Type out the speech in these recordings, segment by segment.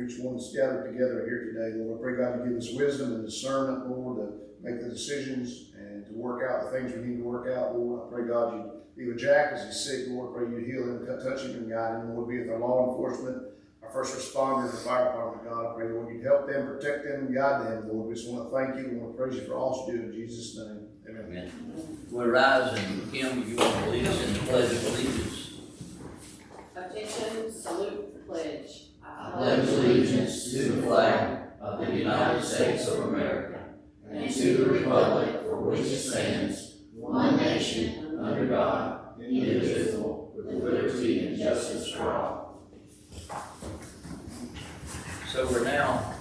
each one that's gathered together here today. Lord, I pray, God, you give us wisdom and discernment, Lord, to make the decisions and to work out the things we need to work out, Lord. I pray, God, you be with Jack as he's sick, Lord. I pray you heal him, touch him, and guide him. Lord, be with our law enforcement, our first responders, the fire department, God. I pray, Lord, you help them, protect them, and guide them, Lord. We just want to thank you. We want to praise you for all you do in Jesus' name. Amen. Amen. We'll rise, and Kim, you want to lead us in the Pledge of Allegiance. Attention, salute the pledge. I pledge allegiance to the flag of the United States of America and to the republic for which it stands, one nation, under God, indivisible, with liberty and justice for all. So we're now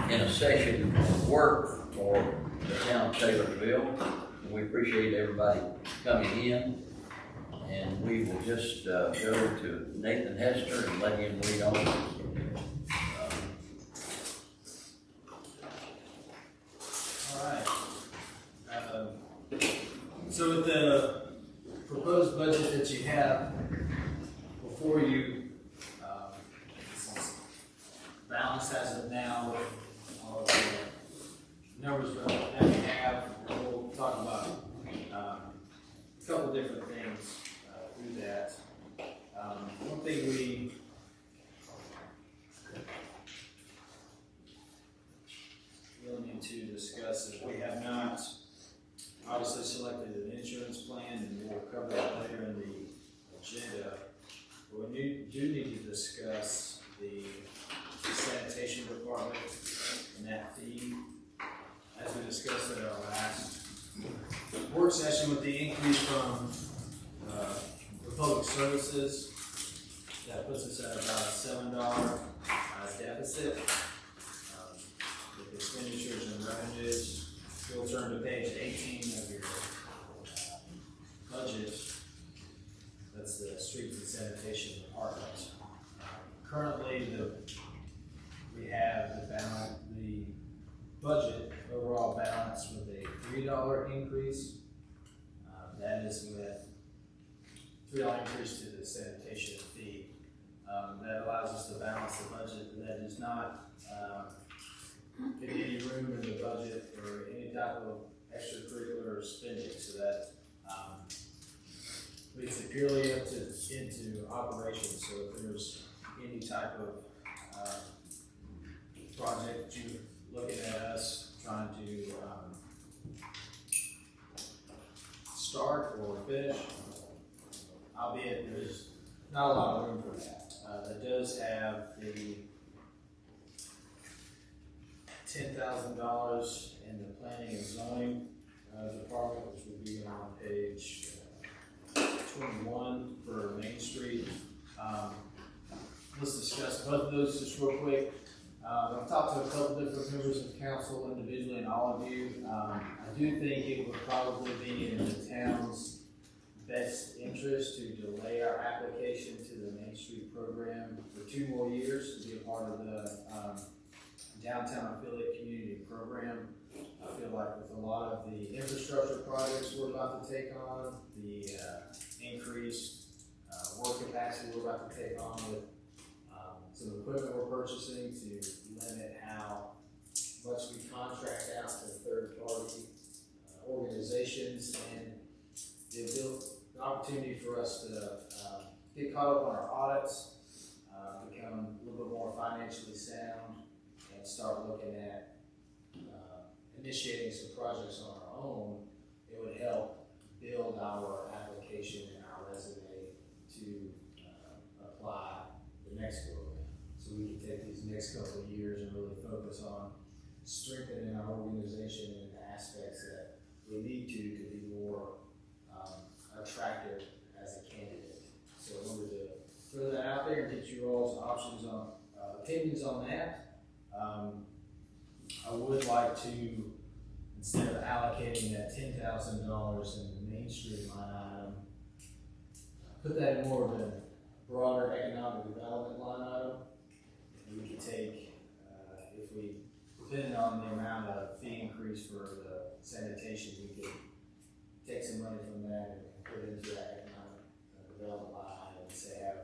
in a session of work for the town of Taylorsville. We appreciate everybody coming in. And we will just go to Nathan Hester and let him lead on. All right. So with the proposed budget that you have before you, balanced as of now with all of the numbers that we have, we'll talk about a couple different things through that. One thing we really need to discuss is we have not obviously selected an insurance plan, and we'll cover that later in the agenda. But we do need to discuss the sanitation department and that fee, as we discussed at our last work session, with the increase from the public services. That puts us at about a $7 deficit. With expenditures and revenues, you'll turn to page 18 of your budget. That's the streets and sanitation department. Currently, we have the budget overall balance with a $3 increase. That is with $3 increase to the sanitation fee. That allows us to balance the budget. That does not give any room in the budget for any type of extracurricular spending. So that leaves it purely up into operations. So if there's any type of project that you're looking at us trying to start or finish, albeit there's not a lot of room for that. That does have the $10,000 in the planning and zoning department, which would be on page 21 for Main Street. Let's discuss both of those just real quick. I've talked to a couple different members of council individually and all of you. I do think it would probably be in the town's best interest to delay our application to the Main Street program for 2 more years to be a part of the downtown affiliate community program. I feel like with a lot of the infrastructure projects we're about to take on, the increased work capacity we're about to take on with some equipment we're purchasing to limit how much we contract out to third-party organizations, and the opportunity for us to get caught up on our audits, become a little bit more financially sound, and start looking at initiating some projects on our own. It would help build our application and our resume to apply the next program. So we can take these next couple of years and really focus on strengthening our organization in the aspects that we need to be more attractive as a candidate. So I wanted to throw that out there and get you all's options on opinions on that. I would like to, instead of allocating that $10,000 in the Main Street line item, put that in more of a broader economic development line item. We could take, if we, depending on the amount of fee increase for the sanitation, we could take some money from that and put it into that economic development line and say have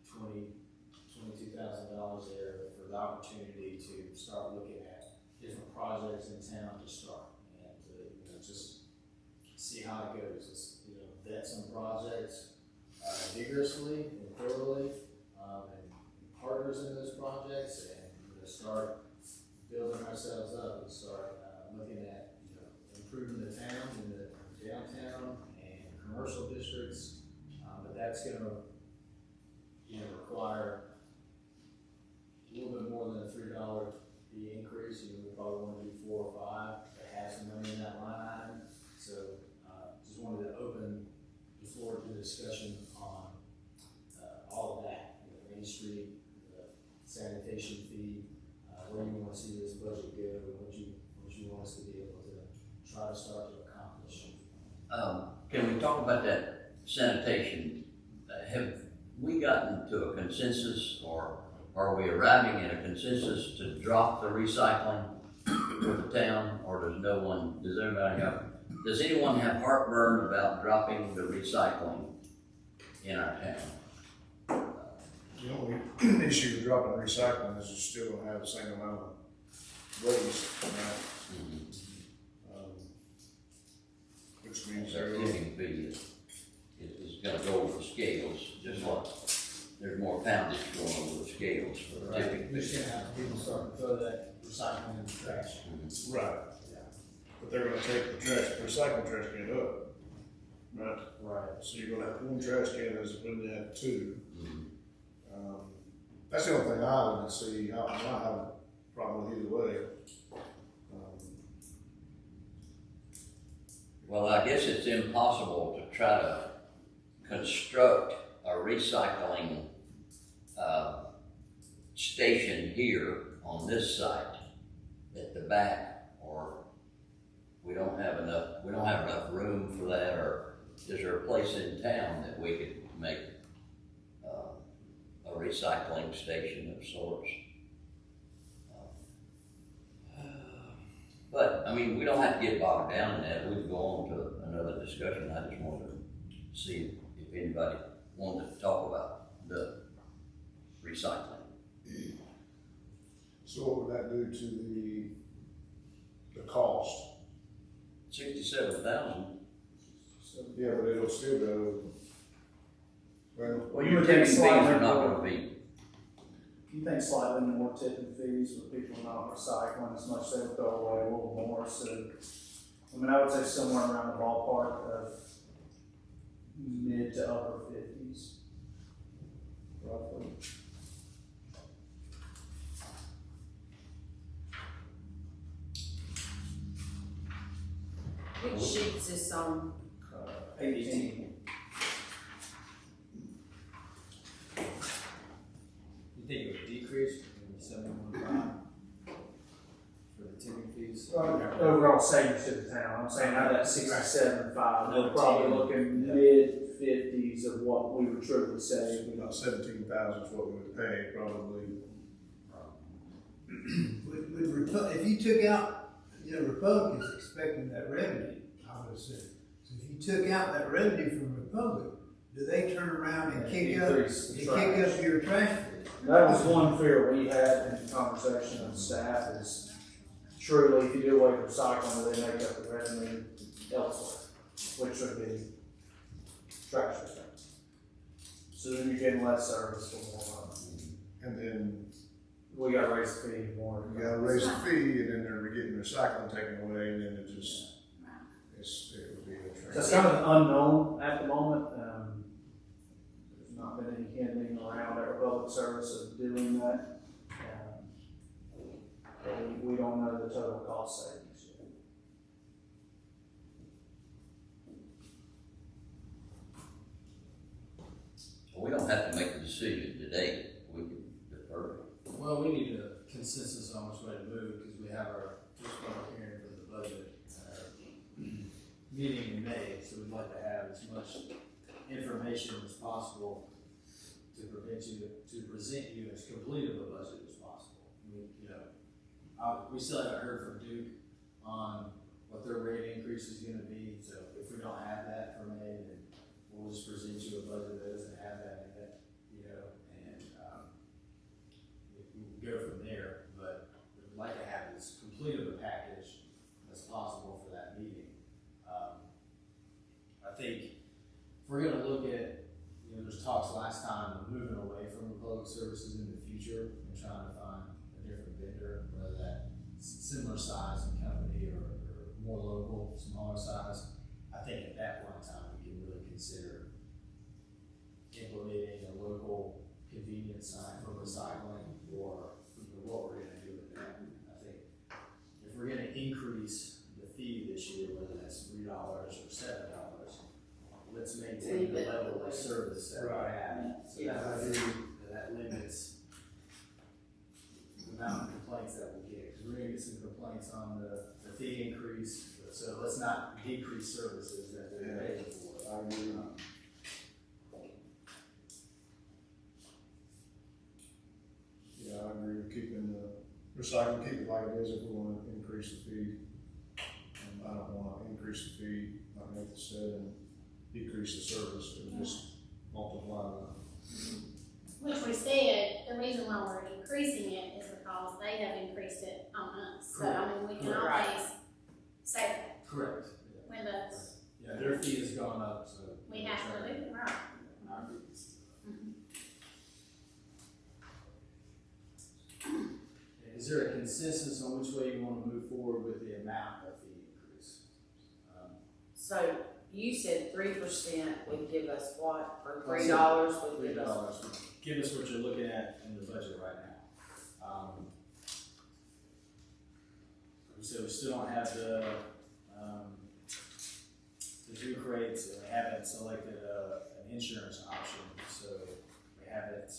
$22,000 there for the opportunity opportunity to start looking at different projects in town to start and to, just see how it goes. Let's, vet some projects vigorously and thoroughly, and partners in those projects, and start building ourselves up and start looking at improving the town and the downtown and commercial districts. But that's going to require a little bit more than a $3 fee increase. We probably want to do 4 or 5 to have some money in that line item. So just wanted to open the floor to discussion on all of that. Main Street, the sanitation fee, where you want to see this budget go, and what you want us to be able to try to start to accomplish. Can we talk about that sanitation? Have we gotten to a consensus, or are we arriving at a consensus to drop the recycling with the town, or does anyone have heartburn about dropping the recycling in our town? The only issue with dropping recycling is you're still gonna have the same amount of waste, right? Which means Our tipping fee is gonna go over the scales, just like there's more poundage going over the scales for the tipping You're fee. just gonna have people start to throw that recycling in the trash. right, Yeah. but they're gonna take the recycling trash can up, right? Right. So you're gonna have one trash can as opposed to have 2. Mhm. That's the only thing I wouldn't see. I have a problem with either way. Well, I guess it's impossible to try to construct a recycling station here on this site at the back, or we don't have enough room for that, or is there a place in town that we could make a recycling station of sorts? But, I mean, we don't have to get bogged down in that. We can go on to another discussion. I just wanted to see if anybody wanted to talk about the recycling. So what would that do to the cost? 67,000. Yeah, but it'll still go, Well, your tipping fees are not gonna be, You think slightly more tipping fees with people not recycling as much, they would throw away a little more, so, I would say somewhere around the ballpark of mid to upper 50s, roughly. Which sheets is on? 18. You think it would decrease, maybe 71.5 for the tipping fees? Overall savings to the town, I'm saying out of that 67.5, we're Another probably 10, looking yeah. mid-50s of what we would truly save. about 17,000 is what we would pay probably. If you took out, Republicans expecting that revenue, I would assume. So if you took out that revenue from Republic, do they turn around and kick up your trash fee? That was one fear we had in conversation with staff is truly if you do away with recycling, do they make up the revenue elsewhere, which would be trash expense. So then you're getting less service for more money. And then We gotta raise the fee more. you gotta raise the fee, and then they're getting recycling taken away, and then it would be a So it's kind of an unknown at the moment. There's not been any hinting around our public service of doing that. We don't know the total cost savings yet. we don't have to make a decision today. We can defer it. Well, we need a consensus on which way to move, because we have our first public hearing for the budget meeting in May, so we'd like to have as much information as possible to present you as complete of a budget as possible. We still haven't heard from Duke on what their rate increase is gonna be, so if we don't have that for May, then we'll just present you a budget that doesn't have that in it, and we can go from there. But future and trying to find a different vendor, whether that similar size and company or more local, smaller size. I think at that point in time, we can really consider implementing a local convenience sign for recycling or what we're gonna do with that. I think if we're gonna increase the fee this year, whether that's $3 or $7, let's maintain Leave the it level the way of service that we Right. have. So that limits the amount of complaints that we get, because we're gonna get some complaints on the fee increase, so let's not decrease services that they're paying for. I agree. Yeah, I agree with keeping the recycling, keep it like it is if we wanna increase the fee. I don't wanna increase the fee, like Nathan said, and decrease the service, it would just multiply Which we said, the reason why we're increasing it is because they have increased it on us. So, I mean, we can Right. always say that Correct. when the, Yeah, their fee has gone up, so. we have to do it, right? Our fees. Is there a consensus on which way you want to move forward with the amount of fee increase? So you said 3% would give us what, or $3 would give us? $3. Give us what you're looking at in the budget right now. So we still don't have the Duke rates, and we haven't selected an insurance option, so we haven't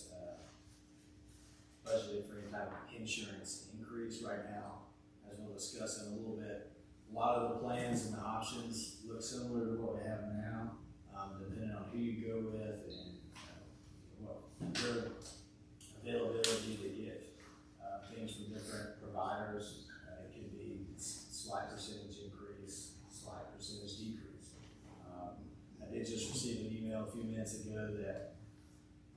budgeted for any type of insurance increase right now, as we'll discuss in a little bit. A lot of the plans and the options look similar to what we have now, depending on who you go with and what your availability to get things from different providers. It could be slight percentage increase, slight percentage decrease. I did just receive an email a few minutes ago that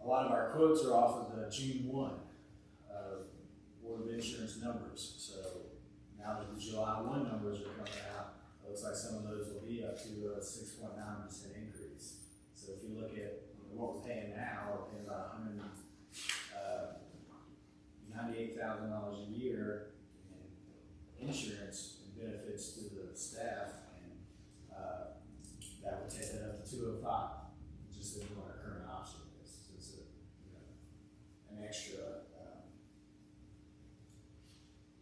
a lot of our quotes are off of the June 1 Board of Insurance numbers. So now that the July 1 numbers are coming out, it looks like some of those will be up to a 6.9% increase. So if you look at what we're paying now, we're paying about $98,000 a year in insurance and benefits to the staff, and that would take it up to 205, just as what our current option is. So it's an extra.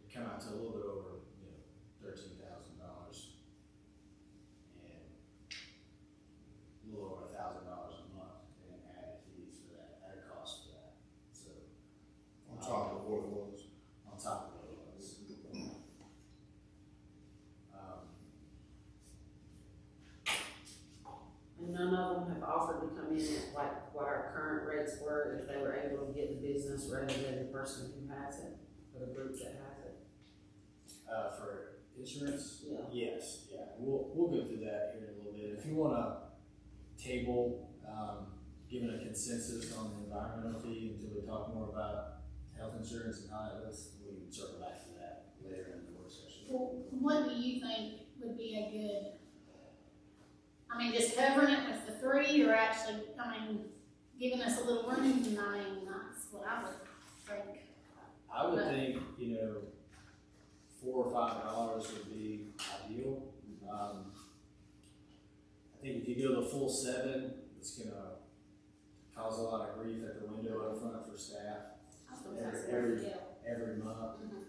It come out to a little bit over $13,000 and a little over $1,000 a month in added fees for that, added cost for that. So on top of what it was. on top of what it was. And none of them have offered to come in at like what our current rates were if they were able to get the business rather than the person who has it, or the group that has it. For insurance? Yeah. Yes, yeah, we'll go through that here in a little bit. If you wanna table, giving a consensus on the environmental fee until we talk more about health insurance and how that looks, we can circle back to that later in the work session. Well, what do you think would be a good, I mean, just covering it with the 3, or actually, giving us a little room? I mean, that's what I would think. I would think, $4 or $5 would be ideal. I think if you go the full 7, it's gonna cause a lot of grief at the window up front for staff I was gonna say, Every- yeah. every month. Mhm.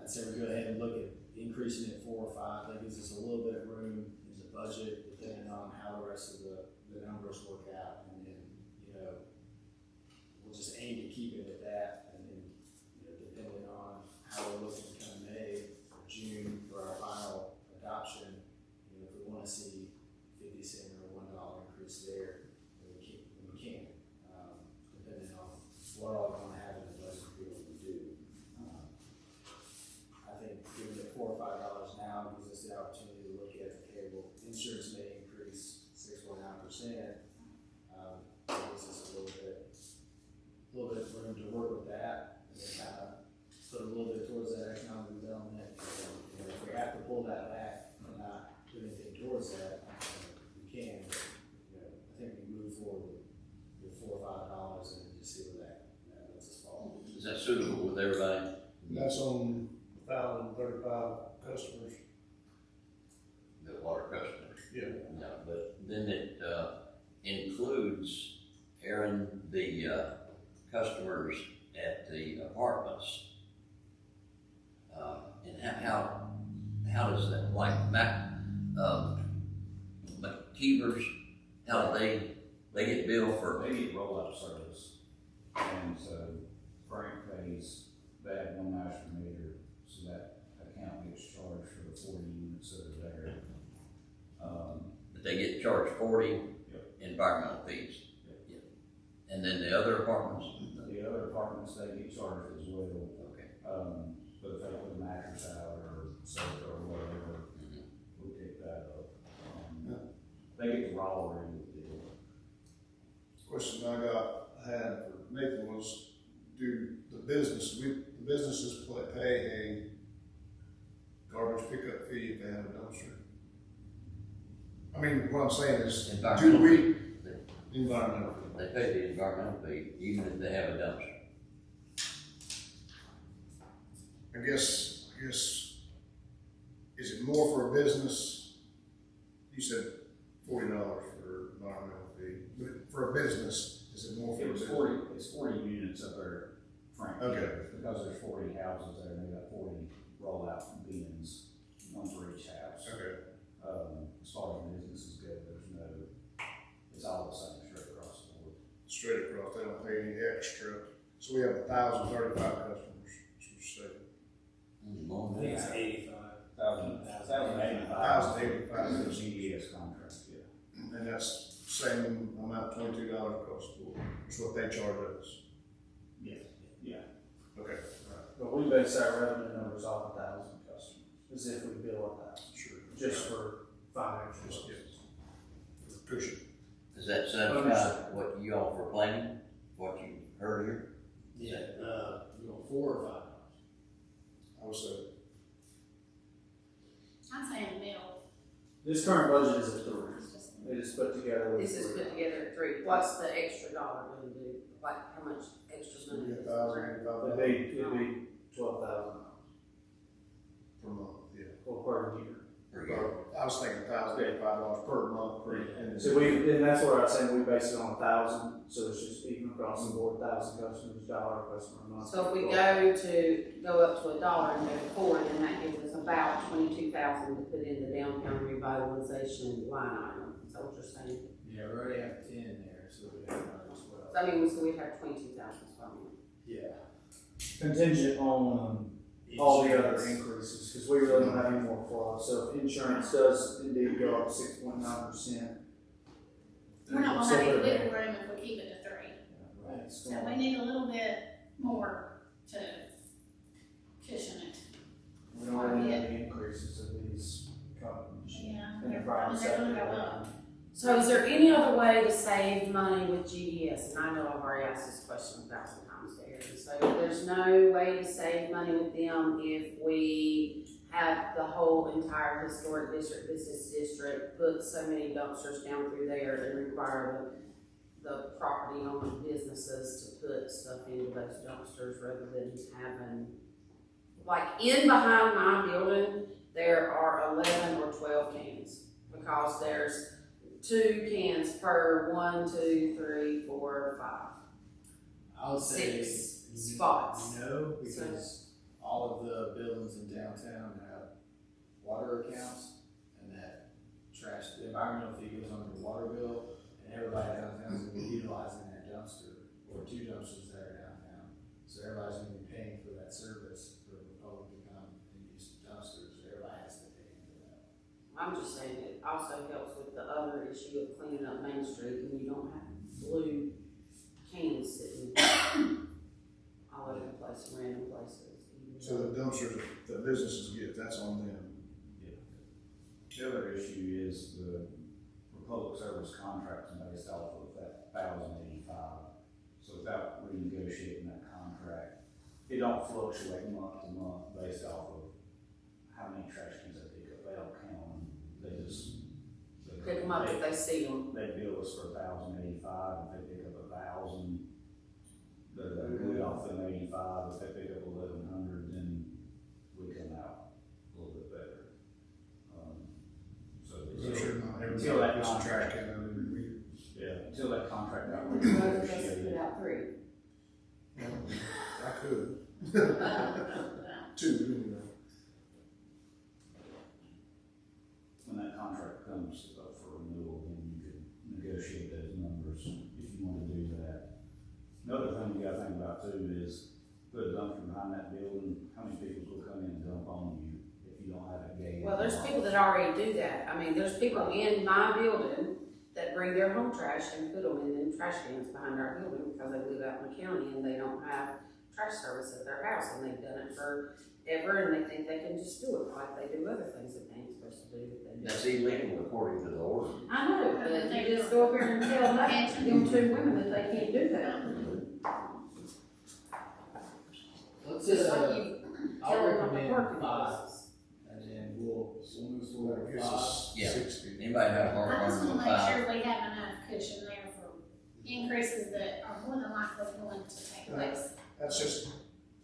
I'd say we go ahead and look at increasing it 4 or 5. That gives us a little bit of room in the budget, depending on how the rest of the numbers work out. And then, we'll just aim to keep it at that. And then, depending on how we're looking come May or June for our final adoption, if we want to see 50 cent or $1 increase there, then we can, depending on what all we're going to have in the budget to be able to do. I think giving it $4 or $5 now gives us the opportunity to look at, okay, well, insurance may increase 6.9%. Gives us a little bit of room to work with that. Is that suitable with everybody? That's on 1,035 customers. The water customers? Yeah. No, but then it, includes, Aaron, the, customers at the apartments. And how does that, like McKeever's, how do they get billed for? They get rollout service, and so Frank pays, they have one master meter, so that account gets charged for the 40 units that are there. But they get charged 40 Yep. environmental fees. Yep. Yeah. And then the other apartments? The other apartments, they get charged as well, Okay. but if they put a mattress out or sofa or whatever, we pick that up. They get the raw rate of the deal. Question I had for Nathan was, do the businesses pay a garbage pickup fee if they have a dumpster? I mean, what I'm saying is, do Environmental we, environmental, They pay the environmental fee even if they have a dumpster. I guess, is it more for a business? You said $40 for environmental fee, but for a business, is it more for a It was business? it's 40 units up there, Frank. Okay. Because there's 40 houses there, they got 40 rollout bins, one for each house. Okay, As far as businesses go, there's no, it's all the same straight across the board. straight across, they don't pay any extra. So we have 1,035 customers, that's what you said. More I than think it's that. 85. 1,085. 1,085. It's a GDS contract, yeah. And that's same amount, $22 across the board, that's what they charge us. Yeah. Okay, But we base our revenue numbers off 1,000 customers, as if we bill 1,000, sure. just for financial Just, purposes. Cushion. Does that satisfy what you all were planning, what you heard here? Yeah, you know, 4 or 5 dollars. I would say, I'd say in the middle. This current budget is at 3. It's just- It is put together with This is 3. put together at 3. What's the extra dollar gonna do? Like, how much extra's gonna do? It'd be $12,000 per month, yeah. or per year. Per year? I was thinking $1,085 per month, So and that's what I was saying, we base it on 1,000, so it's just even across the board, 1,000 customers, $1 customer a month. So if we go up to $1 and go to 4, then that gives us about 22,000 to put in the downtown revitalization line item. Is that what you're saying? Yeah, we already have 10 there, so we have another as well. So I mean, so we'd have 22,000, so I mean. Yeah. Contingent on all the other increases, because we really don't have any more clause. So if insurance does indeed go up 6.9%. We're not gonna have any wiggle room if we keep it to 3. Right. So we need a little bit more to cushion it. We don't have any increases of these companies. Yeah, In the they're private they're gonna sector. go up. So is there any other way to save money with GDS? And I know I've already asked this question 1,000 times to Aaron. So there's no way to save money with them if we have the whole entire historic district, business district, put so many dumpsters down through there and require the property owner businesses to put stuff into those dumpsters rather than having, like in behind my building, there are 11 or 12 cans because there's 2 cans per 1, 2, 3, 4, 5. I would say 6 spots. no, because all of the buildings in downtown have water accounts, and that trash, the environmental fee goes on your water bill, and everybody downtown is gonna be utilizing that dumpster, or 2 dumpsters there downtown. So everybody's gonna be paying for that service for the public to come and use dumpsters, so everybody has to pay into that. I'm just saying it also helps with the other issue of cleaning up Main Street and you don't have blue cans sitting all over the place, random places. So the dumpsters that businesses get, that's on them. The other issue is the public service contracts based off of that 1,085. So without renegotiating that contract, it don't fluctuate month to month based off of how many trash cans they pick up. They don't count them. They just Pick them up if they see them. They bill us for 1,085. If they pick up 1,000, they're good off them 85. Two, you know. When that contract comes up for renewal, then you could negotiate those numbers if you want to do that. Another thing you gotta think about too is, put a dumpster behind that building, how many people will come in and dump on you if you don't have a gate? Well, there's people that already do that. I mean, there's people in my building that bring their home trash and put them in them trash cans behind our building because they live out in the county and they don't have trash service at their house, and they've done it forever, and they think they can just do it like they do other things that they ain't supposed to do. But they That's illegal according to the order. I know, but you just go up here and tell them two women that they can't do that. Let's Just just, like you I'll tell them on the recommend parking 5, places. and then we'll move forward with Gives 5. us Yeah. 60. Anybody have a I hard just on wanna with make 5? sure we have enough cushion there for increases that are more than likely going to take place. That's just,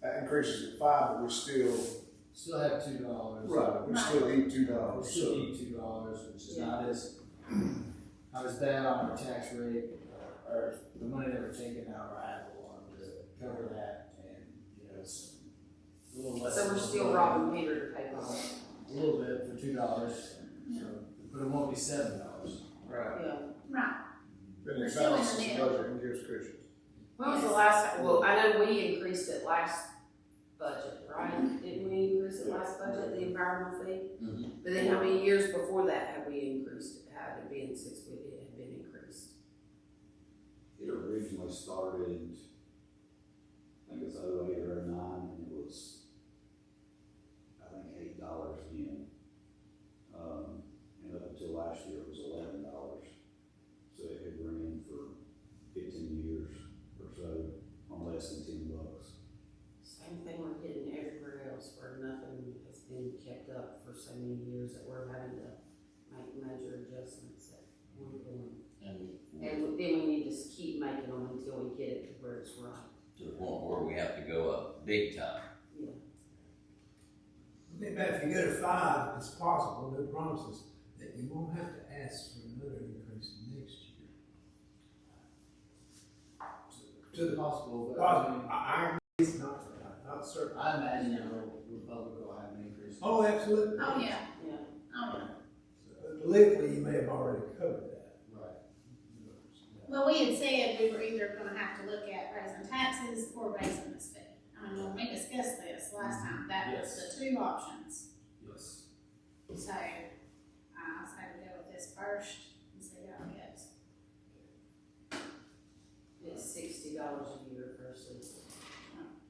that increases at 5, but we still, Still have $2. we still eat $2, We still so. need $2, which is not as bad on our tax rate, or the money that we're taking out of our ad valorem to cover that, and, you know, it's a little less. So we're still robbing Peter to pay Paul. A little bit for $2, so, but it won't be $7. Right. Yeah. Right, Then We're it still in the balances the middle. budget and gives cushion. When was the last time, well, I know we increased it last budget, right? Didn't we increase it last budget, the environmental fee? Mhm. But then how many years before that have we increased it? Had it been since it had been increased? It originally started, I think it's 08 or 09, and it was, I think, $8 again. And up until last year, it was $11. So it had ran for 15 years or so on less than $10. Same thing we're getting everywhere else where nothing has been kept up for so many years that we're having to make major adjustments at one point. And And then we need to keep making them until we get it to where it's right. to the point where we have to go up big time. Yeah. But if you go to 5, it's possible, no promises, that you won't have to ask for another increase next year. To the Possible, but I mean, I agree, it's not certain. I imagine the Republic will have an increase. Oh, absolutely. oh, yeah, Yeah. oh, yeah. Politically, you may have already covered that. Right. Well, we had said we were either gonna have to look at raising taxes or raising this fee. I mean, when we discussed this last time, that was the two options. Yes. So, I'll say we go with this first and see how it goes. It's $60 a year versus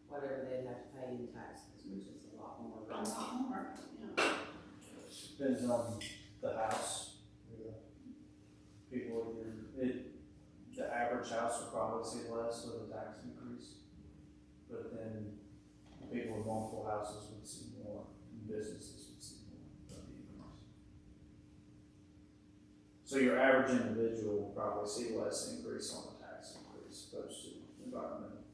whatever they'd have to pay in taxes, which is a lot more. A lot more, yeah. Depends on the house. People, the average house will probably see less with a tax increase. But then people with multiple houses would see more, and businesses would see more of the increase. So your average individual will probably see less increase on the tax increase opposed to environmental.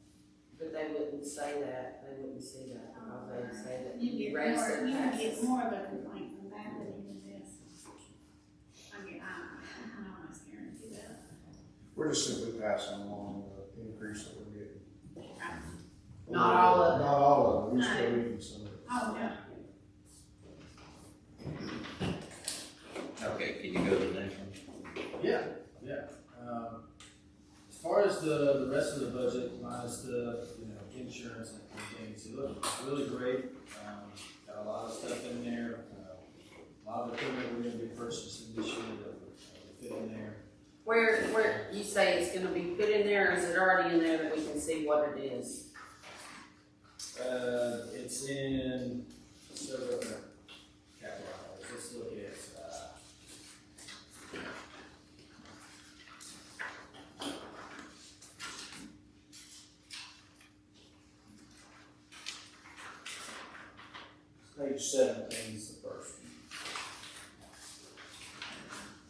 But they wouldn't say that, they wouldn't see that, because they would say that You you get raise more, their you taxes. get more of a complaint from that than you do this. I almost guarantee that. We're just simply passing along the increase that we're getting. Not all of it. Not all of it, we still eating some of it. Oh, yeah. Okay, can you go to the next one? Yeah. As far as the rest of the budget, minus the, insurance and contingency, look, really great. Got a lot of stuff in there, a lot of equipment we're gonna be purchasing this year that will fit in there. Where, you say it's gonna be put in there, or is it already in there that we can see what it is? It's in several capital items. Let's look at, Page 17 is the first one.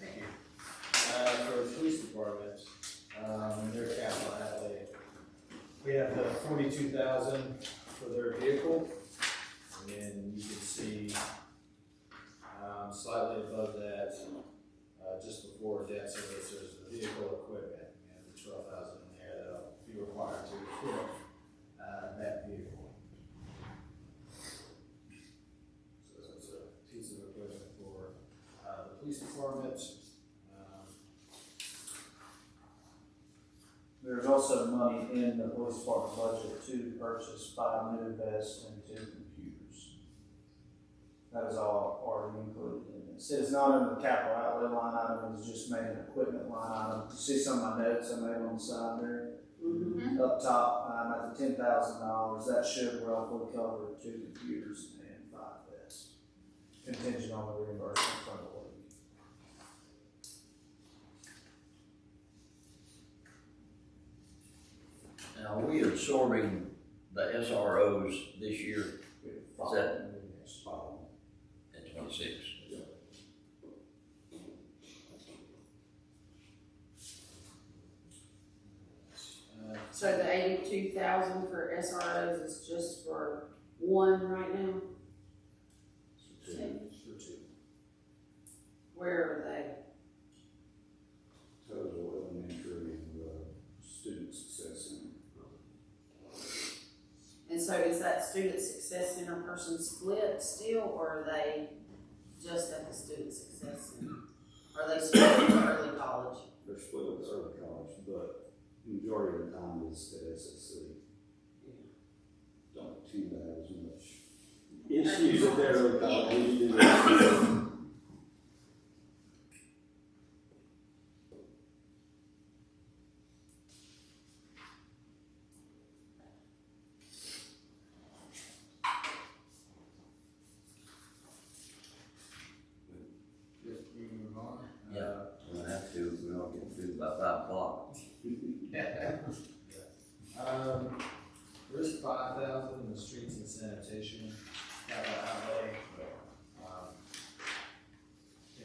Thank you. For the police department, their capital outlay, we have the 42,000 for their vehicle, and then you can see, slightly above that, just before debt service, there's the vehicle equipment, and the 12,000 in there that'll be required to equip, that vehicle. in the police department budget to purchase 5 new vests and 2 computers. That is all already included in this. It is not in the capital outlay line item, it's just made an equipment line item. You see some of my notes I made on the side there? Mhm. Up top, at the $10,000, that should roughly cover 2 computers and 5 vests, contingent on the reimbursement from the league. Now, we are absorbing the SROs this year Is that- Spot at 26. So the 82,000 for SROs is just for one right now? Where are they? Total elementary and student success center. And so is that student success center person split still, or are they just at the student success center? Are they split in early college? They're split with early college, but the majority of the time is at SSC. Don't tend to have as much issues at their early college as you do at SSC. Yeah, we're gonna have to, we're gonna get through by 5 o'clock. There's 5,000 in the streets and sanitation, outlay, but,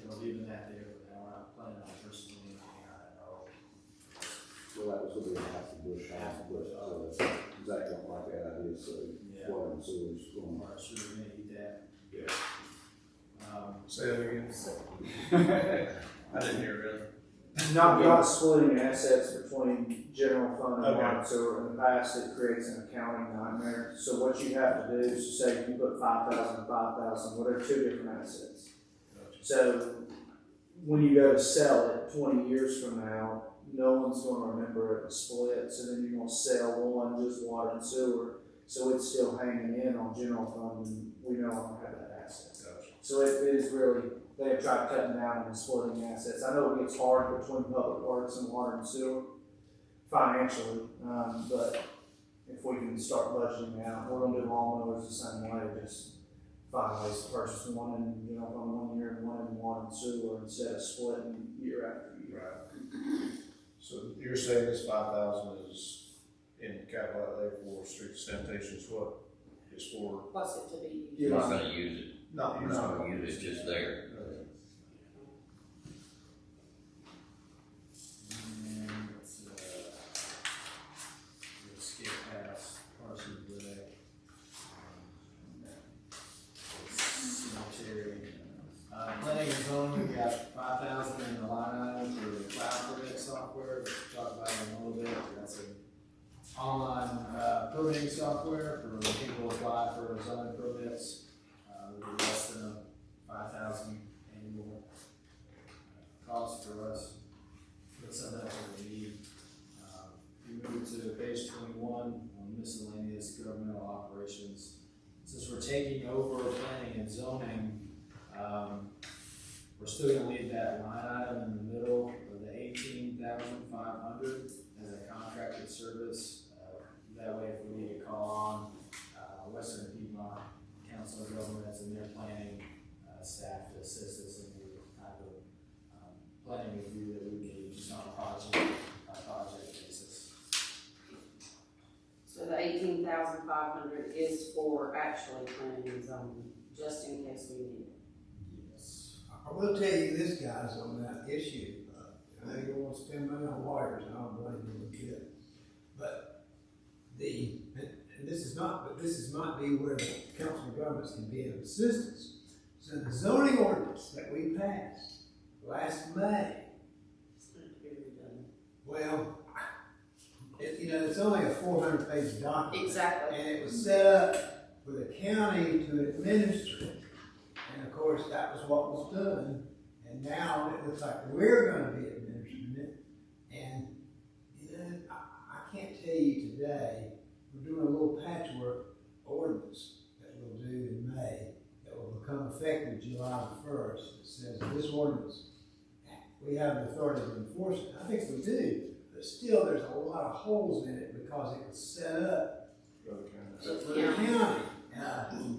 we're leaving that there for now, we're not planning on personally anything on it at all. Well, that was what we have to Bush House, but, Zach don't like that idea, so Yeah. water and sewers going. Or sure, we're gonna eat that. Yeah. Say that again. I didn't hear really. Not splitting assets between general fund and Okay. water and sewer. In the past, it creates an accounting nightmare. So what you have to do is to say you put 5,000, 5,000, well, they're 2 different assets. So when you go to sell it 20 years from now, no one's gonna remember it split, so then you're gonna sell one, just water and sewer. So it's still hanging in on general fund and we no longer have that asset. So it is really, they have tried cutting down and splitting assets. I know it gets hard between public works and water and sewer financially, but if we can start budgeting now, we're gonna do lawnmowers the same way, just find ways to purchase one in, from 1 year and one in water and sewer instead of splitting year after year. Right. So you're saying this 5,000 is in capital outlay for street sanitation, is what? Is for What's it to be? You're not gonna use it, not you're not gonna use it, it's just there. And let's skip past Parsons Way. Cemetery. Planning and zoning, we got 5,000 in the line item for the cloud permit software, we'll talk about it in a little bit, that's an online, permitting software for people who apply for zoning permits. It'll be less than 5,000 annual cost for us. That's something that we need. We move to page 21 on miscellaneous governmental operations. Since we're taking over planning and zoning, we're still gonna leave that line item in the middle of the 18,500 as a contracted service. That way, if we need to call on, Western Piedmont Council of Governments and their planning, staff to assist us in the type of, planning review that we need, just on a project basis. So the 18,500 is for actually planning and zoning, just in case we need it. Yes. I will tell you this, guys, on that issue, I know you want to spend money on lawyers, and I don't blame you one bit. But and this might be where the council of governments can be of assistance. So the zoning ordinance that we passed last May, well, it's only a 400-page document. Exactly. And it was set up for the county to administer it. And of course, that was what was done. And now it looks like we're gonna be administering it. And, I can't tell you effective July the 1st, it says this ordinance, we have the authority to enforce it. I think we do, but still there's a lot of holes in it because it was set up for the county.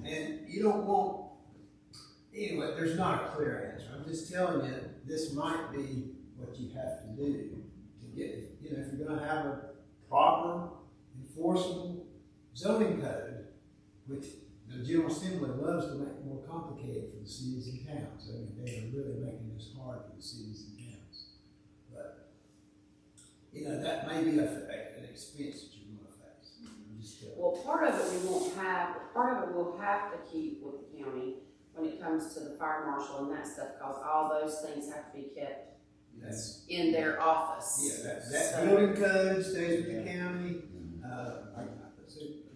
And you don't want, anyway, there's not a clear answer. I'm just telling you, this might be what you have to do to get, you know, if you're gonna have a proper enforceable zoning code, which the General Assembly loves to make more complicated for the cities and towns. I mean, they are really making this hard for the cities and towns. But, you know, that may be an expense that you're gonna face. I'm just telling you. Well, part of it we won't have, part of it we'll have to keep with the county when it comes to the fire marshal and that stuff, because all those things have to be kept That's, in their office. yeah, that So- building code stays with the county.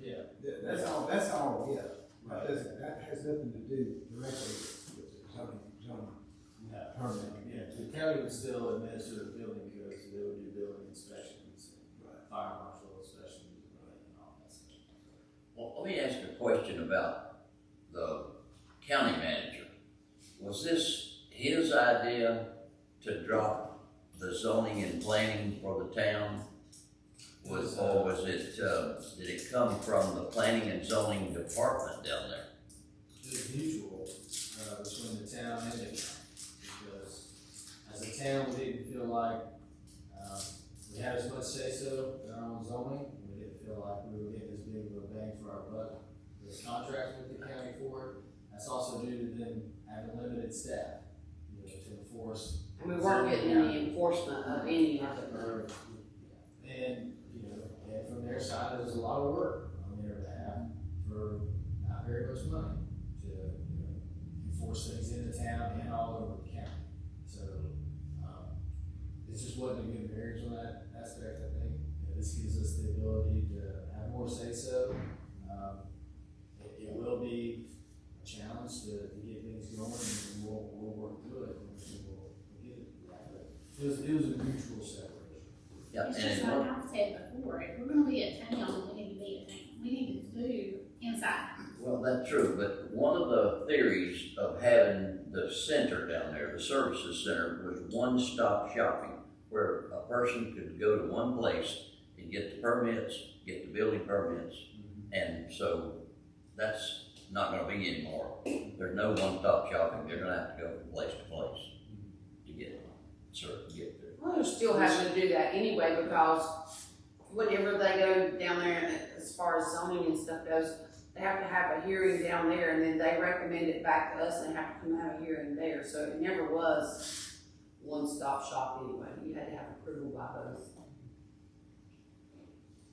Yeah. That's all, yeah. That has nothing to do directly with the zoning permit. Yeah, the county would still administer the building codes, so they would do building inspections, Right. fire marshal inspections, and all that stuff. Well, let me ask a question about the county manager. Was this his idea to drop the zoning and planning for the town? Or was it, did it come from the planning and zoning department down there? It was mutual, between the town and the county, because as a town, we didn't feel like, we had as much say-so in our own zoning, and we didn't feel like we were getting as big of a bang for our buck. There's contracts with the county for it, that's also due to them having limited staff, you know, to enforce. And we weren't getting any enforcement of any of it. And, you know, and from their side, it was a lot of work on their behalf for not very much money to, you know, enforce things in the town and all over the county. So, it just wasn't a good marriage on that aspect, I think. You know, this gives us the ability to have more say-so. It will be a challenge to get things going, and we'll work through it, and we'll get it. But it was a mutual separation. Yeah, It's and just it like worked. I've said before, if we're gonna be a town, we need to be a town. We need to do inside. Well, that's true, but one of the theories of having the center down there, the services center, was one-stop shopping, where a person could go to one place and get the permits, get the building permits, and so that's not gonna be anymore. There's no one-stop shopping, they're gonna have to go from place to place to get there. Well, they're still having to do that anyway, because whenever they go down there, as far as zoning and stuff goes, they have to have a hearing down there, and then they recommend it back to us, and they have to come have a hearing there, so it never was one-stop shop anyway, you had to have approval by both.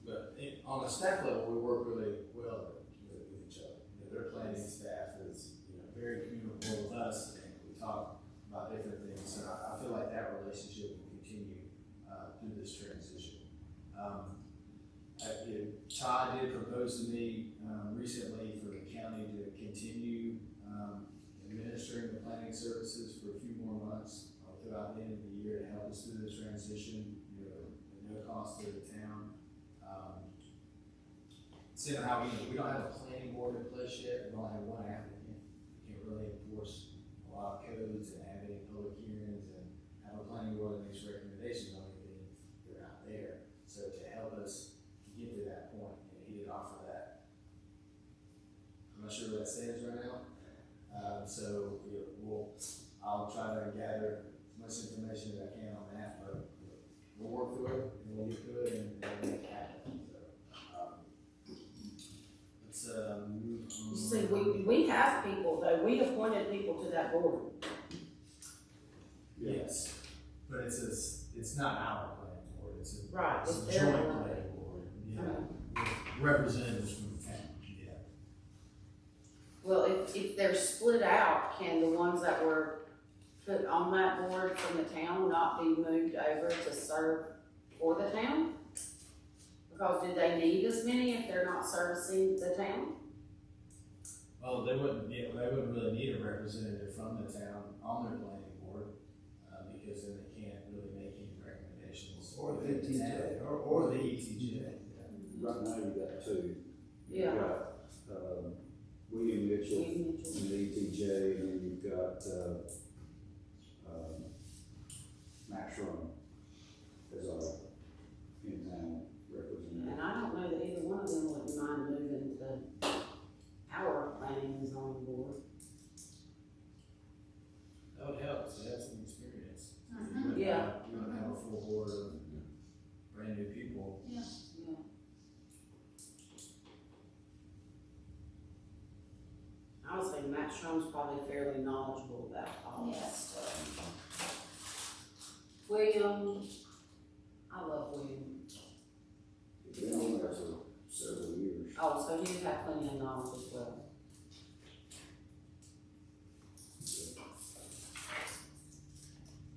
But on the staff level, we work really well with each other. You know, their planning staff is, you know, very communicable with us, and we talk about different things. So I feel like that relationship will continue through this transition. Todd did propose to me recently for the county to continue administering the planning services for a few more months throughout the end of the year to help us through the transition, you know, at no cost to the town. Consider how we don't have a planning board in place yet, we only have one applicant. We can't really enforce a lot of codes and have any public hearings and have a planning board that makes recommendations on anything if they're not there. So to help us get to that point, you know, he did offer that. I'm not sure where that stands right now. So I'll try to gather as much information as I can on that, but we'll work through it and we'll get through it and make it happen. So, let's move on. You see, we have people, though, we appointed people to that board. Yes, but it's not our planning board, it's a Right, it's it's a their joint board. planning board, yeah, Okay. with representatives from the town, yeah. Well, if they're split out, can the ones that were put on that board from the town not be moved over to serve for the town? Because do they need as many if they're not servicing the town? Well, they wouldn't really need a representative from the town on their planning board, because then they can't really make any recommendations. Or the within town. ETJ, Or the ETJ. Right now you got two. Yeah. You got, William Mitchell William Mitchell. from the ETJ, and got, Matt Sherman as our in-town representative. And I don't know that either one of them wouldn't mind moving to our planning and zoning board. That would help, so they have some experience. Mhm. Yeah. You don't have a full board of brand new people. Yeah. I would say Matt Strong's probably fairly knowledgeable about all that Yeah. stuff. William, I love William. He's been on there for several years. Oh, so he'd have plenty of knowledge as well.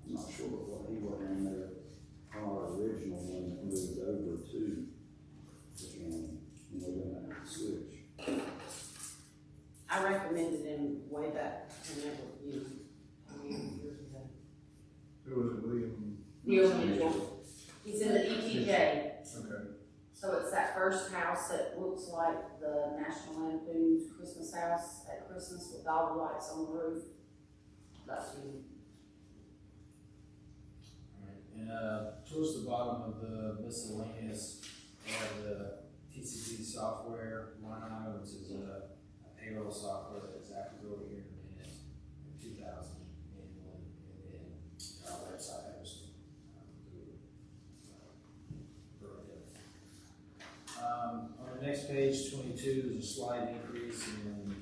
I'm not sure what he wasn't in there, our original one that moved over to the county, and we didn't have to switch. I recommended him way back whenever, how many years ago. Who was it, William? Neil Mitchell. He's in the ETJ. Okay. So it's that first house that looks like the National Lampoon's Christmas house at Christmas with all the lights on the roof. That's him. And, towards the bottom of the miscellaneous, we have the TCP software line item, which is a payroll software that's applicable here in a minute, 2,000 annually, and then our website has on the next page, 22, there's a slight increase in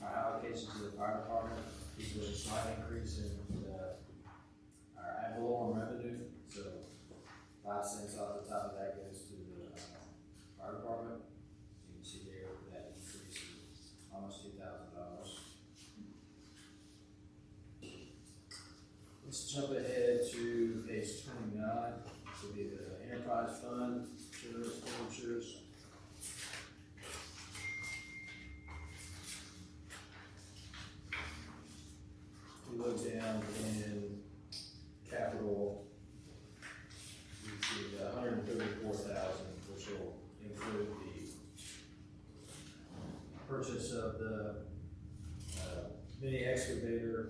our allocation to the fire department. There's a slight increase in our ad valorem revenue, so 5 cents off the top of that goes to the fire department. You can see there that increase is almost $2,000. Let's jump ahead to page 29, this will be the enterprise fund, general expenditures. We look down in capital, you see the 134,000, which will include the purchase of the mini excavator.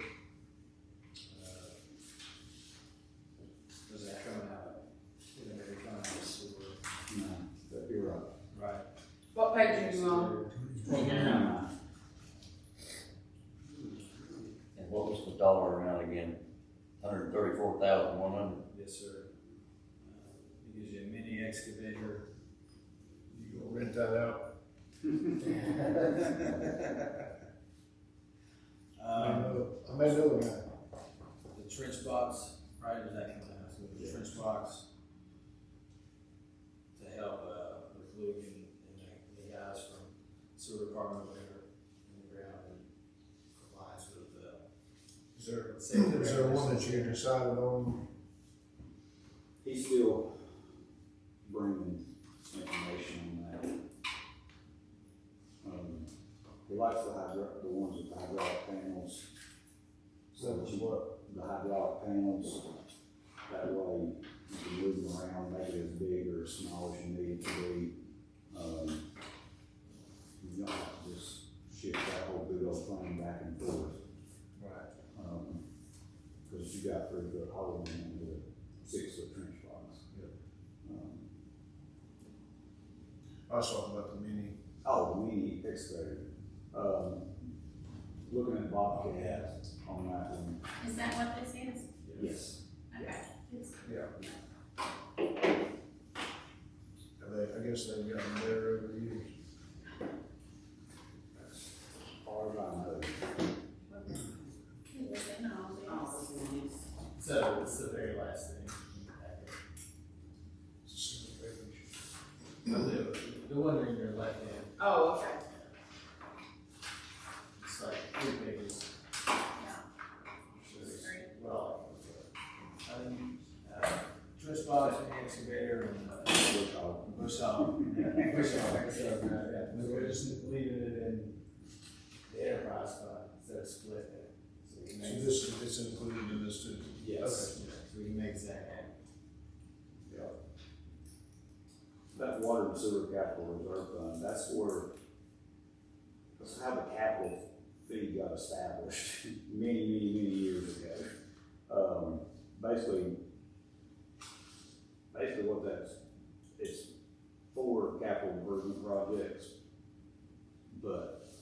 Does that come out? Is that gonna come out of the sewer? No, but you're right. Right. What page are you on? And what was the dollar amount again? 134,100. Yes, sir. It gives you a mini excavator. You gonna rent that out? I may know the guy. The trench box, right, does that come out? So the trench box to help with Luke and the guys from sewer department over there in the ground and compliance with Is there one that you decided on? He's still bringing information on that. He likes the ones with the hydraulic panels. That was what? The hydraulic panels, that way you can move them around, make it as big or as small as you need it to be. You don't have to just shift that whole big old thing back and forth. Right. Cause you got 3-foot hole in it with a 6-foot trench box. I was talking about the mini. Oh, the mini excavator. Looking at Bobcat on that one. Is that what this is? Yes. Okay. Yeah. I guess they've gotten better over the years. As far as I know. It was in all this. Oh, this is nice. So it's the very last thing. It's a single page. The one in your left hand, Oh, okay. it's like 3 pages. Well, trench box, mini excavator, and bush hog. Bush hog, like I said, yeah. We're just leaving it in the enterprise fund instead of split it. So we So can make, this is included in this too? yes, Okay. so we can make Zach happy. That water and sewer capital reserve fund, that's where, that's how the capital fee got established many years ago. Basically what it's for capital improvement projects, but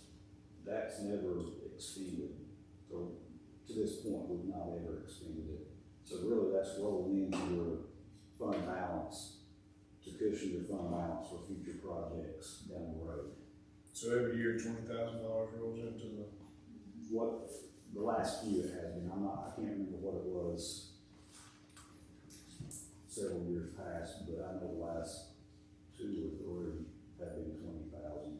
that's never extended. So to this point, we've not ever extended it. So really, that's rolling into your fund balance to cushion your fund balance for future projects down the road. So every year, $20,000 rolls into the. What, the last few it has been, I can't remember what it was several years past, but I know the last 2 or 3 have been 20,000.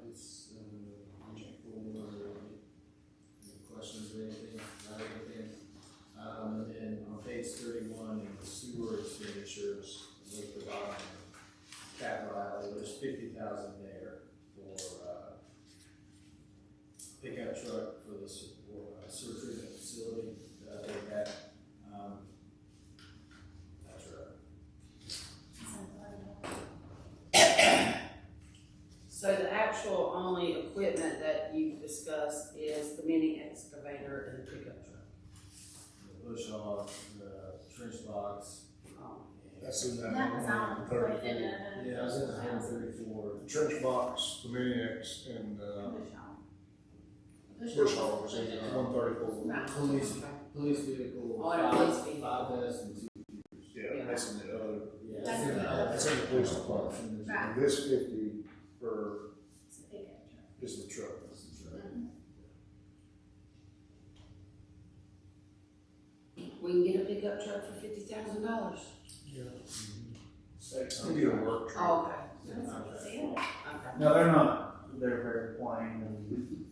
Let's, any questions or anything, not anything? And then on page 31, in the sewer expenditures, with the bottom capital outlay, there's 50,000 there for, pickup truck for the sewer treatment facility, take that, that's right. So the actual only equipment that you've discussed is the mini excavator and the pickup truck. The bush hog, the trench box. and- That's in that. That was on, 134. Yeah, I was in the 134. The trench box, the mini X, and, Bush bush hog. hog was in 134. Right. Police vehicle. Oh, and a police vehicle. 5 vests and 2. Yeah, that's in the other, Yeah, That's in the that's in the police department. Right. And this 50 for, It's a pickup truck. is the truck. We can get a pickup truck for $50,000. Yeah. State We get a work truck. Oh, okay. That's a good deal. Okay. No, they're not, they're very plain and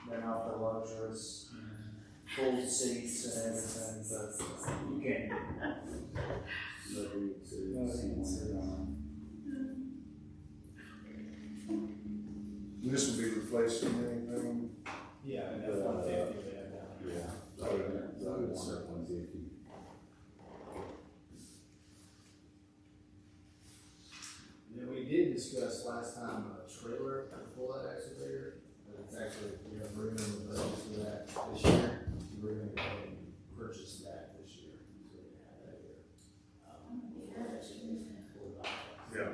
they're not the luxurious full seats and everything, but you can't This will be replacing anything. Yeah, and that's 150 there now. Yeah. That would 150. Then we did discuss last time a trailer to pull that excavator, but it's actually, we have room in the budget for that this year. We're gonna go ahead and purchase that this year, so we can have that here. Yeah.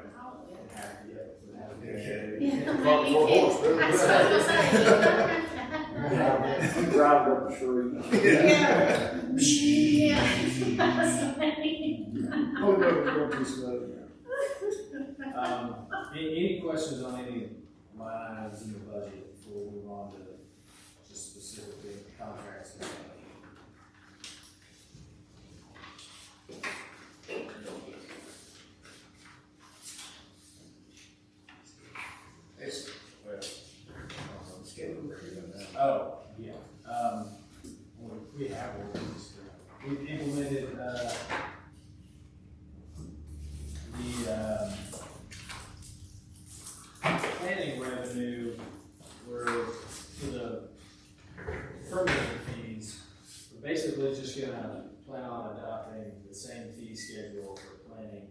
Well, you can. That's what I was gonna say. Drive up the street. Yeah. Oh, no, it's going to be slow. Any questions on any line items in the budget before we move on to just specifically contracts and stuff? It's, well, it's getting now. Oh, yeah, we have one of these. We've implemented, planning revenue, where for the permitting fees, we're basically just gonna plan on adopting the same fee schedule for planning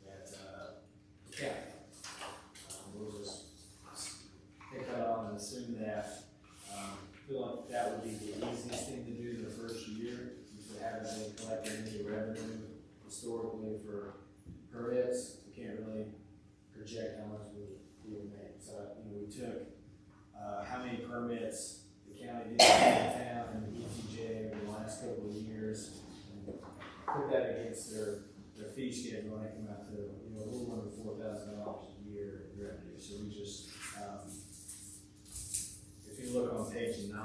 at, the county. We'll just take that on and assume that. Feel like that would be the easiest thing to do the first year, since we haven't been collecting any revenue historically for permits. We can't really project how much we would make. So, we took, how many permits the county did in the town and the ETJ over the last couple of years, and put that against their fee schedule, and it came out to, a little under $4,000 a year in revenue. So we just, if you look on page 9,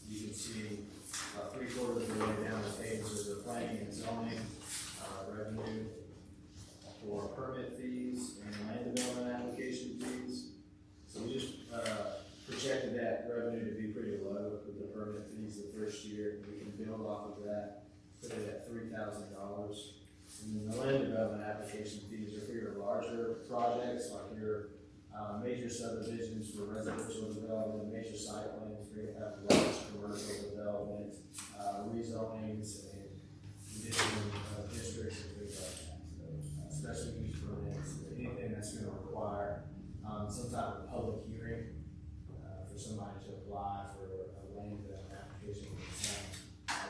you can see about 3/4 of the way down the page is the planning and zoning revenue for permit fees and land development application fees. So we just projected that revenue to be pretty low with the permit fees the first year. We can build off of that, put it at $3,000. And then the land development application fees are for your larger projects, like your major subdivisions for residential development, major site plans for large commercial development, rezonings and additional districts and things like that. So, special use permits, anything that's gonna require, some type of public hearing, for somebody to apply for a land development application.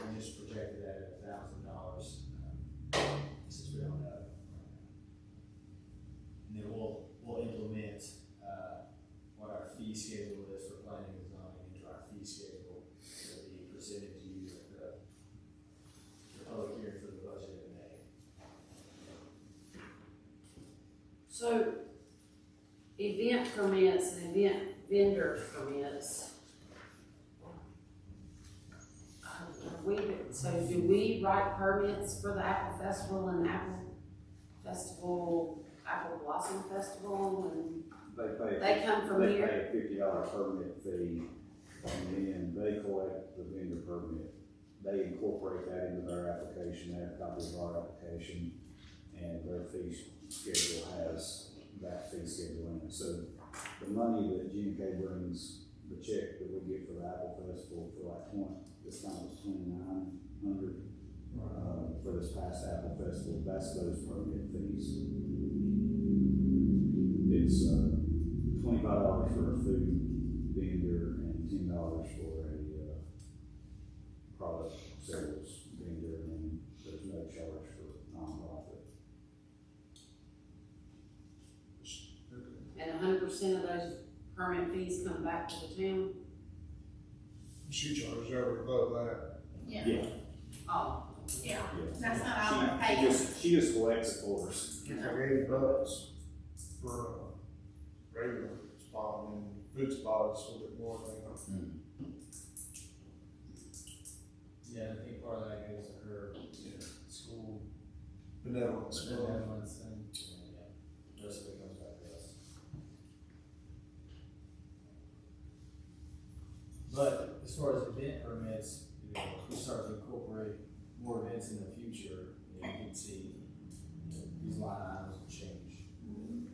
We just projected that at $1,000, since we don't know. And then we'll implement, what our fee schedule is for planning and zoning into our fee schedule that will be presented to you at the public hearing for the budget in May. So, event permits and event vendor permits. Do we write permits for the Apple Festival and Apple Blossom Festival, and they come from here? They pay a $50 permit fee, and then they collect the vendor permit. They incorporate that into their application, they have a copy of our application, and their fee schedule has that fee schedule in it. So the money that GMK brings, the check that we get for the Apple Festival for like this time was $2,900 for this past Apple Festival. That's those permit fees. It's $25 for a food vendor and $10 for a product sales vendor, and there's no charge for nonprofit. And 100% of those permit fees come back to the town? She charges over above that. Yeah, Oh, yeah, Yeah. that's not all we're She paying. she just collects it for us. It's like $80 for a regular spot, and food spot is a little bit more, I think. Yeah, I think part of that goes to her, School benevolence. benevolence and, the rest of it comes back to us. But as far as event permits, if we start to incorporate more events in the future, you can see, these line items will change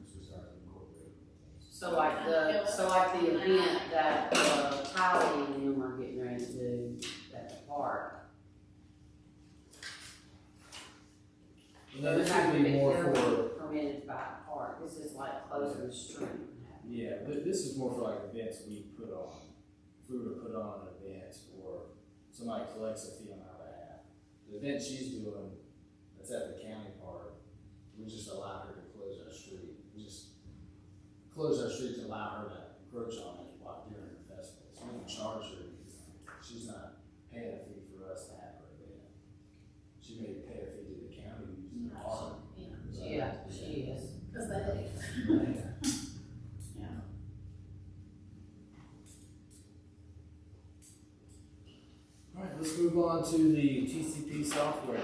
as we start to incorporate things. so like the event that Tylee and them are getting ready to do at the park. No, this would be more for, Permitted by the park, this is like closing the street. yeah, this is more for like events we put on. If we were to put on an event or somebody collects a fee on our behalf, the event she's doing, that's at the county park, we just allow her to close our street. We just close our street to allow her to encroach on it while during the festival. So we don't charge her anything. She's not paying a fee for us to have her event. She may pay a fee to the county to use the park. Yeah, she is. Cause they do. Yeah. All right, let's move on to the TCP software.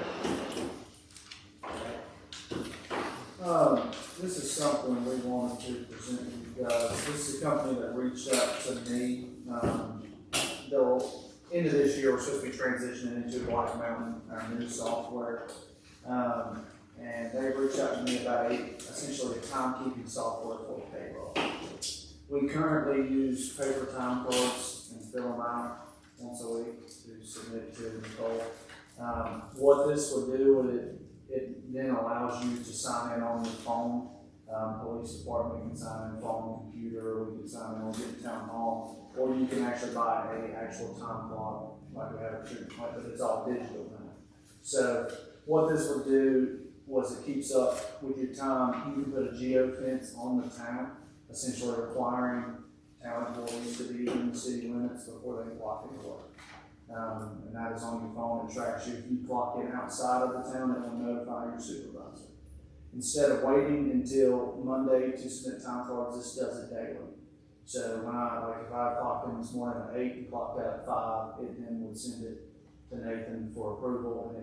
This is something we wanted to present to you guys. This is a company that reached out to me. They'll, end of this year, we're supposed to be transitioning into Black Mountain, our new software. And they reached out to me about essentially a timekeeping software for payroll. We currently use paper time cards and fill them out once a week to submit to Nicole. What this would do, it then allows you to sign in on your phone. Police department can sign in phone, computer, we can sign in on Get Town Hall, or you can actually buy an actual time clock like we have here, but it's all digital now. So what this would do was it keeps up with your time. You can put a geofence on the town, essentially requiring town employees to be in the city limits before they clock into work. And that is on your phone. It tracks you. If you clock in outside of the town, it will notify your supervisor. Instead of waiting until Monday to submit time cards, this does it daily. So when if I clocked in this morning at 8 and clocked out at 5, it then would send it to Nathan for approval, and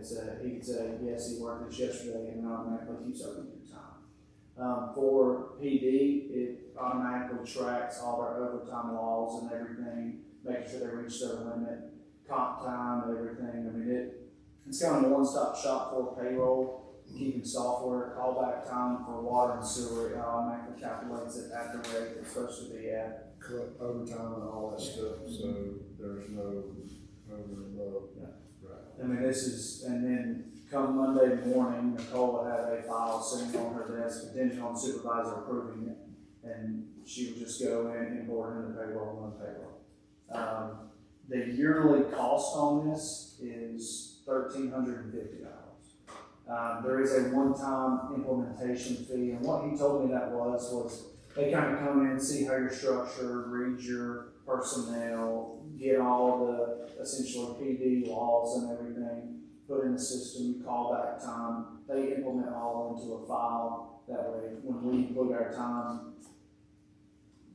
he could say, yes, he worked this yesterday, and it automatically keeps up with your time. For PD, it automatically tracks all their overtime laws and everything, making sure they reach their limit, comp time, everything. I mean, it's kind of a one-stop shop for payroll. keeping software, callback time for water and sewer, it automatically calculates it at the rate it's supposed to be at. Cut overtime and all that stuff, so there's no over and above. I mean, and then come Monday morning, Nicole will have a file sitting on her desk, contingent on supervisor approving it. And she would just go in, import into payroll, run payroll. The yearly cost on this is $1,350. There is a one-time implementation fee, and what he told me that was they kind of come in, see how you're structured, read your personnel, get all the essentially PD laws and everything, put in the system, you call back time, they implement all into a file. That way, when we book our time,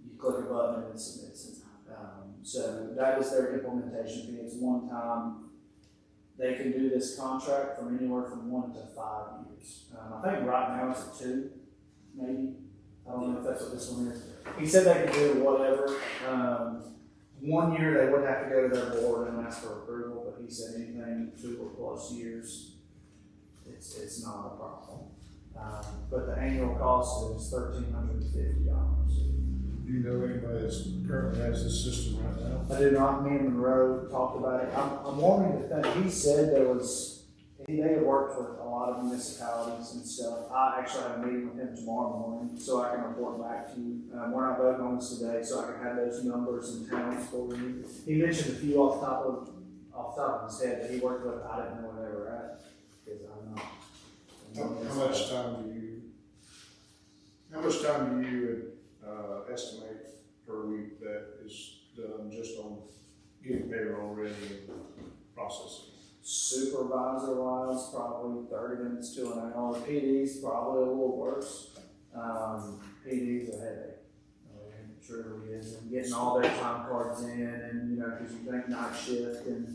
you click a button and it submits it. So that is their implementation fee. It's one time. They can do this contract from anywhere from 1 to 5 years. I think right now it's a 2, maybe. I don't know if that's what this one is. He said they could do whatever. 1 year they would have to go to their board and ask for approval, but he said anything 2 or plus years, it's not a problem. But the annual cost is $1,350. Do you know anybody that's currently has this system right now? I do not. Me and Monroe talked about it. I'm wanting to think. He said they had worked with a lot of municipalities and stuff. I actually have a meeting with him tomorrow morning, so I can report back to you. We're not voting on this today, so I can have those numbers and towns for you. He mentioned a few off the top of his head that he worked with. I didn't know where they were at because I'm not. How much time do you estimate per week that is done just on getting payroll ready and processing? Supervisor wise, probably 30 minutes to an hour. PD's probably a little worse. PD's a headache. It truly is. And getting all their time cards in, and because you think night shift, and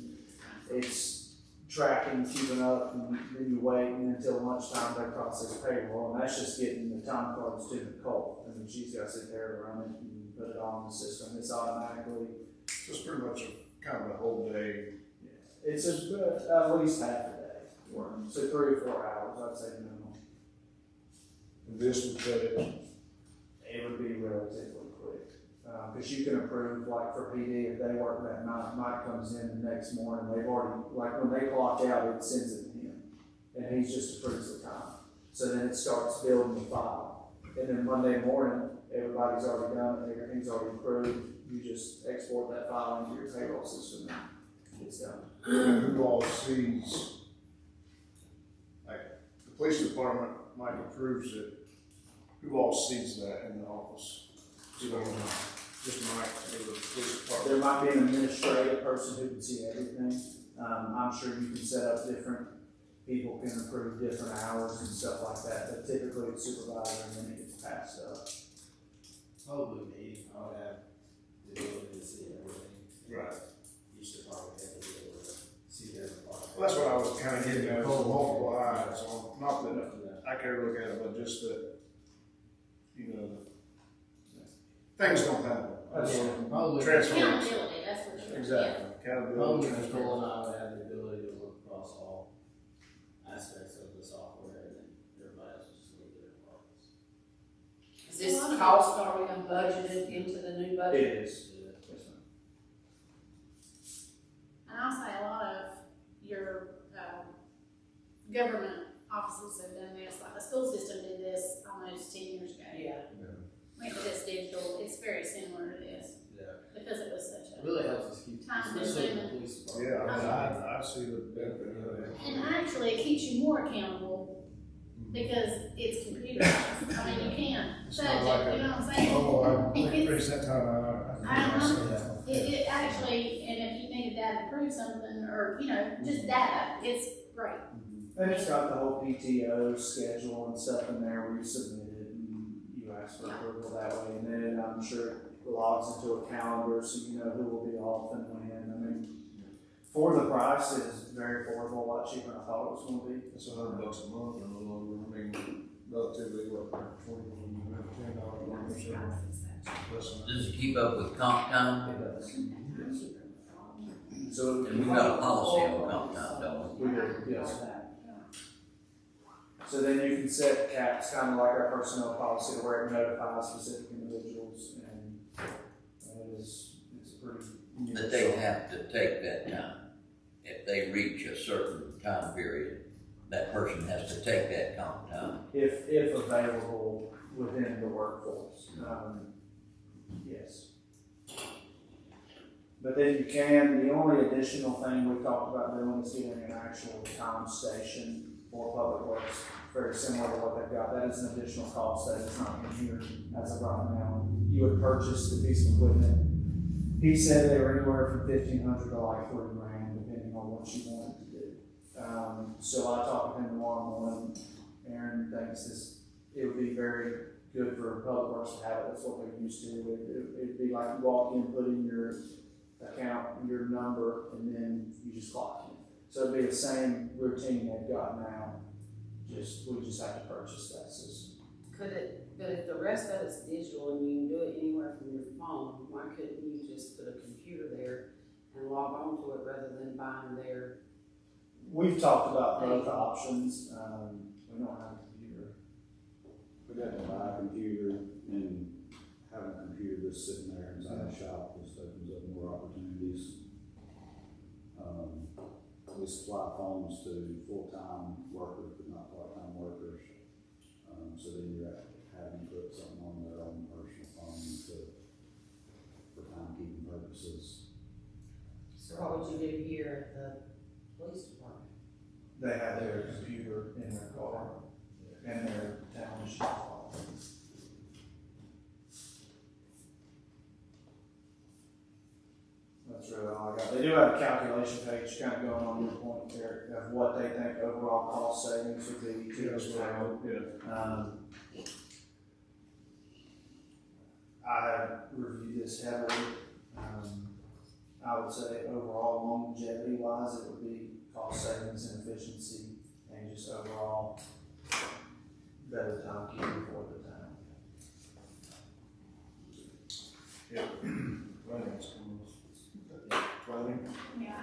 it's tracking, keeping up, and then you wait until lunchtime they process payroll, and that's just getting the time cards to Nicole. I mean, she's got to sit there to run it and put it on the system. It's automatically. So it's pretty much kind of a whole day. It's at least half a day work, so 3 or 4 hours, I'd say minimum. And this would cut it. It would be relatively quick, because you can approve, like for PD, if they work that night, Mike comes in the next morning, they've already, like when they clock out, it sends it to him, and he just approves the time. So then it starts building the file, and then Monday morning, everybody's already done it, everything's already approved, you just export that file into your payroll system, and it's done. Who all sees, like, the police department, Mike approves it, who all sees that in the office? Just Mike, or the police department? There might be an administrative person who can see everything. I'm sure you can set up different, people can approve different hours and stuff like that, but typically it's supervisor and then it gets passed up. Probably me, I would have the ability to see everything. Right. Each department has to be able to see their department. Well, that's what I was kind of getting at, is the multiple eyes on, not that I care to look at it, but just that, things don't happen. Probably. Transparency. Accountability, that's what you're. Exactly. Accountability. Probably Nicole and I would have the ability to look across all aspects of the software, and then everybody else is just leave their departments. Is this cost already budgeted into the new budget? It is. Yes, ma'am. And I'll say a lot of your, government offices have done this, like the school system did this almost 10 years ago. Yeah. Went to this digital, it's very similar to this, Yeah. because it was such It a. really helps us keep, Time especially in the consuming. police department. Yeah, I mean, I see the benefit of it. And actually, it keeps you more accountable, because it's computerized. I mean, you can It's judge not like it, you know what I'm saying? Oh, I If it's- increase that time, I don't know. Yeah. It actually, and if you needed data to prove something, or, just data, it's great. And it's got the whole PTO schedule and stuff in there where you submit it and you ask for approval that way. And then I'm sure it logs into a calendar so you know who will be off and when. I mean, for the price, it's very affordable, a lot cheaper than I thought it was gonna be. It's $100 a month or a little over, I mean, relatively, what, $10 a month or so. Less than Does it keep up with comp time? It does. So And we've got a policy on comp time, don't we? We do, yes. So then you can set caps, kind of like our personnel policy, where it notifies specific individuals, and it's pretty. But they have to take that time. If they reach a certain time period, that person has to take that comp time. If available within the workforce, yes. But then you can, the only additional thing we talked about doing is getting an actual time station for public works, very similar to what they've got. That is an additional cost that is not in here as of right now. You would purchase the piece of equipment. He said they were anywhere from $1,500 to like $3,000, depending on what you wanted to do. So I talked with him tomorrow morning. Aaron thinks it would be very good for public works to have it. That's what they're used to. It'd be like you walk in, put in your account, your number, and then you just clock in. So it'd be the same routine they've got now. We just have to purchase that system. But if the rest of it's digital and you can do it anywhere from your phone, why couldn't you just put a computer there and log on to it rather than buying their? We've talked about both options. We don't have a computer. We'd have to buy a computer, and having a computer just sitting there inside the shop just opens up more opportunities. We supply phones to full-time workers, but not part-time workers. So then you're having to put something on their own personal phone for timekeeping purposes. So what would you do here at the police department? They have their computer in their car and their town machine. That's really all I got. They do have a calculation page kind of going on your point there of what they think overall cost savings would be to this town. I have reviewed this heavily. I would say overall longevity wise, it would be cost savings and efficiency and just overall better timekeeping for the town. Planning. Yeah.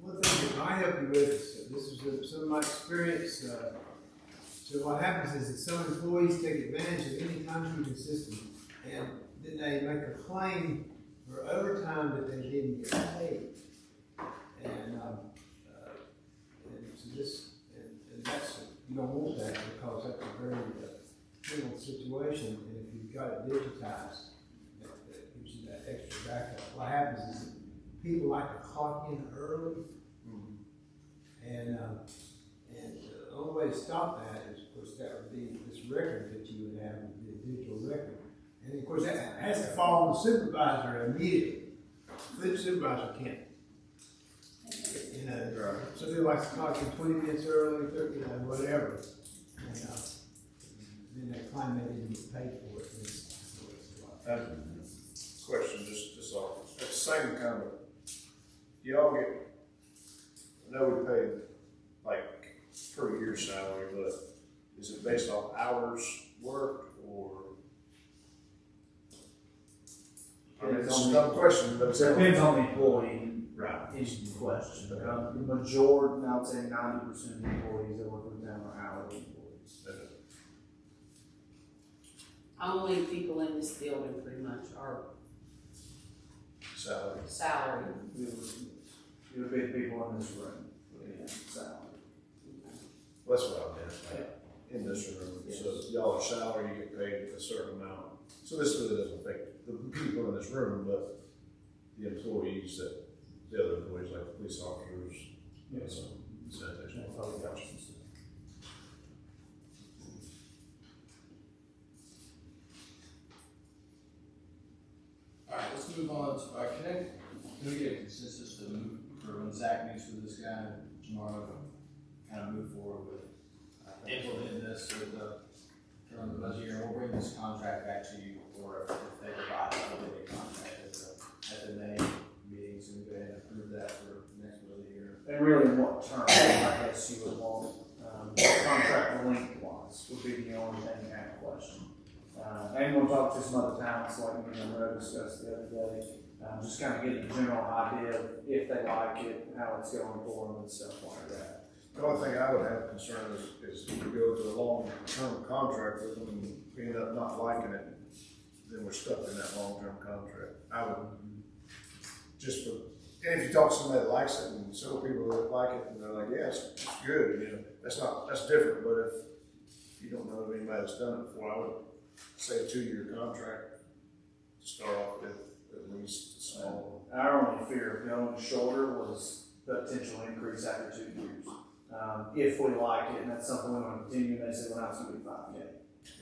One thing that might help you with is, this is some of my experience, so what happens is that some employees take advantage of any timekeeping system, and then they make a claim for overtime that they didn't get paid. And so this, and that's, you don't want that, because that's a very criminal situation, and if you've got it digitized, that gives you that extra backup. What happens is that people like to clock in early, and the only way to stop that is, of course, that would be this record that you would have, would be a digital record. And of course, that has to fall on the supervisor immediately. The supervisor can't. You know, somebody likes to clock in 20 minutes early, 30, whatever. And then they claim they didn't get paid for it. Question, just off, at the same kind of, y'all get, I know we pay like per year salary, but is it based off hours worked or? I mean, it's a dumb question, but it's. So it depends on the employee. Right. Is the question. The majority, I would say 90% of the employees that work with them are hourly employees. Only people in this building pretty much are Salary. salary. It would be the people in this room would be salary. That's what I'm asking, in this room, so y'all are salary, you get paid a certain amount. So this really doesn't affect the people in this room, but the employees the other employees like the police officers, sanitation. Alright, let's move on to, can we get a consensus to move, for when Zach meets with this guy tomorrow, kind of move forward with implementing this with during the budget year, we'll bring this contract back to you, or if they provide a budget contract at the May meeting, so we go ahead and approve that for next budget year. And really, in what terms, I guess you would want, contract length wise would be the only thing to ask question. And we'll talk to some other towns, like we discussed the other day, just kind of get a general idea of if they like it, how it's going for them and stuff like that. The only thing I would have concern is if we go to a long-term contract with them and we end up not liking it, then we're stuck in that long-term contract. I would, just for, and if you talk to somebody that likes it, and several people that like it, and they're like, yeah, it's good, you know, that's different, but if you don't know of anybody that's done it before, I would say a 2-year contract to start off with, at least a small. Our only fear of going shorter was potential increase after 2 years. If we like it, and that's something we want to continue, and they say, well, now it's gonna be 5K.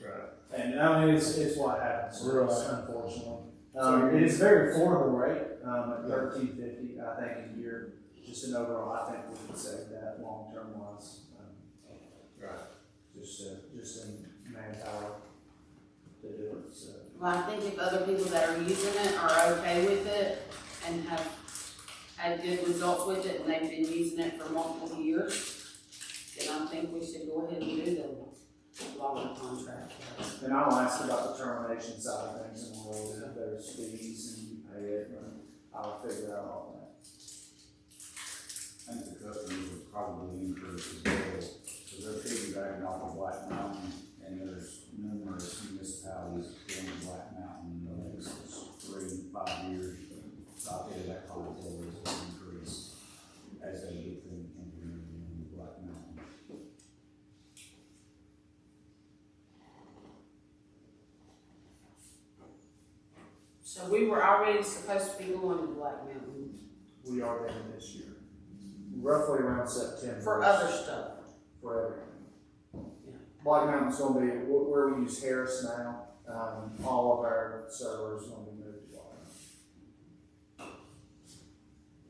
Right. And I mean, it's what happens, Right. unfortunately. So It is a very affordable rate, at $13.50, I think, a year, just an overall, I think we could save that long-term wise. Right. Just in manpower to do it, so. Well, I think if other people that are using it are okay with it and have had good results with it and they've been using it for multiple years, then I think we should go ahead and do the longer contract. And I'll ask about the termination side of things in a little bit, if there's fees and you pay it, and I'll figure out all that. I think the customers would probably increase as well, so they're piggybacking off of Black Mountain, and there's numerous municipalities going to Black Mountain in the next 3 to 5 years. So I think that clientele is going to increase as they get them implemented in Black Mountain. So we were already supposed to be going to Black Mountain We are there this year, roughly around September. for other stuff. For everything. Yeah. Black Mountain's gonna be, where we use Harris now, all of our servers gonna be moved to Black Mountain.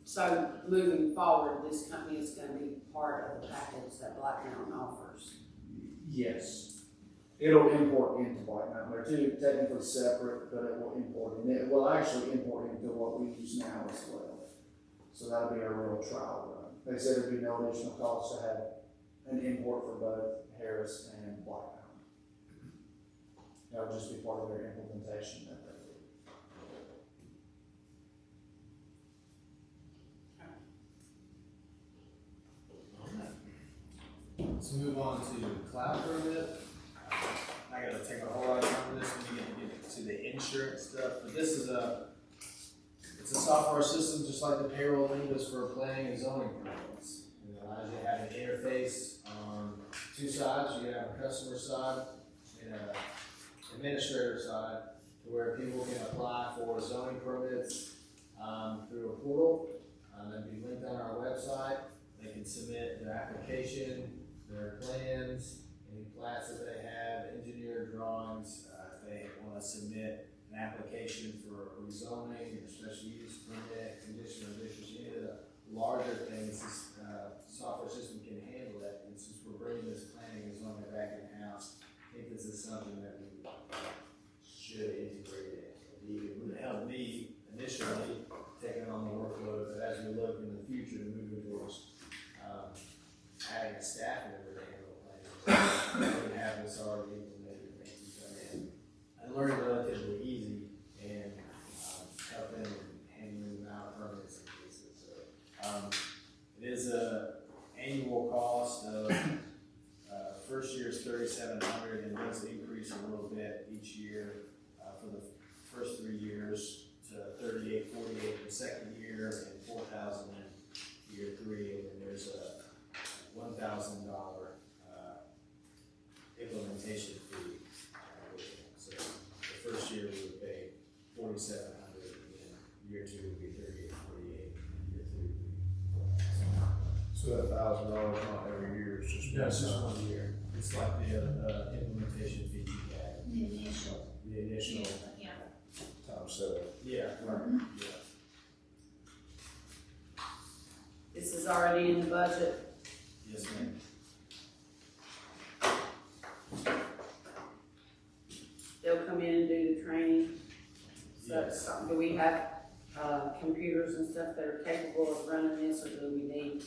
So moving forward, this company is gonna be part of the package that Black Mountain offers. Yes. It'll import into Black Mountain. They're two technically separate, but it will import, and it will actually import into what we use now as well. So that'll be a real trial run. They said there'd be no additional cost to have an import for both Harris and Black Mountain. That'll just be part of their implementation that they do. Let's move on to cloud for a bit. I gotta take a whole lot of time for this when we get to the insurance stuff, but this is it's a software system just like the payroll link is for planning and zoning permits. It allows you to have an interface on 2 sides. You have a customer side and an administrator side, to where people can apply for zoning permits through a portal. That'd be linked on our website. They can submit their application, their plans, any plats that they have, engineered drawings. If they want to submit an application for rezoning or special use permit, conditional districts, any of the larger things, this software system can handle that. And since we're bringing this planning and zoning back in-house, I think this is something that we should integrate in. It would help me initially taking on the workload, but as we look in the future to move towards adding a staff member to handle planning, we have this already implemented, things we come in and learn relatively easy and help them in handling the amount of permits and cases. So it is a annual cost of first year is $3,700 and it does increase a little bit each year for the first 3 years to $3,848 the second year and $4,000 in year 3, and then there's a $1,000 implementation fee. So the first year we would pay $4,700, and year 2 would be $3,848, and year 3 would be $4,000. So that $1,000 not every year, it's just. No, it's just 1 year. It's like the implementation fee you had. The initial. The initial. Yeah. Times 7. Yeah, right, yeah. This is already in the budget. Yes, ma'am. They'll come in and do the training. So Yes. do we have, computers and stuff that are capable of running this, or do we need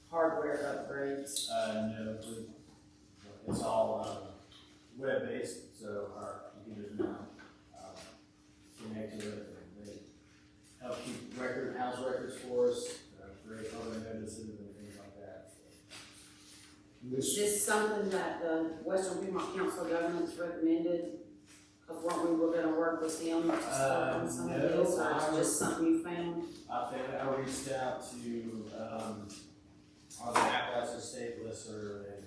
hardware upgrades? No, it's all web-based, so our computers now connect to it, and they help keep house records for us, create other notices and things like that. This, this something that the Western Piedmont Council of Governments recommended? Of what we were gonna work with them to start on some of No, this, or it's just something you found? I reached out to, on the Appalachia State Lister and,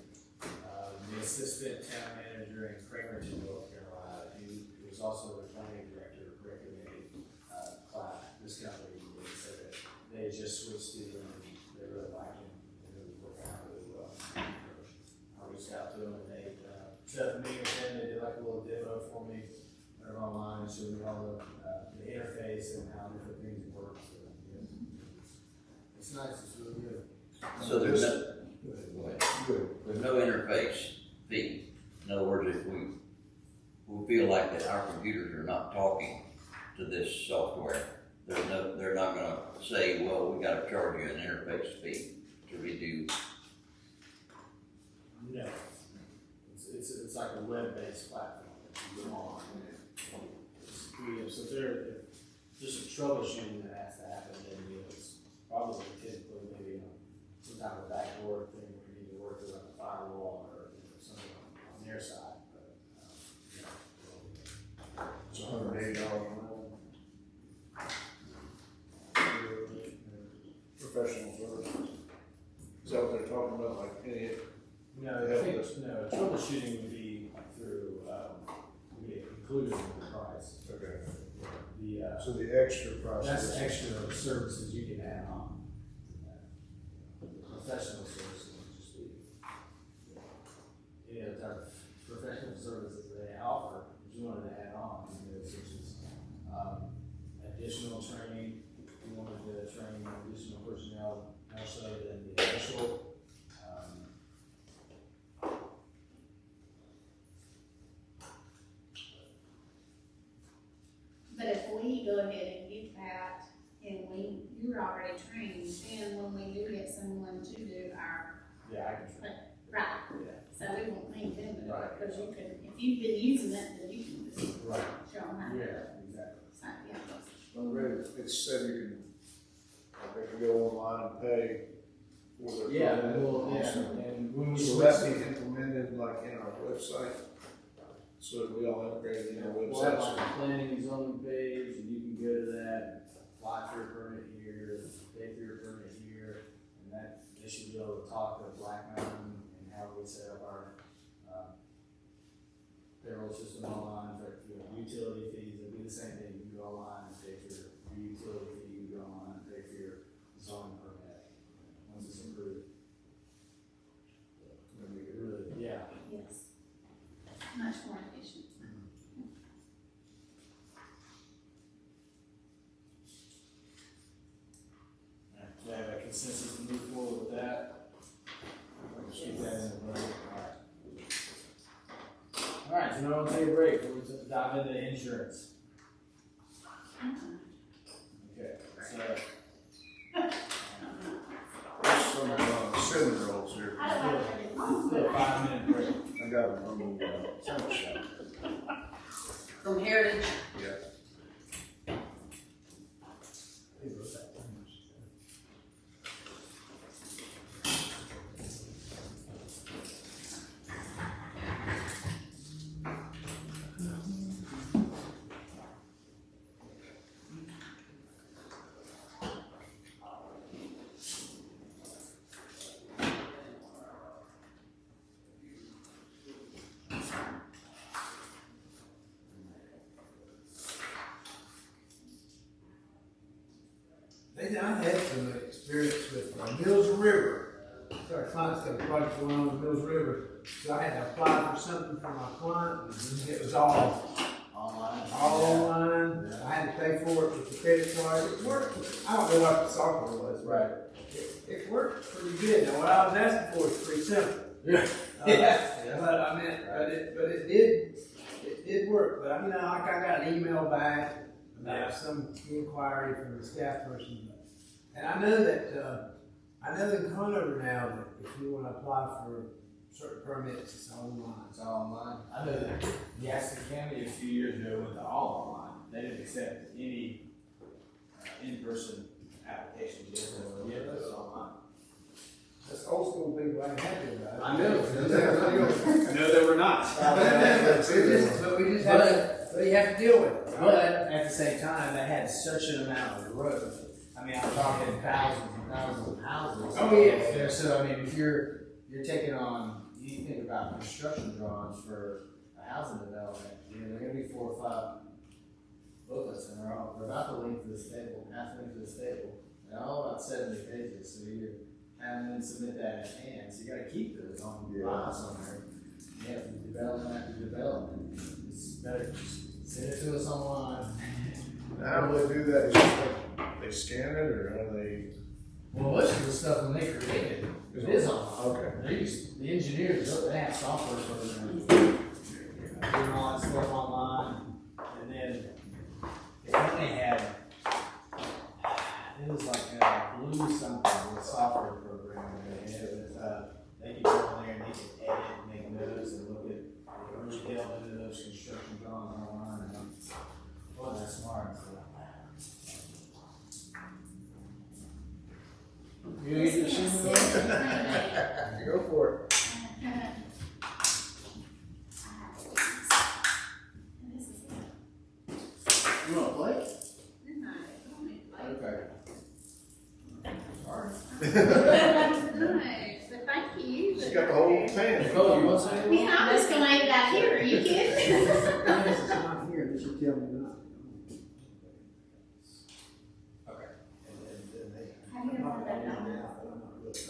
the assistant town manager in Cramerton, North Carolina, who was also the planning director, recommended, this company, and said that they just switched to them, and they really like him, and it was working out really well. I reached out to them, and they, set up a meeting with them, they did like a little demo for me, went online, and showed me all the interface and how different things work, so, yeah. It's nice, it's really good. So there's no, go ahead. go ahead. Good. There's no interface fee. In other words, if we feel like that our computers are not talking to this software, they're not gonna say, well, we gotta charge you an interface fee to redo. No. It's like a web-based platform that you go on. So if there's some troubleshooting that has to happen, then it's probably typically maybe some type of backdoor thing where you need to work with like a firewall or something on their side, but, It's $180 a month. Professional service. Is that what they're talking about, like any? No, I think, no, troubleshooting would be through, would be included in the price. Okay. The, So the extra price. that's extra services you can add on. Professional services would just be, any other type of professional services they offer, that you wanted to add on, such as, additional training, you wanted to train additional personnel, more so than the initial. But if we go ahead and get that, and you're already trained, then when we do get someone to do our, Yeah, I can train. right, Yeah. so we won't need them, Right. because you can, if you've been using it, then you can just Right. show them how to do it. Yeah, exactly. So, yeah. On the road, it said you can, they can go online and pay for their. Yeah, and when we So switch, that be implemented like in our website? So that we all integrate in our we'll have like website? a planning and zoning page, and you can go to that, apply for your permit here, pay for your permit here, and that, they should be able to talk to Black Mountain and how we set up our, payroll system online, for, utility fees, it'll be the same thing, you can go online and pay for your utility fee, you can go online and pay for your zoning permit, once it's approved. Really, yeah. Yes. Much more efficient. Do I have a consensus to move forward with that? Let's keep that in the budget. All right, so now we'll take a break, we'll dive into insurance. Okay, so, There's some 7-year-olds here. I don't have to do do a 5-minute break. I got them from the sandwich shop. From Heritage? Yeah. I had some experience with Mills River. So our client's got a project going on with Mills River. So I had to apply for something for my client, and it was all online. I had to pay for it with the credit card. It worked. I don't know what the software was, but it worked pretty good. Now, what I was asking for is pretty simple. But I mean, but it did work. But like I got an email back about some inquiry from the staff person. And I know that, I know in Conover now that if you want to apply for certain permits, it's online. It's all online. I know that Gaston County a few years ago went to all online. They didn't accept any in-person applications. Yeah, that's online. That's old school people ain't happy about it. I know. No, they were not. But we just have to, but you have to deal with it. But at the same time, they had such an amount of growth. I mean, I'm talking thousands and thousands of houses. Oh, yeah. There, so I mean, if you're taking on, you think about construction drawings for a housing development, you know, they're gonna be 4 or 5 booklets, and they're about the length of the staple, half the length of the staple, and all about 70 pages. So you're having them submit that in hand, so you gotta keep those on file somewhere. You have to development after development. It's better just send it to us online. How do they do that? Is it like they scan it or how do they? Well, most of the stuff when they create it is online. Okay. The engineers, they have software programs. Doing all that stuff online, and then they only had, it was like Blue something, a software program that they had with, they could go in there and they could edit and make notes and look at, really delve into those construction drawings online, and boy, that's smart. You need to see me? Go for it. You want to play? Okay. Okay. Sorry. Nice, but thank you. She's got the whole pan. Nicole, you want something? Yeah, I'm just gonna leave it out here, are you kidding? It's not here, they should tell me not. Have you ever had that done?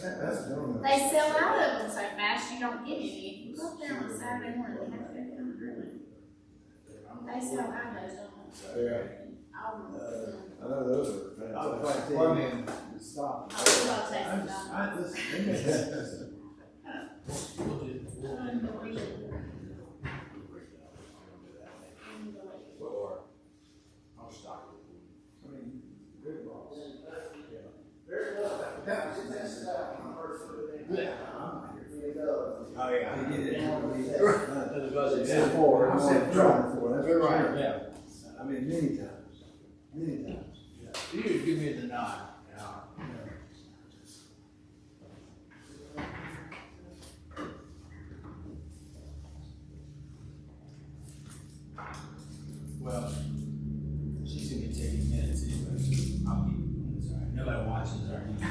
That's done. They sell out of them so fast, you don't get any. You go up there on a Saturday morning, they have to go down and grill it. They sell out those donuts. Yeah. I know those are I'll fantastic. tell you, man, stop. I'll taste I them. just, I, listen, Unbelievable. I'll stop it. I mean, good boss. Oh, yeah. I get it. It's It's four, I said try for, that's You're right. right, yeah. I mean, many times. You just give me the nod. Yeah. Well, she's gonna be taking minutes anyway, so I'll keep minutes, all right? Nobody watches our YouTube.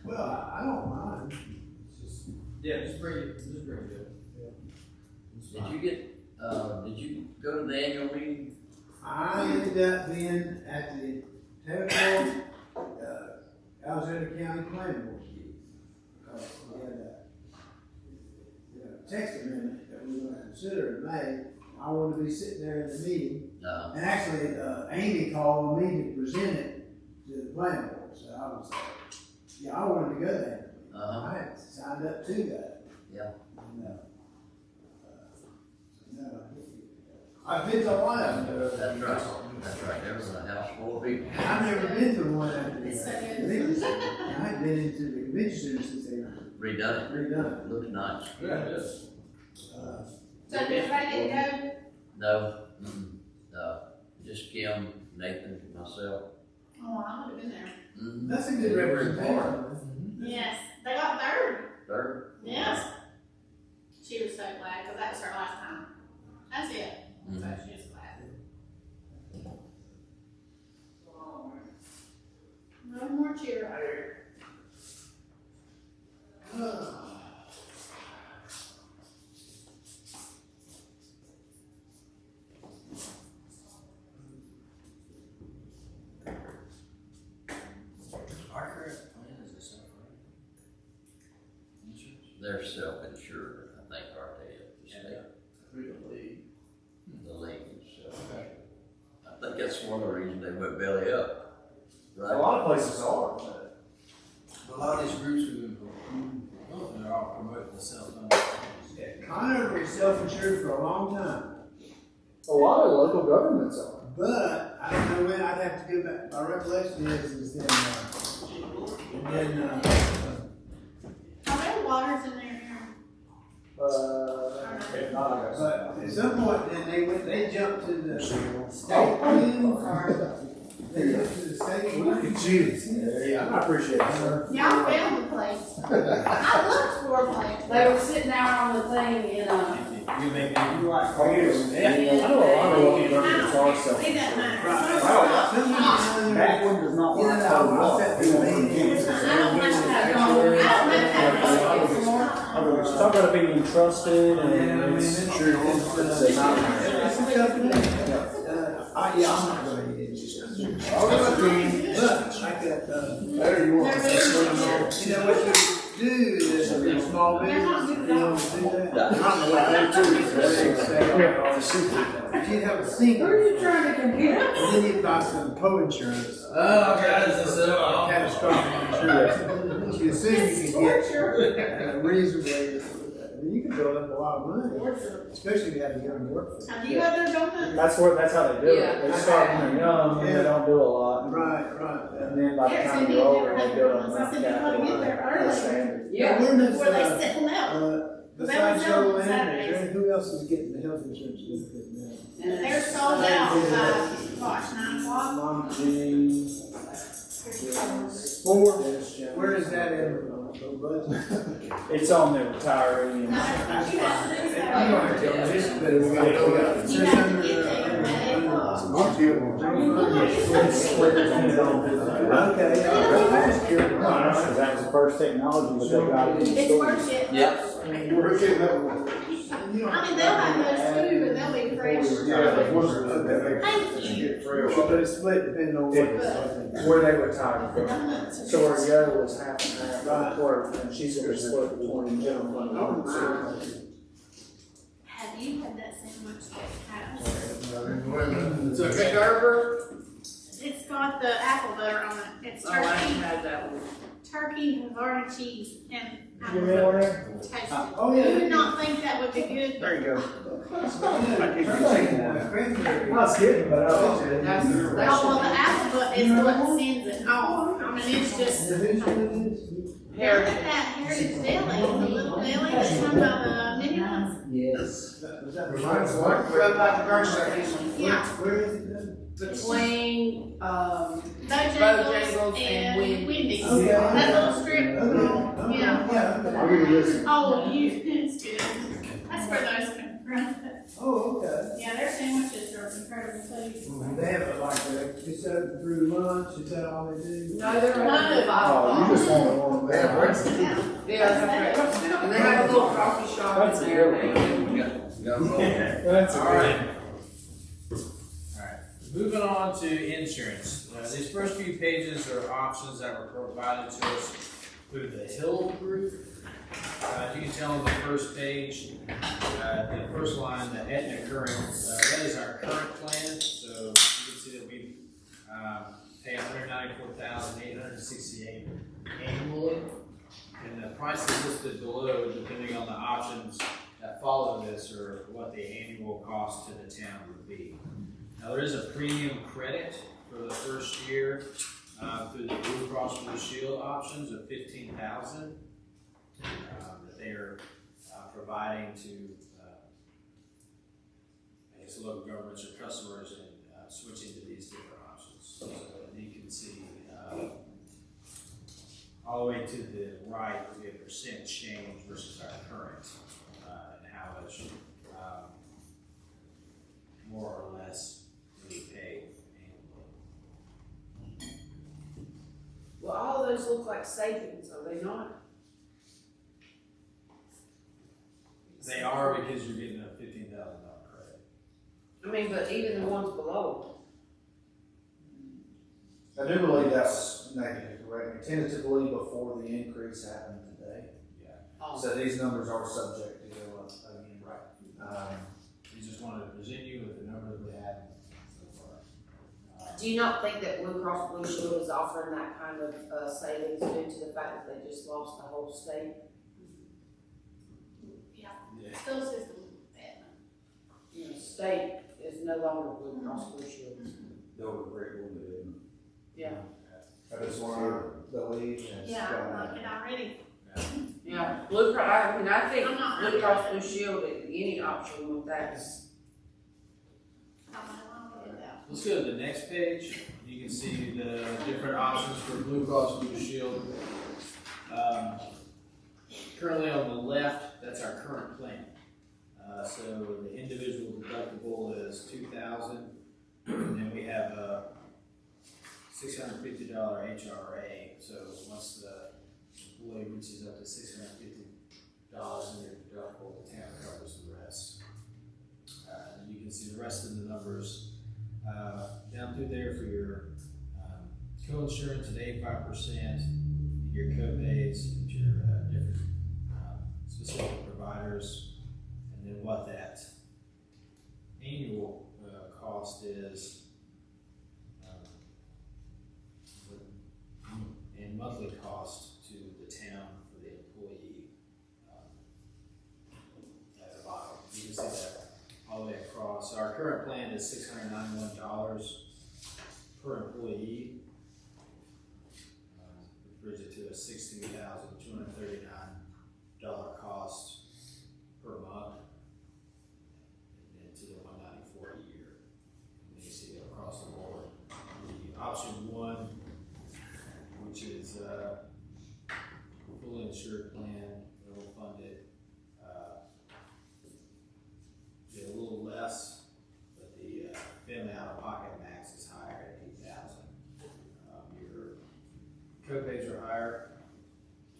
Well, I don't mind. It's just, Yeah, just bring it, it's good. Did you get, did you go to the annual meeting? I ended up being at the Territorial, Alexander County Planning Board meeting. Because we had a text amendment that we were gonna consider in May. I wanted to be sitting there in the meeting. No. And actually, Amy called me to present it to the planning board, so I was like, yeah, I wanted to go there. Uh-huh. I had signed up to that. Yeah. And, no, I've been to one of them. That's right, that's right, there was a house full of people. I've never been to one after It's so that. good. I've been into the convention center since they Redone redone it, looks nice. Yeah, it is. it. So did everybody get to go? No, no, just Kim, Nathan, myself. Oh, I would have been there. That's a good You were in representation. Yes, they got third. Third? Yes. She was so glad, because that was her last time. That's it. So Mhm. she was glad. No more cheer. Our current plan is a self-run. Insurance? They're self-insured, I think, aren't they, at the state? Through the league. The league is self-insured. I think that's one of the reasons they went belly up. A Right? lot of places are, but A lot of these groups we've been, they're all promoting the self-run. Conover was self-insured for a long time, a lot of local governments are. but I don't know when, I'd have to go back, my recollection is then, Are there waters in there now? but at some point, then they jumped to the state pool, or they jumped to the state. Look at you. Yeah, I appreciate it, sir. Y'all found the plates. I looked for plates. They were sitting out on the thing in, You make me. You like cars? Yeah. I know a lot of them learn guitar stuff. It doesn't matter. That one does not like Yeah, code I law. said He to won't me, forget it. I don't much have going. I don't much have going. Talk about being trusted and it's it's a nightmare. it's a tough thing. Yeah, I'm not gonna get it. But I got, There you are. you know what you do is a small They're not business, good you know, do that. I'm the way too. If you have a single, who are you trying to compete? and then you buy some co-insurance. Oh, guys, this is Catastrophic insurance. You assume you can get reasonably, you can build up a lot of money, especially if you have a young workforce. Have you had their donuts? That's how they do Yeah. it. They start when they're young and they don't do a lot. Right. And then by the Yeah, time so you're you older, never they build had up donuts. I enough said you gotta capital. get there That's early. standard. Yeah. When is, Before they settle out. besides They were Joe selling Landry, Saturdays. who else is getting the health insurance benefit now? They're sold out by, 9 o'clock. Mom, Jean, Where is that in the budget? it's on the retiree. And No, that's what you have to do You Saturday. don't have to tell me this, but we got You six have to hundred. get there at 8 o'clock. it's split depending on the. Okay, I'm just curious. That was the first technology, but they got it in It's stores. worth it. Yep. We're getting that one. I mean, they'll have those too, but they'll be fresh. Yeah, but what's that make you get fresh? But it's split depending on what. Where they retired from. Donuts are So where just- Joe was half and half right work, and she's gonna split between general fund and Oh, overseas. Have you had that sandwich that has? So Gerber? It's got the apple butter on it. It's Oh, I haven't turkey, had that one. turkey, Havarti cheese, and apple Give me one butter. there. Tasty. Oh, You yeah. would not think that would be good. There you go. Cranberry. I was kidding, but That's, Oh, well, the apple butter is what sends it off. I mean, it's just. They're at that Heritage Deli, the little deli that's come by the mini ones. Yes. Reminds me like. Run by the grocery store. Yeah, Where is it done? Between, Bojangles and Wendy's. Okay. That little strip, Okay. yeah. I'll give you this. Oh, it's good. That's where those come from. Oh, okay. Yeah, their sandwiches are incredible too. They have it like that, just open through lunch, is that all they do? no, they're open No. at 5 Oh, you o'clock. just want one of They have them. breakfast. Yeah. Yeah, they have breakfast. And they have a little coffee shop That's in a there. good That's a All good. right. Alright, moving on to insurance. These first few pages are options that were provided to us through the Hill Group. As you can tell on the first page, the first line, the Aetna current, that is our current plan. So you can see that we pay $194,868 annually. And the prices listed below, depending on the options that follow this, or what the annual cost to the town would be. Now, there is a premium credit for the first year through the Blue Cross Blue Shield options of $15,000 that they are providing to, I guess, local governments or customers and switching to these different options. So you can see all the way to the right, we have percent change versus our current, and how much more or less we pay annually. Well, all of those look like savings, are they not? They are, because you're getting a $15,000 credit. I mean, but even the ones below. I do believe that's negative, correct? Tentatively before the increase happened today. Oh. So these numbers are subject to go up again. Right. We just wanted to present you with the numbers we had so far. Do you not think that Blue Cross Blue Shield is offering that kind of savings due to the fact that they just lost the whole state? Yeah, Yeah. still system bad. You know, state is no longer Blue Cross Blue Shield. They were great one to do. Yeah. I just want to believe and. Yeah, I like it already. Yeah, Blue Cross, I mean, I think I'm not Blue happy Cross with Blue Shield, any option with that is, I might want to get that. Let's go to the next page. You can see the different options for Blue Cross Blue Shield. Currently on the left, that's our current plan. So the individual deductible is $2,000, and then we have a $650 HRA. So once the employee reaches up to $650 in their deductible, the town covers the rest. And you can see the rest of the numbers down through there for your co-insurance at 85%, your co-pays, your different specific providers, and then what that annual cost is, and monthly cost to the town for the employee at the bottom. You can see that all the way across. Our current plan is $691 per employee. Brings it to a $62,239 cost per month, and then to the $194 a year. And you see it across the board. The option one, which is fully insured plan, level funded, a little less, but the family out-of-pocket max is higher at $8,000. Your co-pays are higher,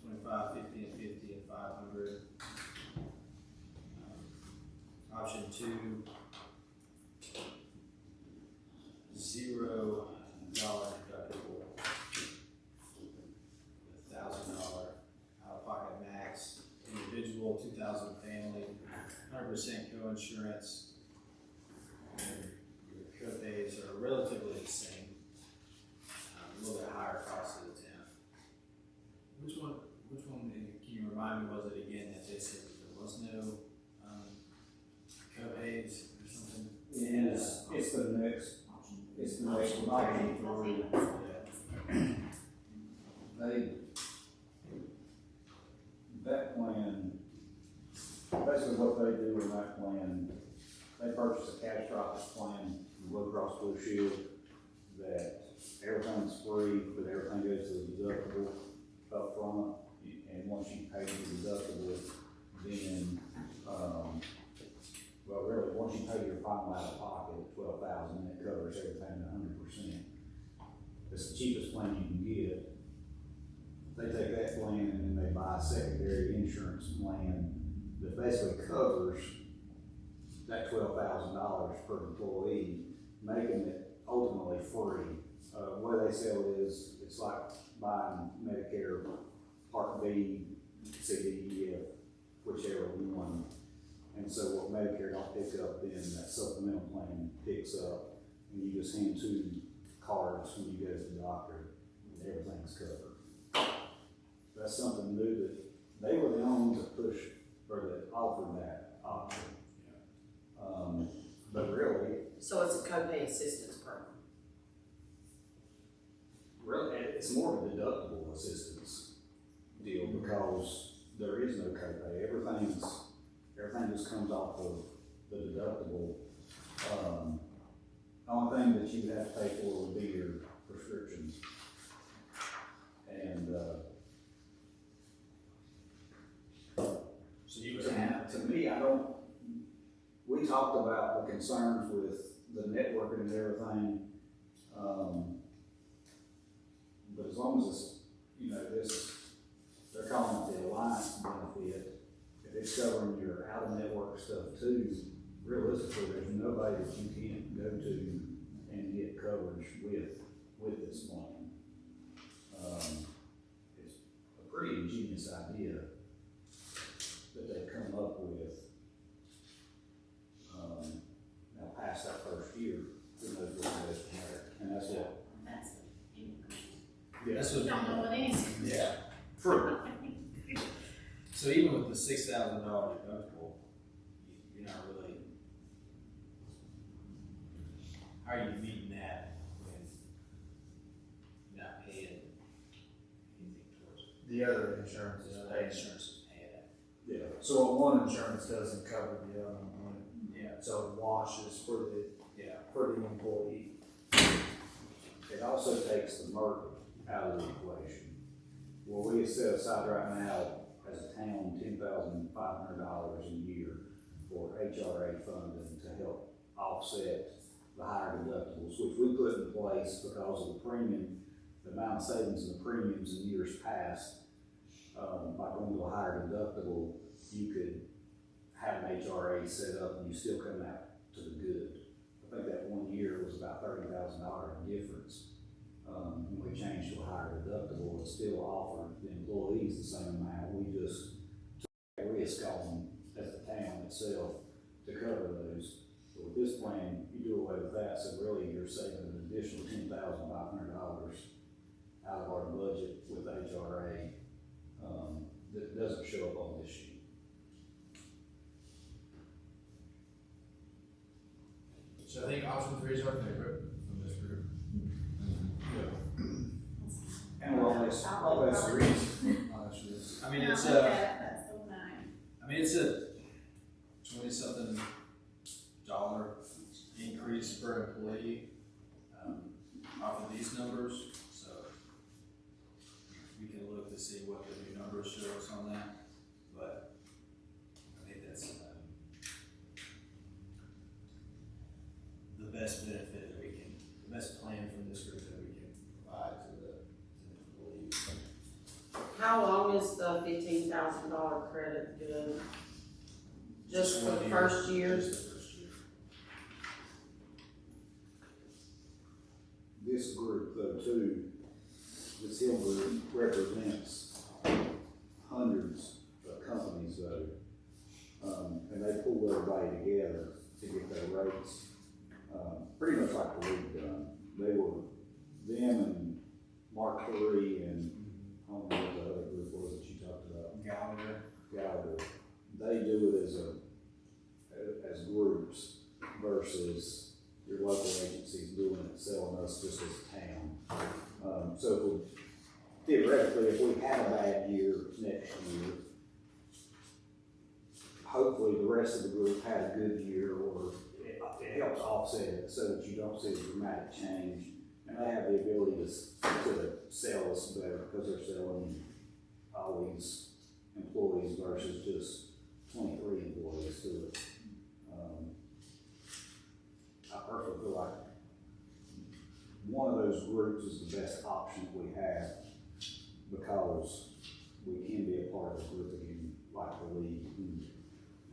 25, 50, and 50, and 500. Option two, $0 deductible, $1,000 out-of-pocket max, individual, 2,000 family, 100% co-insurance, and your co-pays are relatively the same. A little bit higher cost to the town. Which one, can you remind me, was it again that they said that there was no, co-pays or something? It's the next option three. That plan, basically what they do in that plan, they purchase a catastrophic plan from Blue Cross Blue Shield that everything's free, but everything goes to the deductible up front. And once you pay the deductible, then, well, really, once you pay your final out of pocket, $12,000, it covers everything 100%. It's the cheapest plan you can get. They take that plan and then they buy a secondary insurance plan that basically covers that $12,000 per employee, making it ultimately free. The way they sell it is, it's like buying Medicare Part B, C, D, E, F, whichever one. And so what Medicare don't pick up, then that supplemental plan picks up, and you just hand two cards when you go to the doctor, and everything's covered. That's something new that they were the only ones that pushed, or that offered that option. But really, So it's a co-pay assistance program. really, it's more of a deductible assistance deal because there is no copay. Everything just comes off of the deductible. The only thing that you would have to pay for would be your prescriptions. And, So you would have to me, we talked about the concerns with the networking and everything. But as long as it's, they're calling it the alliance benefit, if it's covering your out-of-network stuff too, realistically, there's nobody that you can't go to and get coverage with this plan. It's a pretty ingenious idea that they've come up with. Now past that first year, who knows what it is from there, and that's what. That's what. Don't know what it is. Yeah. True. So even with the $6,000 deductible, you're not really. How are you meeting that when you're not paying anything towards it? The other insurance is The other paid. insurance is paying it. Yeah. So one insurance doesn't cover the other one, Yeah. so it washes for the employee. It also takes the market out of the equation. Well, we set aside right now as a town $10,500 a year for HRA funding to help offset the higher deductibles, which we put in place because of the premium, the amount of savings in the premiums in years past. By going to a higher deductible, you could have an HRA set up and you still come out to the good. I think that 1 year was about $30,000 difference. When we changed to a higher deductible, it still offered the employees the same amount. We just took a risk on as the town itself to cover those. But with this plan, you do away with that, so really you're saving an additional $10,500 out of our budget with HRA that doesn't show up on this sheet. So I think option 3 is our favorite from this group. And all that's the reason. I mean, it's That's so nice. I mean, it's a 20-something dollar increase per employee, off of these numbers, so we can look to see what the new numbers show us on that, but I think that's, the best benefit that we can, the best plan from this group that we can provide to the employees. How long is the $15,000 credit good? Just for the 1 first year? Just the first year. This group, though, too, this Hill group represents hundreds of companies, though, and they pull everybody together to get their rates. Pretty much like the league done. They were them and Mark Curry and I don't know what the other group was that you talked about. Gallagher. They do it as groups versus your local agencies doing it, selling us just as a town. So if we, theoretically, if we had a bad year next year, hopefully the rest of the group had a good year, or it helps offset it so that you don't see a dramatic change. And they have the ability to sell us better because they're selling all these employees versus just 23 employees to it. I personally feel like one of those groups is the best option that we have because we can be a part of the group again, like the league.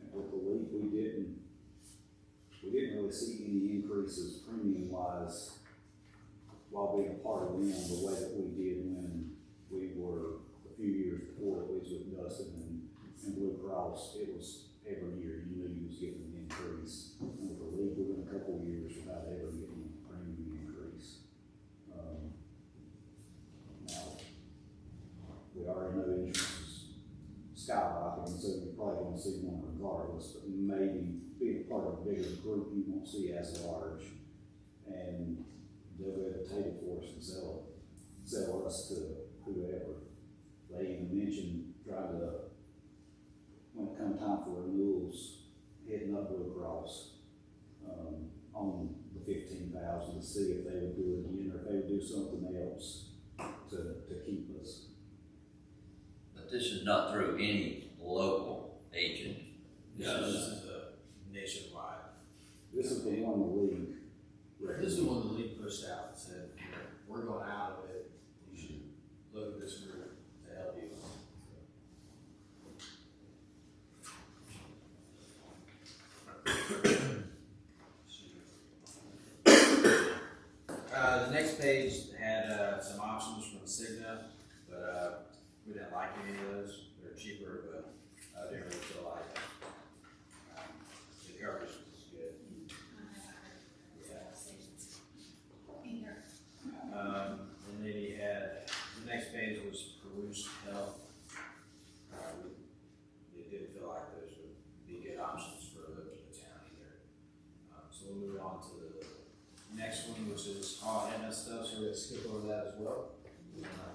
And with the league, we didn't really see any increases premium wise while being a part of them the way that we did when we were a few years before, at least with Dustin and Blue Cross. It was every year you knew you was getting an increase. And with the league, we went a couple of years without ever getting a premium increase. Now, we already know insurance is skyrocketing, so you're probably going to see one regardless, but maybe being part of a bigger group, you won't see as large. And they'll be at the table for us and sell us to whoever. They even mentioned trying to, when it comes time for renewals, hitting up Blue Cross on the 15,000 to see if they would do it again or if they would do something else to keep us. But this is not through any local agent. This is a nationwide. This is the one the league. This is the one the league pushed out and said, we're going out of it, you should look at this group to help you. The next page had some options from Cigna, but we didn't like any of those. They're cheaper, but I didn't really feel like the coverage was good. And then he had, the next page was Peruche Health. We didn't feel like those would be good options for the town either. So we'll move on to the next one, which is all Aetna stuff, so we're gonna skip over that as well. We're not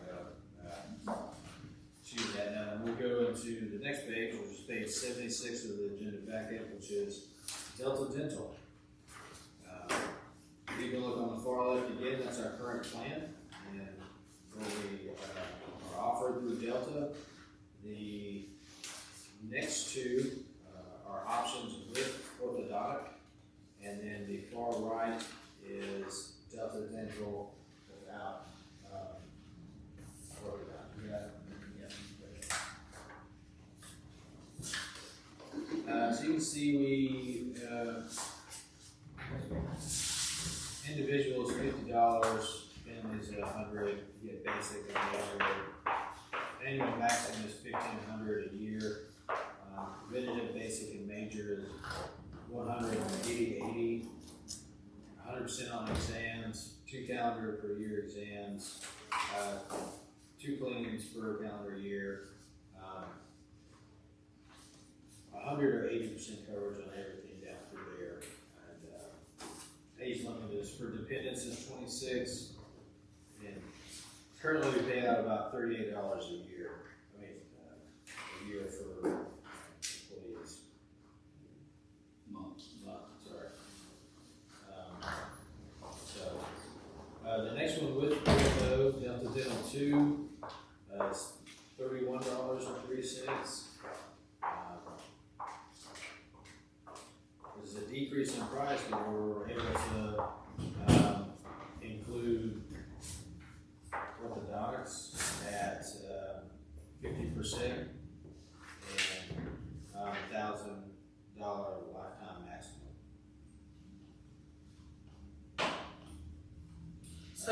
gonna choose that now. And we'll go into the next page, which is page 76 of the agenda packet, which is Delta Dental. You can look on the far left again, that's our current plan, and what we are offered through Delta. The next two are options with orthodontic, and then the far right is Delta Dental without orthodontic. Yeah. So you can see we, individuals $50, families $100, you get basic and major. Annual maximum is $1,500 a year. Preventative, basic, and major is 180 100% on exams, 2 calendar per year exams, 2 cleanings per calendar year, 100 or 80% coverage on everything down through there. And age limit is for dependents is 26, and currently we pay out about $38 a year. A year for employees. Month, sorry. The next one with Delta Dental 2 is $31.03. This is a decrease in price, but we're able to include orthodontics at 50% and $1,000 lifetime maximum. So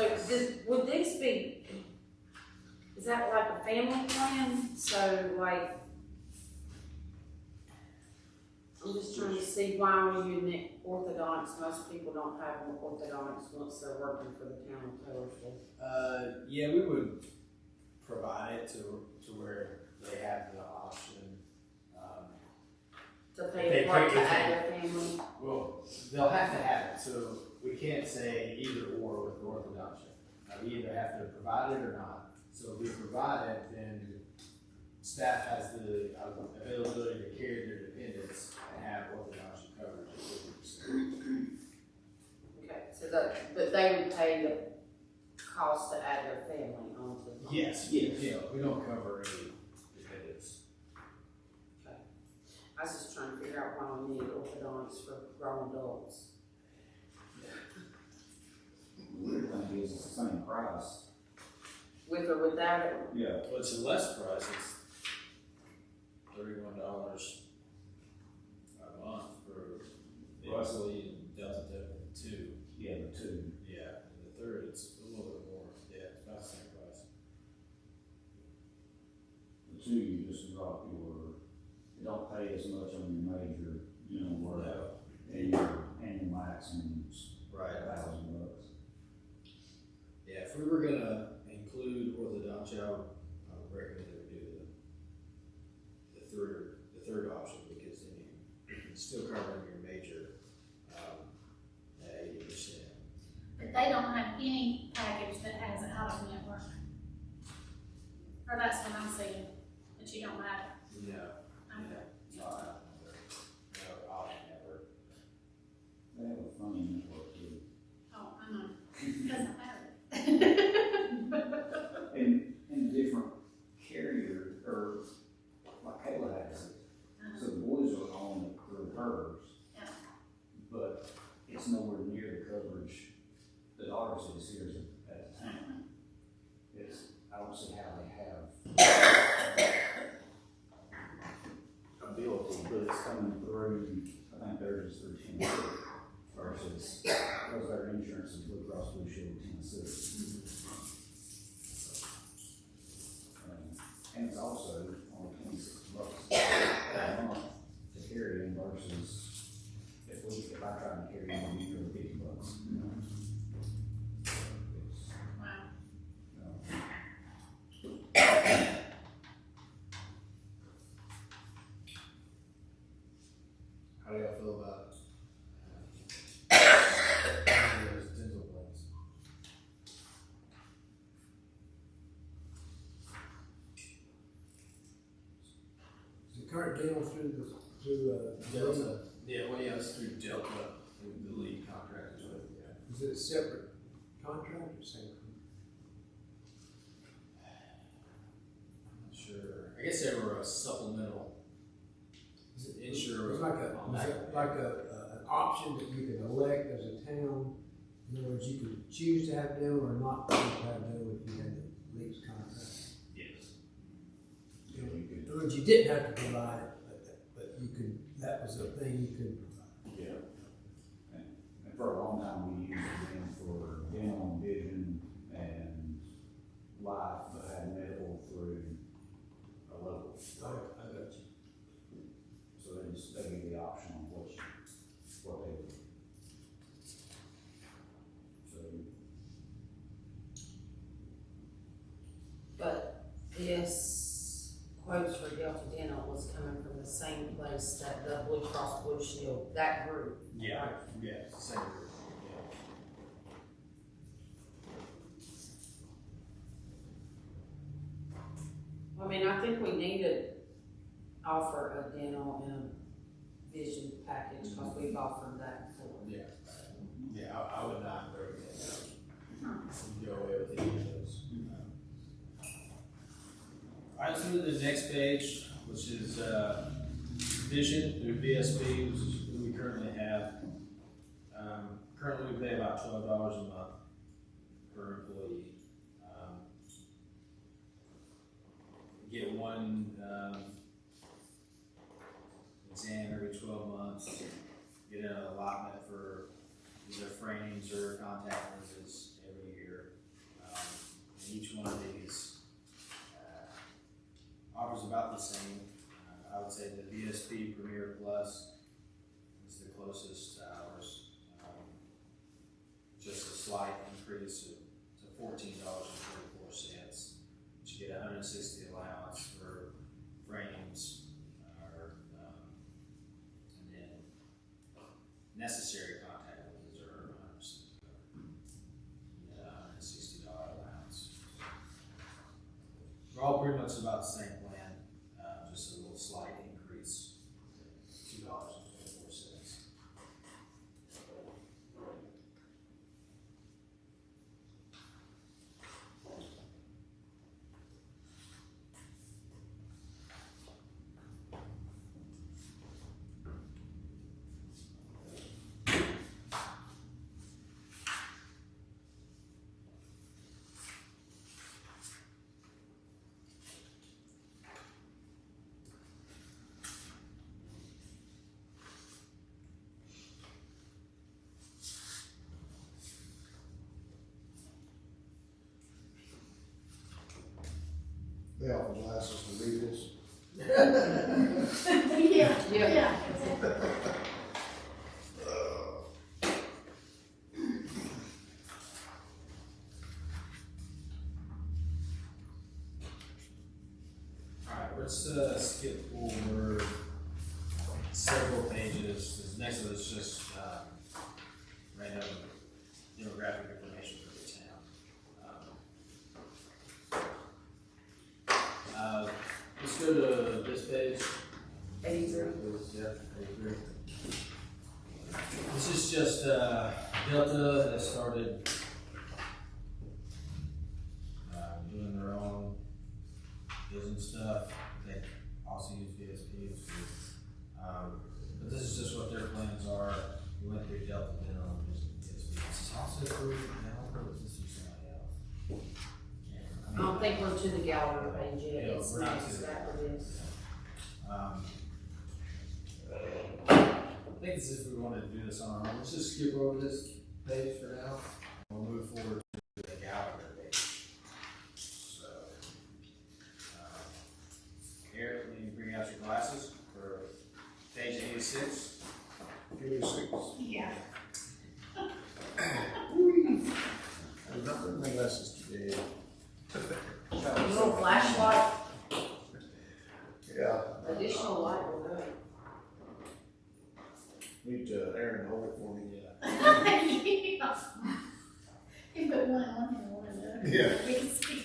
would this be, is that like a family plan? So like, I'm just trying to see why we use orthodontics. Most people don't have orthodontics once they're working for the town of Taylorsville. Yeah, we would provide it to where they have the option. To pay for it to add their family. Well, they'll have to have it, so we can't say either or with orthodontia. We either have to provide it or not. So if we provide it, then staff has the availability to carry their dependents and have orthodontia coverage at 50%. Okay, so but they would pay the cost to add their family onto the. Yes. Yeah, we don't cover any dependents. I was just trying to figure out why we need orthodontics for grown adults. The weird thing is, it's the same price. With or without it? Yeah. Well, it's a less price, it's $31 a month for the Right. employee and Delta 2. Yeah, the two. Yeah, and the third, it's a little bit more. Yeah, it's about the same price. The two, you just drop you don't pay as much on your major, or and your maximum's Right. $1,000. Yeah, if we were gonna include orthodontia, I would recommend that we do the third option, because then you still covering your major, at 80%. But they don't have any package that has out of network. Or that's what I'm saying, that you don't have it. No, Okay. no, I'll never. They have a funny network too. Oh, I know, because I have it. And different carrier, or like Kayla has it. So the boys are on it through hers. Yeah. But it's nowhere near the coverage that ours is here at the town. I don't see how they have ability, but it's coming through, I think theirs is through Tennessee versus, because their insurance is Blue Cross Blue Shield of Tennessee. And it's also only $26 a month to carry in versus if I try to carry in, it'd be $50. Wow. How do y'all feel about those dental plans? Is the current deal through Delta. Yeah, well, yeah, it's through Delta, the lead contract is with, yeah. Is it a separate contract or same? I'm not sure. I guess they were a supplemental insurer. It's like an option that you could elect as a town. In other words, you could choose to have them or not choose to have them if you had the lease contract. Yes. You know, you could, In other words, you didn't have to provide it, but you could, that was a thing you could provide. yeah. And for a long time, we used them for dental and vision and life, but had medical through a local. I got you. So they give you the option on what they would. So, But this quotes for Delta Dental was coming from the same place that the Blue Cross Blue Shield, that group. Yeah, yeah, it's the same group. I mean, I think we need to offer a dental and a vision package, because we've offered that before. Yeah. Yeah, I would not go with that. Go away with any of those. Alright, let's move to the next page, which is, vision through VSB, which is who we currently have. Currently we pay about $12 a month per employee. Get one, exam every 12 months, get an allotment for either frames or contact lenses every year. And each one of these offers about the same. I would say the VSP Premier Plus is the closest to ours. Just a slight increase to $14.44. You get 160 allowance for frames, and then necessary contact lenses are 160 allowance. We're all pretty much about the same plan, just a little slight increase, $2.24. They offer glasses to read this. Yeah, Yeah. yeah. Alright, let's skip forward several pages. This next one is just random demographic information for the town. Let's go to this page. 83. Yeah, 83. This is just Delta that started doing their own vision stuff. They also use VSPs. But this is just what their plans are. We went through Delta Dental and Vision VSP. This is also through now, or was this through somebody else? I don't think we're to the gallery page yet. Yeah, It's we're not next to the after this. I think this is if we wanted to do this on our own. Let's just skip over this page for now. We'll move forward to the gallery page. So, Eric, you need to bring out your glasses for page 86. Give me a six. Yeah. I'm not putting my glasses today. Little flashlight, Yeah, additional light will go. need Aaron to hold it for me. Yeah. Yeah. You put one on and one on the other. Yeah. We can see.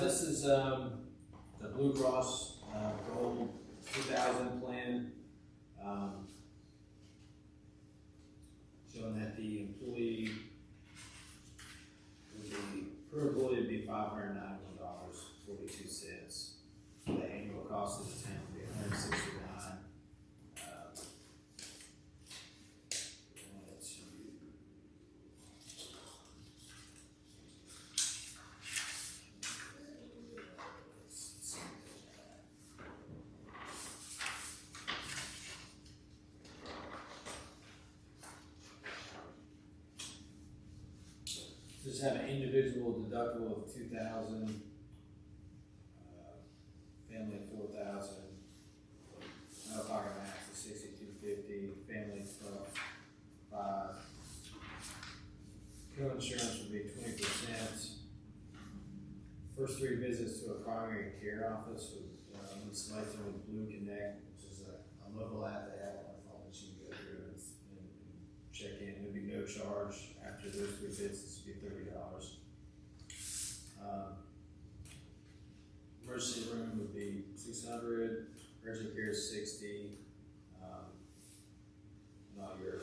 This is the Blue Cross Gold 2000 plan. Showing that the employee would be, per employee would be $591 $1,000.42. The annual cost of the town would be $169. Just have an individual deductible of $2,000, family of $4,000, out-of-pocket max of $6,250, family $12,500. Co-insurance would be 20%. First 3 visits to a primary care office would select them with Blue Connect, which is a mobile app they have on the phone that you can go through and check in. There'd be no charge after those 3 visits, it'd be $30. Emergency room would be $600, urgent care is $60. Not your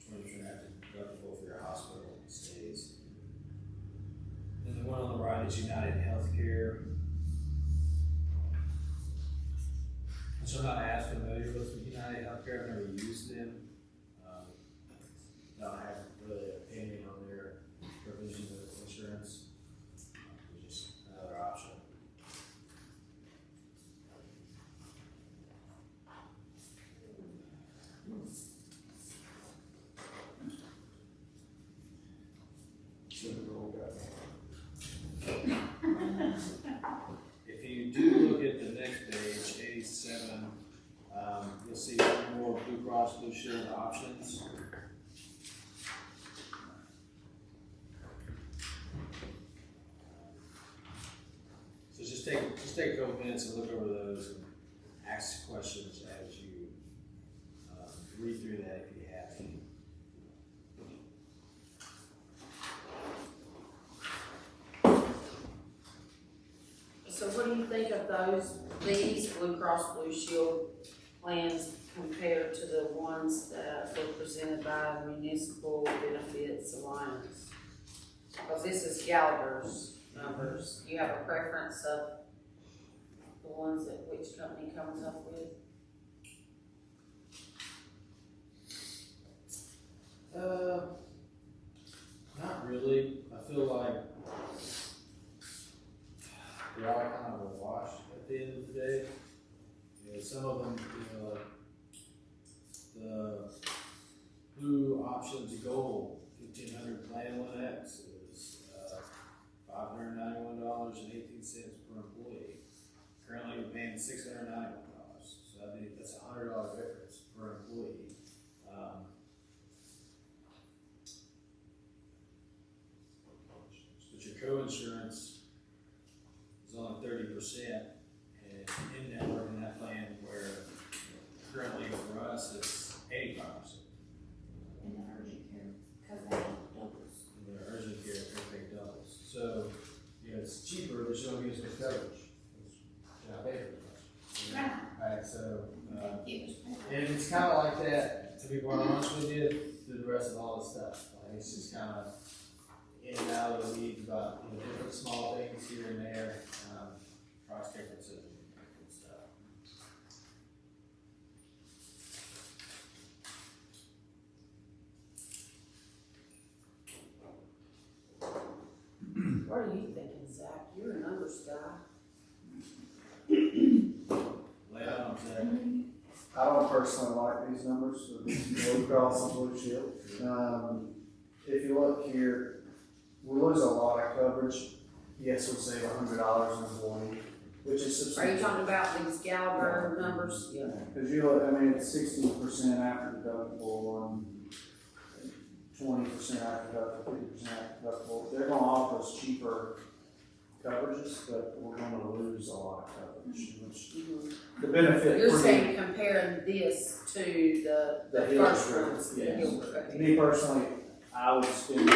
20% deductible for your hospital stays. And the one on the right is United Healthcare. Which I'm not as familiar with United Healthcare, I've never used them. Don't have really an opinion on their provisions of insurance. Just another option. If you do look at the next page, 87, you'll see more Blue Cross Blue Shield options. So just take a couple minutes and look over those and ask questions as you read through that if you have any. So what do you think of these Blue Cross Blue Shield plans compared to the ones that were presented by the Municipal Benefits Alliance? Because this is Gallagher's numbers. You have a preference of the ones that which company comes up with? Not really. I feel like they're all kind of a wash at the end of the day. You know, some of them, like the Blue Options Gold 1500 Plan 1X is $591.18 per employee. Currently, we're paying $691. So that's a $100 difference per employee. But your co-insurance is only 30%, and in network in that plan where currently for us it's 85%. In the urgent care, because they doubles. In the urgent care, everything doubles. So, it's cheaper, but you don't get as much coverage. You're not paying as much. Right, so, and it's kind of like that, to be quite honest with you, through the rest of all this stuff. Like, it's just kind of in and out of the weeds about different small things here and there, price differences and stuff. What are you thinking, Zach? You're a numbers guy. Lay out on Zach. I don't personally like these numbers, so Blue Cross and Blue Shield. If you look here, we lose a lot of coverage. Yes, we save $100 an employee, which is Are you substantial. talking about these Gallagher numbers? Yeah. Because you look, I mean, it's 16% after deductible and 20% after deductible, 50% after deductible. They're gonna offer us cheaper coverages, but we're gonna lose a lot of coverage, which the benefit. You're for me- saying comparing this to the The first Hillsborough, ones? yes. Hillsborough, okay. Me personally, I would spend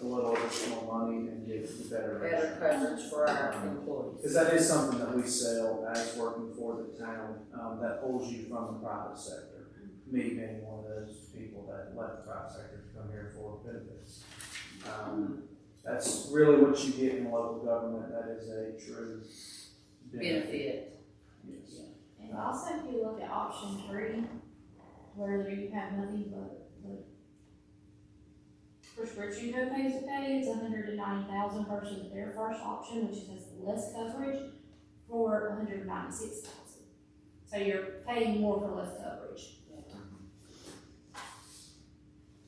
a little additional money and get the better. Better coverage for our employees. Because that is something that we sell as working for the town, that pulls you from the private sector. Me being one of those people that left the private sector to come here for benefits. That's really what you get in local government, that is a true Benefit. Yes. And also, if you look at option 3, where you have nothing but the prescription co-pays to pay, it's $190,000 versus their first option, which has less coverage, for $196,000. So you're paying more for less coverage.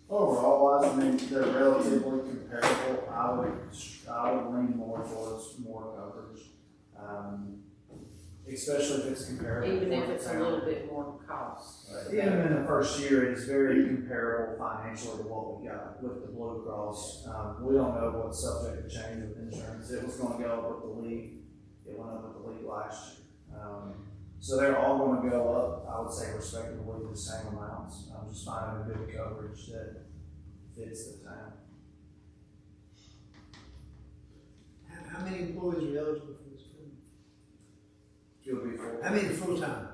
Overall, I mean, they're relatively comparable. I would lean more towards more coverage. Especially if it's comparable. Even if for it's the a town. little bit more cost. Even in the first year, it's very comparable financially to what we got with the Blue Cross. We don't know what's subject to change with insurance. It was gonna go up with the league. It went up with the league last year. So they're all gonna go up, I would say respectively the same amounts. I'm just finding a good coverage that fits the town. How many employees are eligible for this program? You'll be full. How many full-time?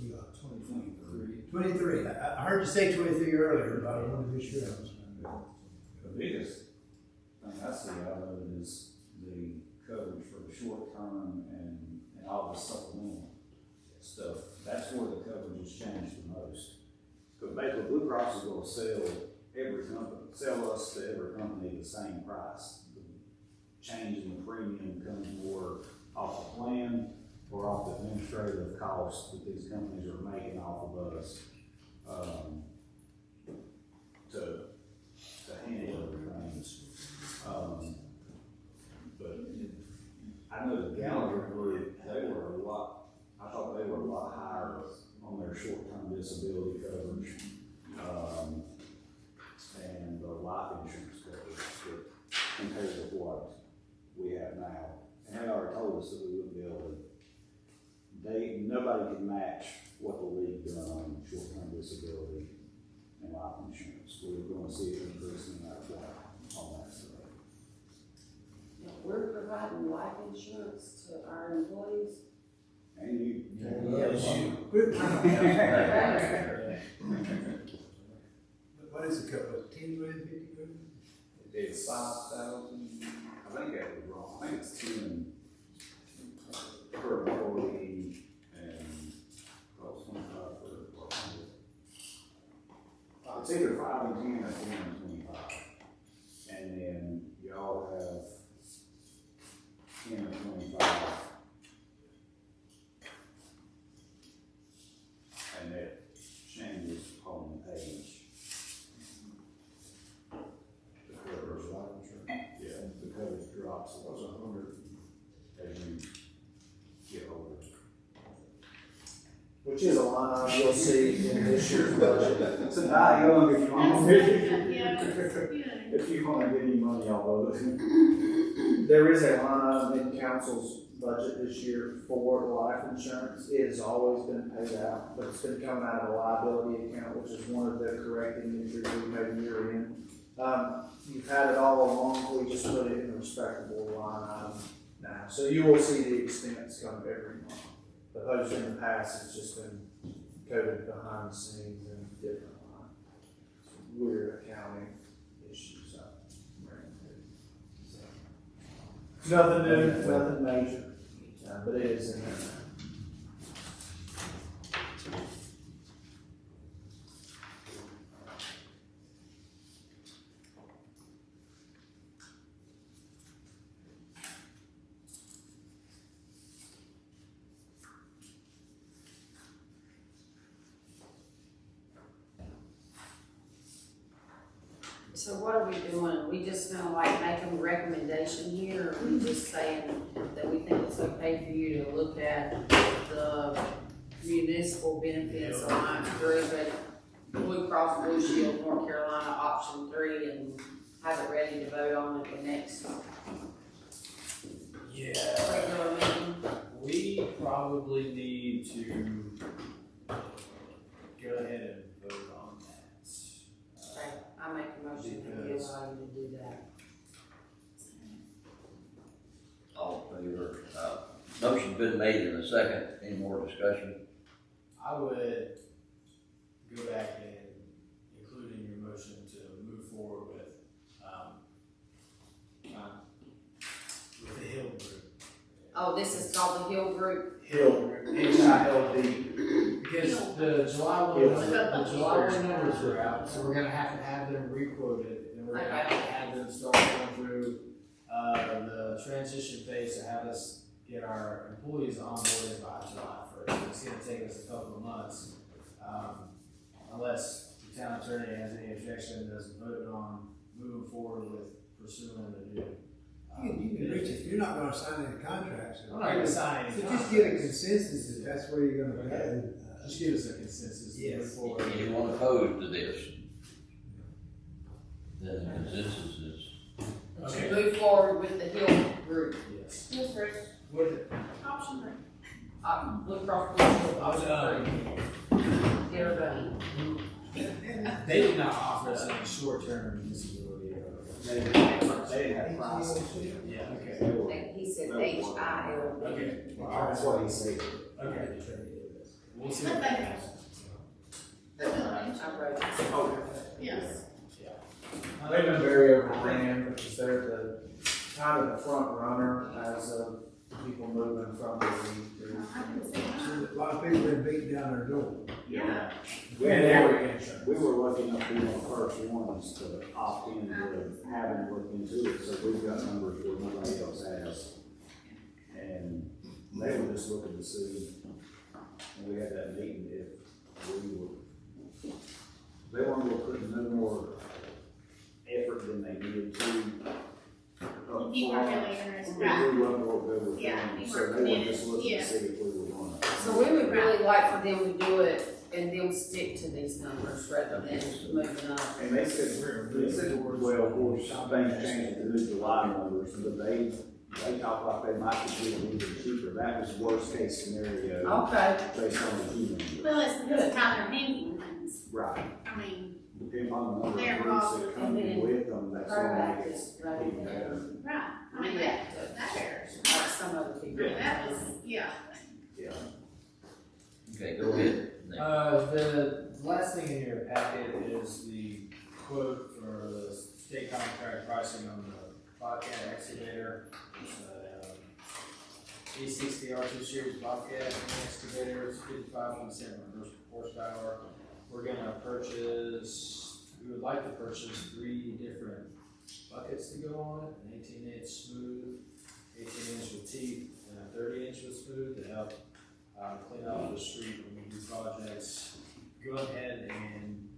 We got 23. 23. I heard you say 23 earlier, but I wanted to be sure. The biggest thing I see out of it is the coverage for the short term and all the supplemental stuff. That's where the coverage has changed the most. Because basically Blue Cross is gonna sell us to every company the same price. The change in the premium comes more off the plan or off the administrative costs that these companies are making off of us, to handle everything. But I know the Gallagher group, I thought they were a lot higher on their short-term disability coverage, and the life insurance coverage compared to what we have now. And they already told us that we wouldn't be able to, nobody can match what the league done on short-term disability and life insurance. We're gonna see it increasing no matter what on that side. Yeah, we're providing life insurance to our employees. And you. Good. What is it, couple, 10 grand, 50 grand? It's 5,000, I think that was wrong, I think it's 10 per employee and, 25 per employee. It's either 5 and 10 or 10 and 25. And then y'all have 10 and 25. And that changes on the page. The coverage, yeah, the coverage drops, it was 100 as you get older. Which is a line item you'll see in this year's budget. So now young if you want to, Yeah, if you want to get any money off of it. There is a line item in council's budget this year for life insurance. It has always been paid out, but it's been coming out of a liability account, which is one of the correcting entries we made year in. You've had it all along, we just put it in a respectable line item now. So you will see the expense come every month. Opposed to in the past, it's just been coded behind the scenes in a different line. It's weird accounting issues. So, nothing new, nothing major, but it is in there. So what are we doing? We just gonna like make them a recommendation here, or we just saying that we think it's okay for you to look at the municipal benefits Alliance Group and Blue Cross Blue Shield, North Carolina, option 3, and have it ready to vote on at the next Yeah, regular meeting? we probably need to go ahead and vote on that. Okay, I make a motion to allow you to do that. All in favor? Motion's been made in a second. Any more discussion? I would go back and include in your motion to move forward with, trying Oh, this is called the Hill Group. Hill, HILD. Because the July one, Yeah. the July one numbers are out, so we're gonna have to have them requoted, and we're gonna have to have them start going through, the transition phase to have us get our employees onboarded by July first. It's gonna take us a couple of months, unless the town attorney has any objection, doesn't vote on moving forward with pursuing the new. You can reach it, you're not gonna sign any contracts. I'm not gonna sign any So just get a contracts. consensus if that's where you're gonna go. Just give us a consensus to move Yes. forward. If you want to oppose to this, then the consensus is, To move forward with the Hill Group. Yes. Yes, Bruce. What, Option three. Blue Cross Blue Shield, I was, get her done. they did not offer us any short-term disability or. They didn't have pricing. Yeah, okay. They were- He said HIL. Okay, That's what he said. okay. We'll see. Let what that happens. I wrote it. Yes. They've been very overran because they're the, kind of the front runner as of people moving from the league group. I can see that. A lot of people have beaten down their door. Yeah. We And were, every insurance. we were lucky enough to be one of the first ones to opt into having looked into it, so we've got numbers where nobody else has. And they were just looking to see, and we had that meeting, if we were, they weren't gonna put no more effort than they needed to. You weren't really interested, We right? wasn't what they were Yeah, doing, you so weren't they were committed, just looking yeah. to see if we were gonna. So we would really like for them to do it and them stick to these numbers rather than moving up. And they said, well, of course, things changed to the new July numbers, but they talked like they might be doing even cheaper. That was worst case scenario Okay, based on the human. Well, it's because of how they're handling things. Right. I mean, Depending on the number They're of groups that involved. come in with them, that's when Proactive, it gets right. even better. right, I mean, that hurts. like some other I people. mean, that was, yeah. Yeah. okay, go ahead. The last thing in your packet is the quote for the state contract pricing on the Bobcat excavator. It's a E60 R2 series Bobcat excavator, it's 55.7 horsepower. We're gonna we would like to purchase 3 different buckets to go on it, an 18-inch smooth, 18-inch with teeth, and a 30-inch with smooth to help clean out the street when we do projects. Go ahead and,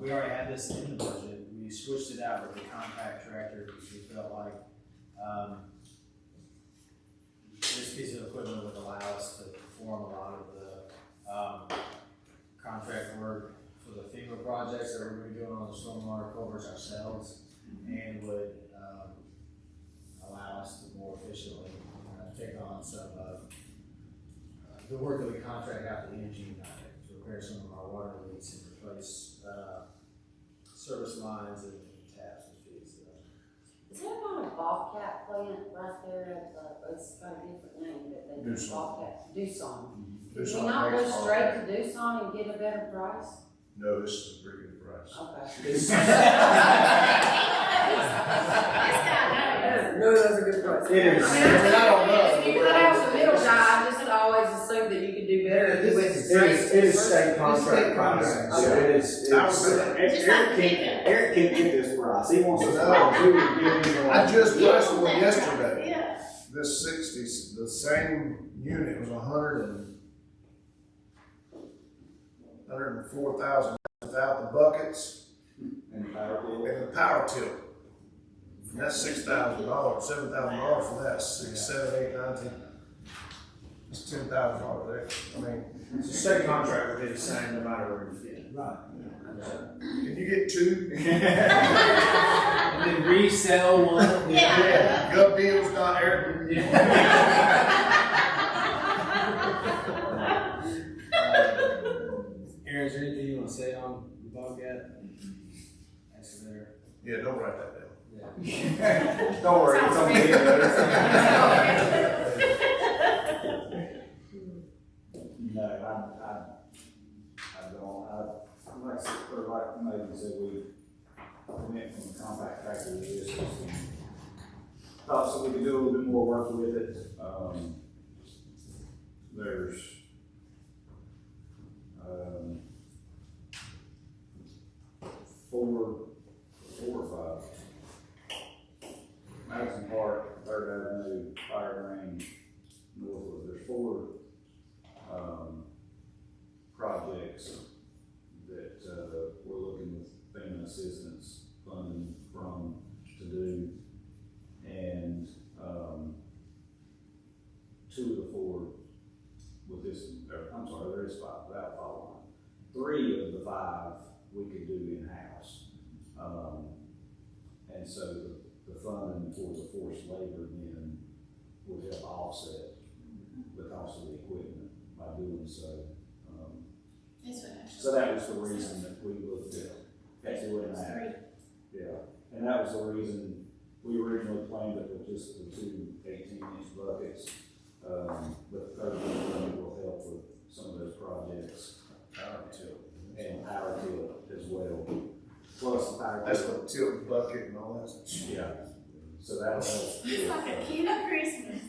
we already had this in the budget. We switched it out with the compact tractor because we felt like, this piece of equipment would allow us to perform a lot of the, contract work for the FEMA projects that we're gonna be doing on the stormwater culverts ourselves, and would, allow us to more efficiently, take on some of the work that we contract out to Energy United to repair some of our water leaks and replace, service lines and taps and feeds. Is there not a Bobcat plant right there at it's got a different name, but they do Doosan. Bobcat, Doosan. Do Can you not go straight to Doosan and get a better price? No, this is a pretty good price. Okay. This guy knows. No, that's a good price. It is. I mean, I don't know. If you cut out the middle guy, I just always assumed that you could do better if you went straight. It is state contract pricing, so it is, That was good. Eric can't get this price. He wants us No. to give him. I just priced one yesterday. Yeah. This 60, the same unit was 104,000 without the buckets And power bill. and the power tilt. And that's $6,000, $7,000 for that, 6, 7, 8, 9, 10. It's $10,000 there. I mean, the state contract would be the same no matter where you fit. Right. can you get 2? And then resell one. Yeah. Gov deals, not air. Aaron, is there anything you want to say on the Bobcat excavator? Yeah, don't write that down. Yeah. Don't worry, it's on the No, I don't, like Megan said, we went from compact tractor to this. thought so we could do a little bit more work with it. There's, four or five. Madison Park, Third Avenue, Fire Range, Northwood, there's four, projects that, we're looking with FEMA assistance funding from to do. And, two of the four with this, or, I'm sorry, there is five, without following. Three of the five we could do in-house. And so the funding for the forced labor then would help offset the cost of the equipment by doing so. This would actually. So that was the reason that we looked at doing that. Yeah, and that was the reason we originally planned it with just the two 18-inch buckets. But the third one will help with some of those projects. Power tilt. And power tilt as well. Plus the power That's tilt. the tilt bucket and all that. Yeah. So that'll help. It's like a kid at Christmas.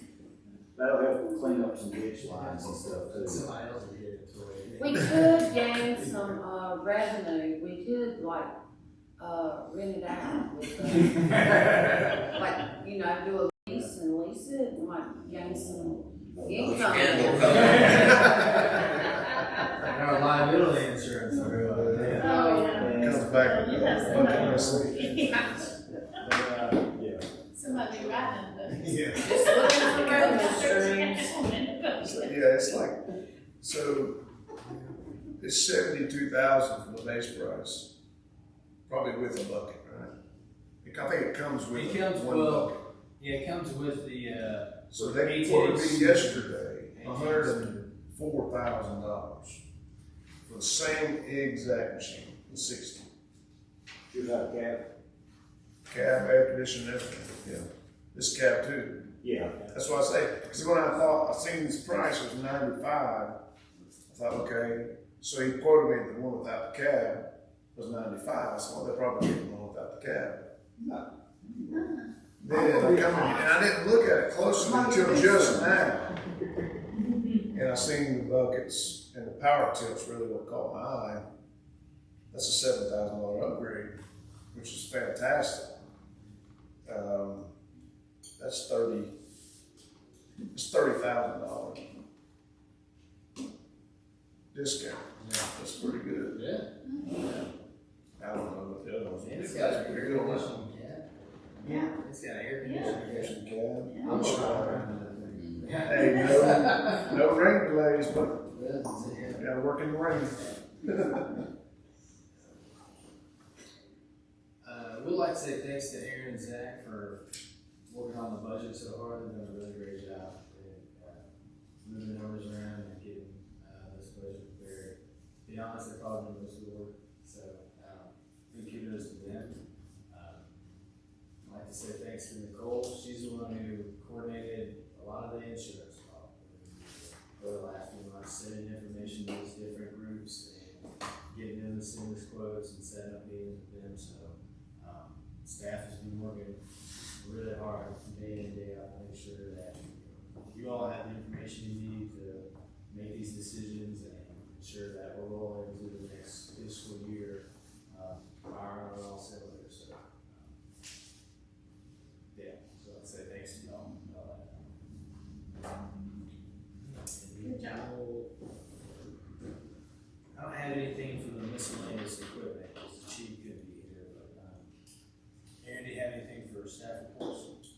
That'll help clean up some ditch lines and stuff too. Somebody else will get it to it. We could gain some, revenue, we could like, rent it out with, like, you know, do a lease and lease it and like gain some income. Scandal coming. And our liability insurance, Oh, yeah. Comes back. You have somebody. Yeah. Yeah. Somebody riding the. Yeah. Just looking for revenue streams. So, yeah, it's like, so it's 72,000 for the base price, probably with a bucket, right? I think it comes with It comes, one well, bucket. yeah, it comes with the, So they 18 quoted inch. me yesterday, $104,000 for the same exact machine, the 60. Here's how the cab. Cab, air conditioning, everything, yeah. This cab too. Yeah. That's what I say, because when I thought, I seen this price was 95, I thought, okay, so he quoted me the one without the cab was 95, I said, well, they're probably getting the one without the cab. Then I come in, and I didn't look at it closely until just now. And I seen the buckets and the power tilts really what caught my eye. That's a $7,000 upgrade, which is fantastic. That's $30,000 discount. That's pretty good. yeah. I don't know what the other ones. It's got a air conditioning cab. Yeah. It's got an air conditioning. Conditioning cab. Yeah. I'm sure. Yeah. Hey, no rain delays, but gotta work in the rain. We'd like to say thanks to Aaron and Zach for working on the budget so hard. They've done a really great job. Moving numbers around and getting, this budget prepared. To be honest, they're probably doing most of the work, so, big kudos to them. I'd like to say thanks to Nicole. She's the one who coordinated a lot of the insurance talk over the last few months, sending information to these different groups and getting them to send us quotes and setting up meetings with them, so. Staff has been working really hard day in, day out to make sure that you all have the information you need to make these decisions and ensure that we're rolling into the next fiscal year, firing on all cylinders, so. Yeah, so I'd say thanks to y'all. Good job. I don't have anything for the miscellaneous equipment, because the chief couldn't be here, but, Aaron, do you have anything for staff reports?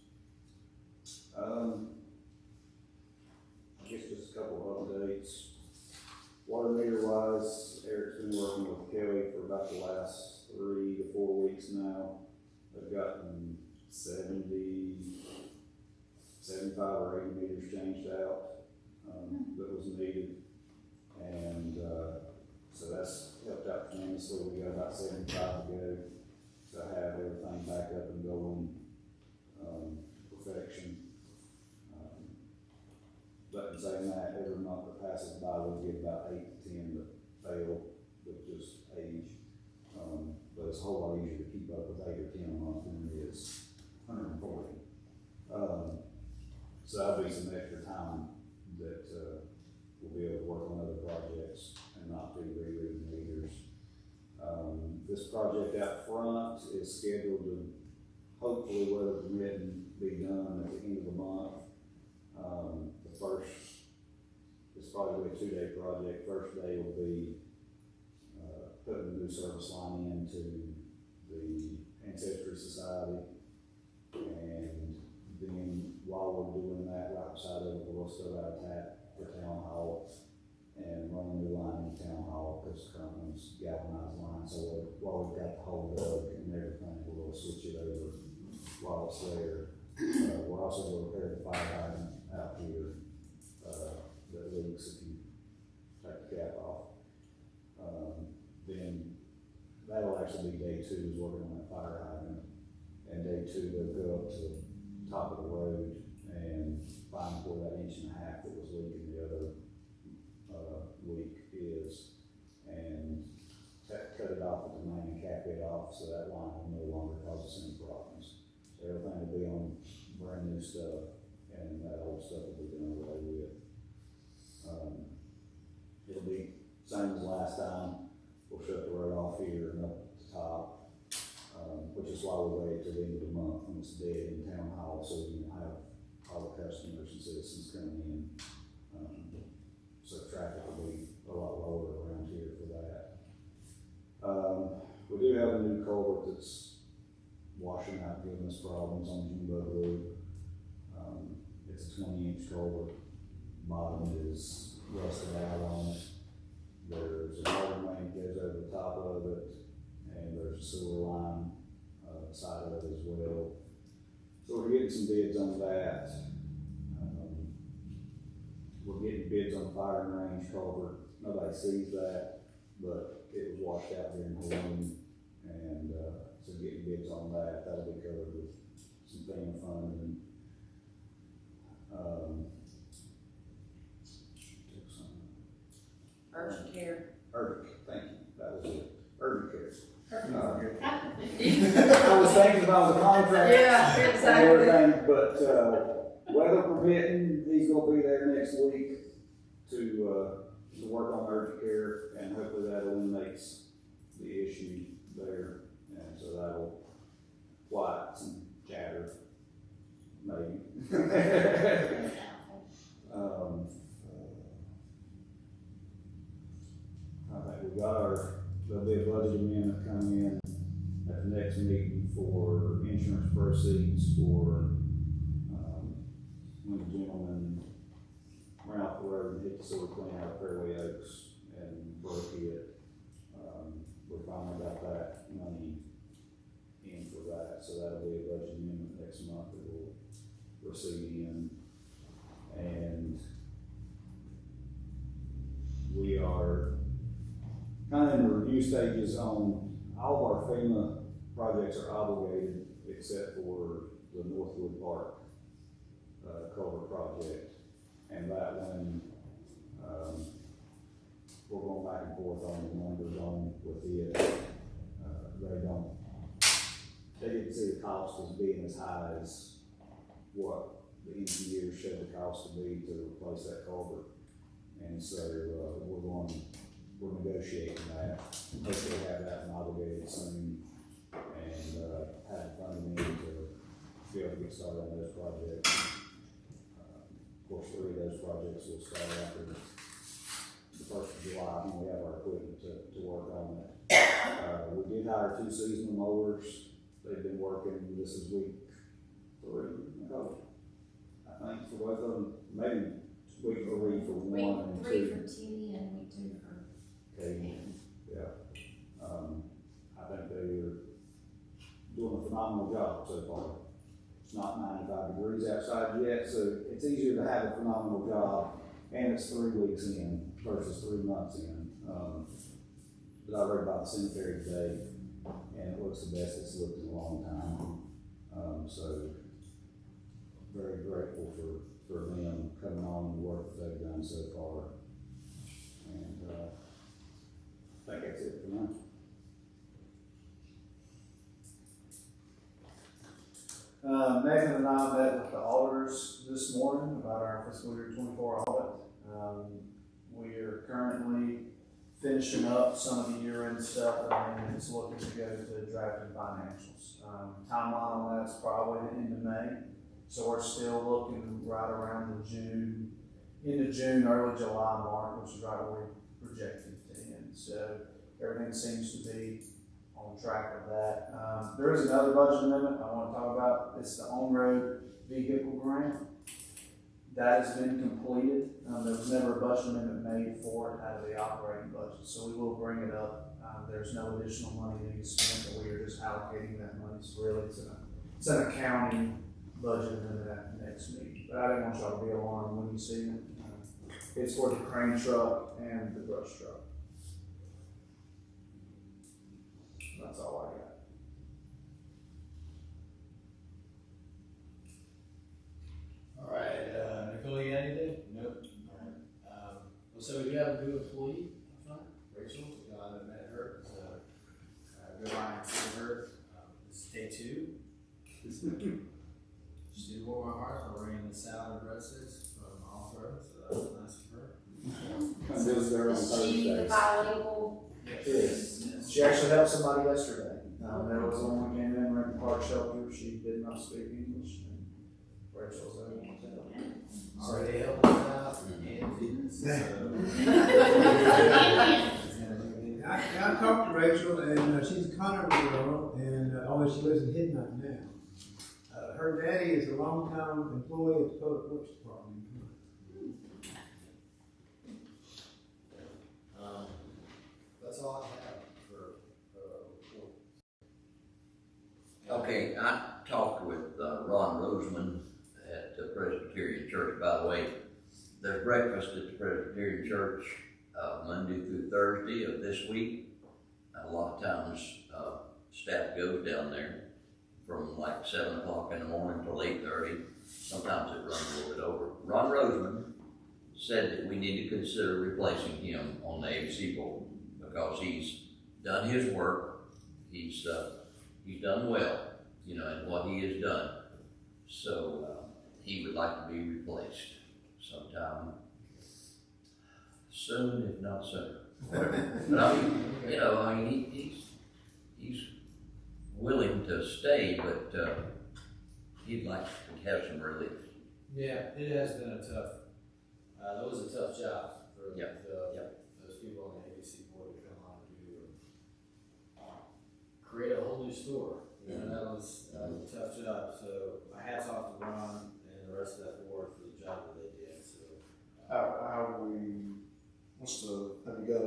I guess just a couple of updates. Water meter wise, Eric's been working with Kelly for about the last 3 to 4 weeks now. They've gotten 75 or 80 meters changed out, that was needed. And, so that's helped out tremendously. We got about 75 to go to have everything back up and going, perfection. But in saying that, every month that passes by, we get about 8 to 10 that fail with just age. But it's a whole lot easier to keep up with 8 or 10 a month than it is 140. So that'll be some extra time that, we'll be able to work on other projects and not be rereading meters. This project out front is scheduled to hopefully, weather permitting, be done at the end of the month. The first, it's probably a 2-day project. First day will be, putting the new service line into the Ancestry Society. And then while we're doing that, right beside it, we'll still have a tap for Town Hall and run a new line in Town Hall, because the current one's galvanized line. So while we've got the whole dug and everything, we'll switch it over while it's there. We're also going to repair the fire hydrant out here, that leaks if you take the cap off. Then that'll actually be day 2 is working on that fire hydrant. And day 2, they'll go up to the top of the road and find where that 1.5 inches that was leaking the other week is, and cut it off at the main and cap it off, so that line will no longer cause us any problems. So everything will be on brand new stuff, and that old stuff will be done away with. It'll be same as last time. We'll shut the road off here and up at the top, which is why we waited till the end of the month when it's dead in Town Hall, so we can have all the customers and citizens coming in. So traffic will be a lot lower around here for that. We do have a new culvert that's washing out, giving us problems on Jumbo Loop. It's a 20-inch culvert. Bottom is rusted out on it. There's a water main that goes over the top of it, and there's a sewer line side of it as well. So we're getting some bids on that. We're getting bids on the fire and range culvert. Nobody sees that, but it was washed out during Halloween, and so getting bids on that. That'll be covered with some FEMA funding. Urgent care. Urgent, thank you. That was it. Urgent care. I I was thinking about the contract. Yeah, And exactly. everything, but, weather permitting, he's gonna be there next week to work on urgent care, and hopefully that eliminates the issue there, and so that'll quiet some chatter, maybe. I think we got there'll be a budget amendment coming in at the next meeting for insurance proceeds for, when the gentleman ran off the road and hit the sewer plant out of Fairway Oaks and broke it. We finally got that money in for that, so that'll be a budget amendment next month that we'll receive in. And we are kind of in the review stages on all of our FEMA projects are obligated except for the Northwood Park culvert project, and that one we're going back and forth on the numbers on with it. They didn't see the cost as being as high as what the engineers showed the cost to be to replace that culvert, and so we're negotiating that. Hopefully have that one obligated soon, and have the funding to be able to get started on those projects. Of course, 3 of those projects will start after the 1st of July when we have our equipment to work on it. We did hire 2 seasonal mowers. They've been working. This is week 3, I think, for both of them. Maybe week 3 for one and 2. Week 3 for Timmy and week 2 for Katie. Yeah. I think they're doing a phenomenal job so far. It's not 95 degrees outside yet, so it's easier to have a phenomenal job, and it's 3 weeks in versus 3 months in. But I read about the cemetery today, and it looks the best it's looked in a long time. So very grateful for them coming on and the work that they've done so far. And I think that's it for now. Megan and I met with the auditors this morning about our fiscal year 24 audit. We are currently finishing up some of the year-end stuff, and it's looking to go to drafting financials. Timeline on that's probably the end of May, so we're still looking right around the end of June, early July mark, which is right where we projected to end. So everything seems to be on track with that. There is another budget amendment I want to talk about. It's the on-road vehicle grant. That has been completed. There was never a budget amendment made for it out of the operating budget, so we will bring it up. There's no additional money needed spent, but we are just allocating that money. So really, it's an accounting budget amendment at the next meeting. But I didn't want y'all to be alarmed when you see it. It's for the crane truck and the brush truck. That's all I got. All right, Nicole, you got anything? Nope. All right. So we do have a new employee, Rachel. I haven't met her, so good line to her. This is day 2. She did warm my heart by bringing the salad dresses from off road, so that was nice of her. I visited her on Is she the Thursday. bilingual? Yes. She actually helped somebody yesterday. There was a woman came in, renting park shelter. She did not speak English. And Rachel's able to tell. Already helped us out and I talked to Rachel, and she's a Connery girl, and although she lives in Hidden now. Her daddy is a longtime employee of the Public Works Department. that's all I have for report. Okay, I talked with Ron Roseman at the Presbyterian Church. By the way, there's breakfast at the Presbyterian Church Monday through Thursday of this week. A lot of times staff goes down there from like 7 o'clock in the morning till 8:30. Sometimes it runs a little bit over. Ron Roseman said that we need to consider replacing him on the AFC board because he's done his work. He's done well, you know, in what he has done. So he would like to be replaced sometime soon, if not sooner. But I mean, you know, I mean, he's willing to stay, but he'd like to have some relief. Yeah, it has been a tough. That was a tough job for those people on the ABC board to come on and do create a whole new store. You know, that was a tough job. So my hats off to Ron and the rest of that board for the job that they did. So Have you got a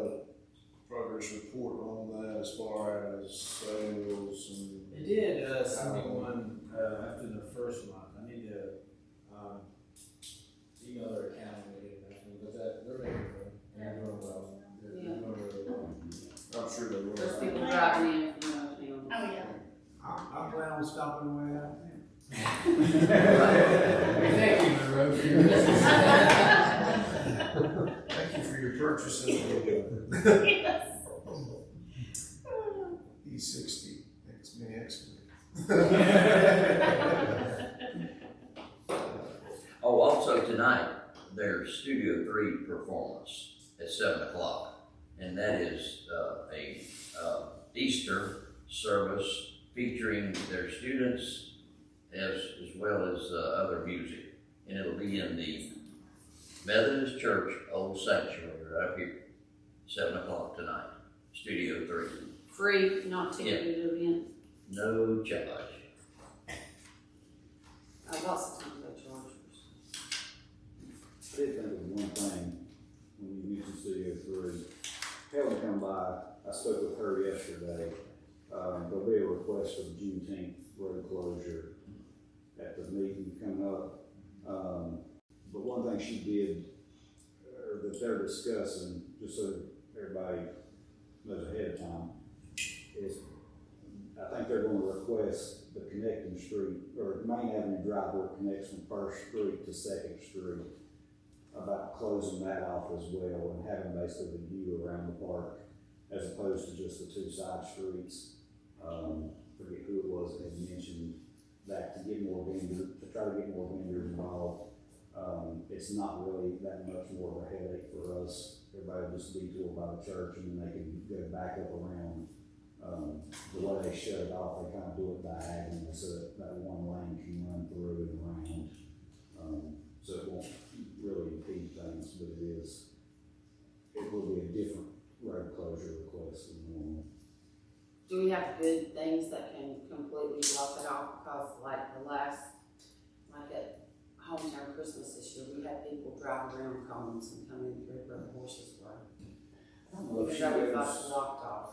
progress report on that as far as sales and? they did send me one after the first month. I need to email their accounting meeting, but they're making it. They're doing well. They're doing really well. I'm sure they will. There's people driving in from Milton. Oh, yeah. I plan on stopping away out there. Thank you, Monroe, for your business. Thank you for your purchase of Yes. the E60 mini excavator. Oh, also tonight, there's Studio 3 performance at 7 o'clock. And that is a Easter service featuring their students as well as other music. And it'll be in the Methodist Church Old Sanctuary right up here, 7 o'clock tonight, Studio 3. Free, not ticketed event. No charge. Lots of times they charge us. I did think of one thing when you mentioned Studio 3. Helen come by, I spoke with her yesterday. There'll be a request for the Juneteenth road closure at the meeting coming up. But one thing she did, or that they're discussing, just so everybody knows ahead of time, is I think they're going to request the connecting street, or Main Avenue Drive where it connects from First Street to Second Street, about closing that off as well and having basically the view around the park as opposed to just the 2 side streets. Forget who it was that had mentioned that to get more vendors, to try to get more vendors involved. It's not really that much more of a headache for us. Everybody will just detour by the church and then they can go back up around. The way they shut it off, they kind of do it diagonally so that one lane can run through and around. So it won't really impede things, but it will be a different road closure request than normal. Do we have good things that can completely block it off? Because like at hometown Christmas this year, we had people drive around Commons and come in through where the horses were. I don't know if she Even though we got goes, it blocked off.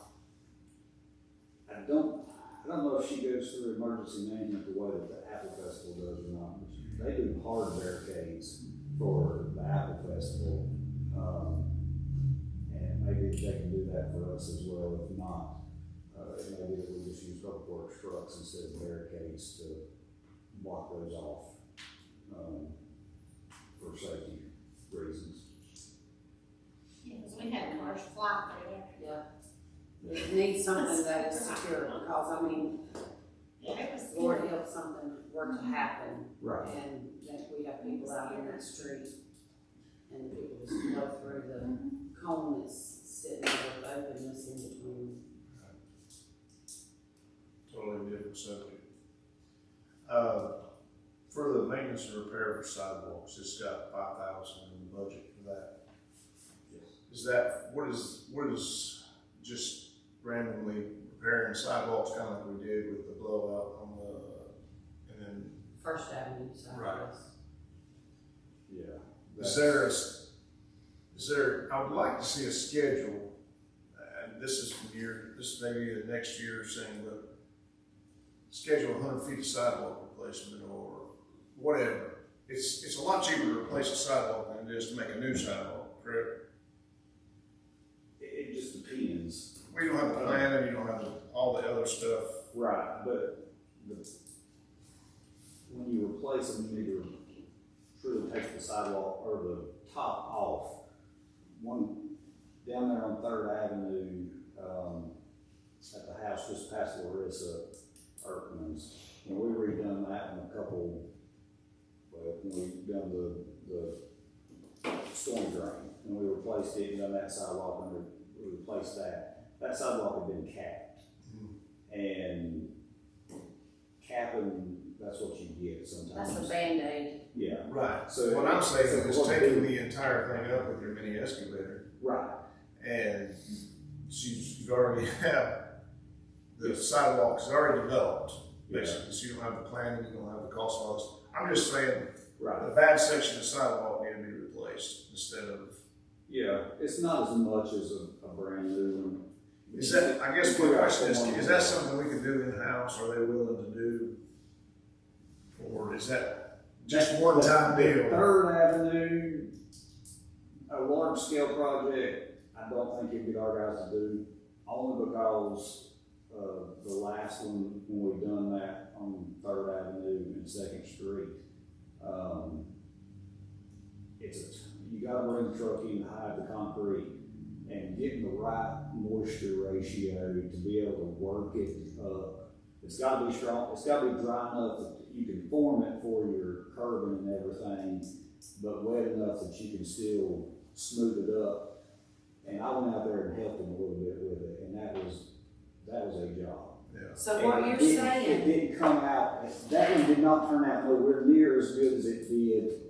I don't know if she goes through emergency management the way that the Apple Festival does or not. They do hard barricades for the Apple Festival. And maybe they can do that for us as well. If not, maybe that we just use public works trucks instead of barricades to block those off, for safety reasons. Yeah, because we had cars fly through there. Yeah. It needs something that is secure, because I mean, Yeah, it was. Lord help something were to happen, Right. and that we have people out in that street, and the people just go through the cone that's sitting there with openness in between. Totally different subject. For the maintenance and repair for sidewalks, it's got 5,000 in the budget for that. Yes. Is that, what is just randomly repairing sidewalks, kind of like we did with the blowout on the, and then, First Avenue, so Right. Yeah. is there, I would like to see a schedule, and this is maybe the next year saying, look, schedule 100 feet of sidewalk replacement or whatever. It's a lot cheaper to replace a sidewalk than it is to make a new sidewalk, correct? It just depends. We don't have the plan and you don't have all the other stuff. Right, but when you replace them, you need to truly take the sidewalk or the top off. One down there on 3rd Avenue, at the house just past Larissa Erkman's, and we redone that in when we done the storm drain, and we replaced it and done that sidewalk and we replaced that. That sidewalk had been capped. And capping, that's what you get sometimes. That's a Band-Aid. Yeah. Right. So What I'm saying so is what taking we- the entire thing up with your mini excavator, Right. and you already have the sidewalks already developed, basically. So you don't have the planning, you don't have the cost loss. I'm just saying, Right. the bad section of sidewalk need to be replaced instead of. Yeah, it's not as much as a brand new one. Is that, I guess my question is that something we can do in-house? Are they willing to do? Or is that just one time deal? 3rd Avenue, a large scale project, I don't think it'd be our guys to do, only because the last one, when we done that on 3rd Avenue and 2nd Street, you gotta bring the truck in to hide the concrete and getting the right moisture ratio to be able to work it up. It's gotta be strong, it's gotta be dry enough that you can form it for your curbing and everything, but wet enough that you can still smooth it up. And I went out there and helped them a little bit with it, and that was a job. So what And you're it didn't- saying, It didn't come out, that one did not turn out nowhere near as good as it did,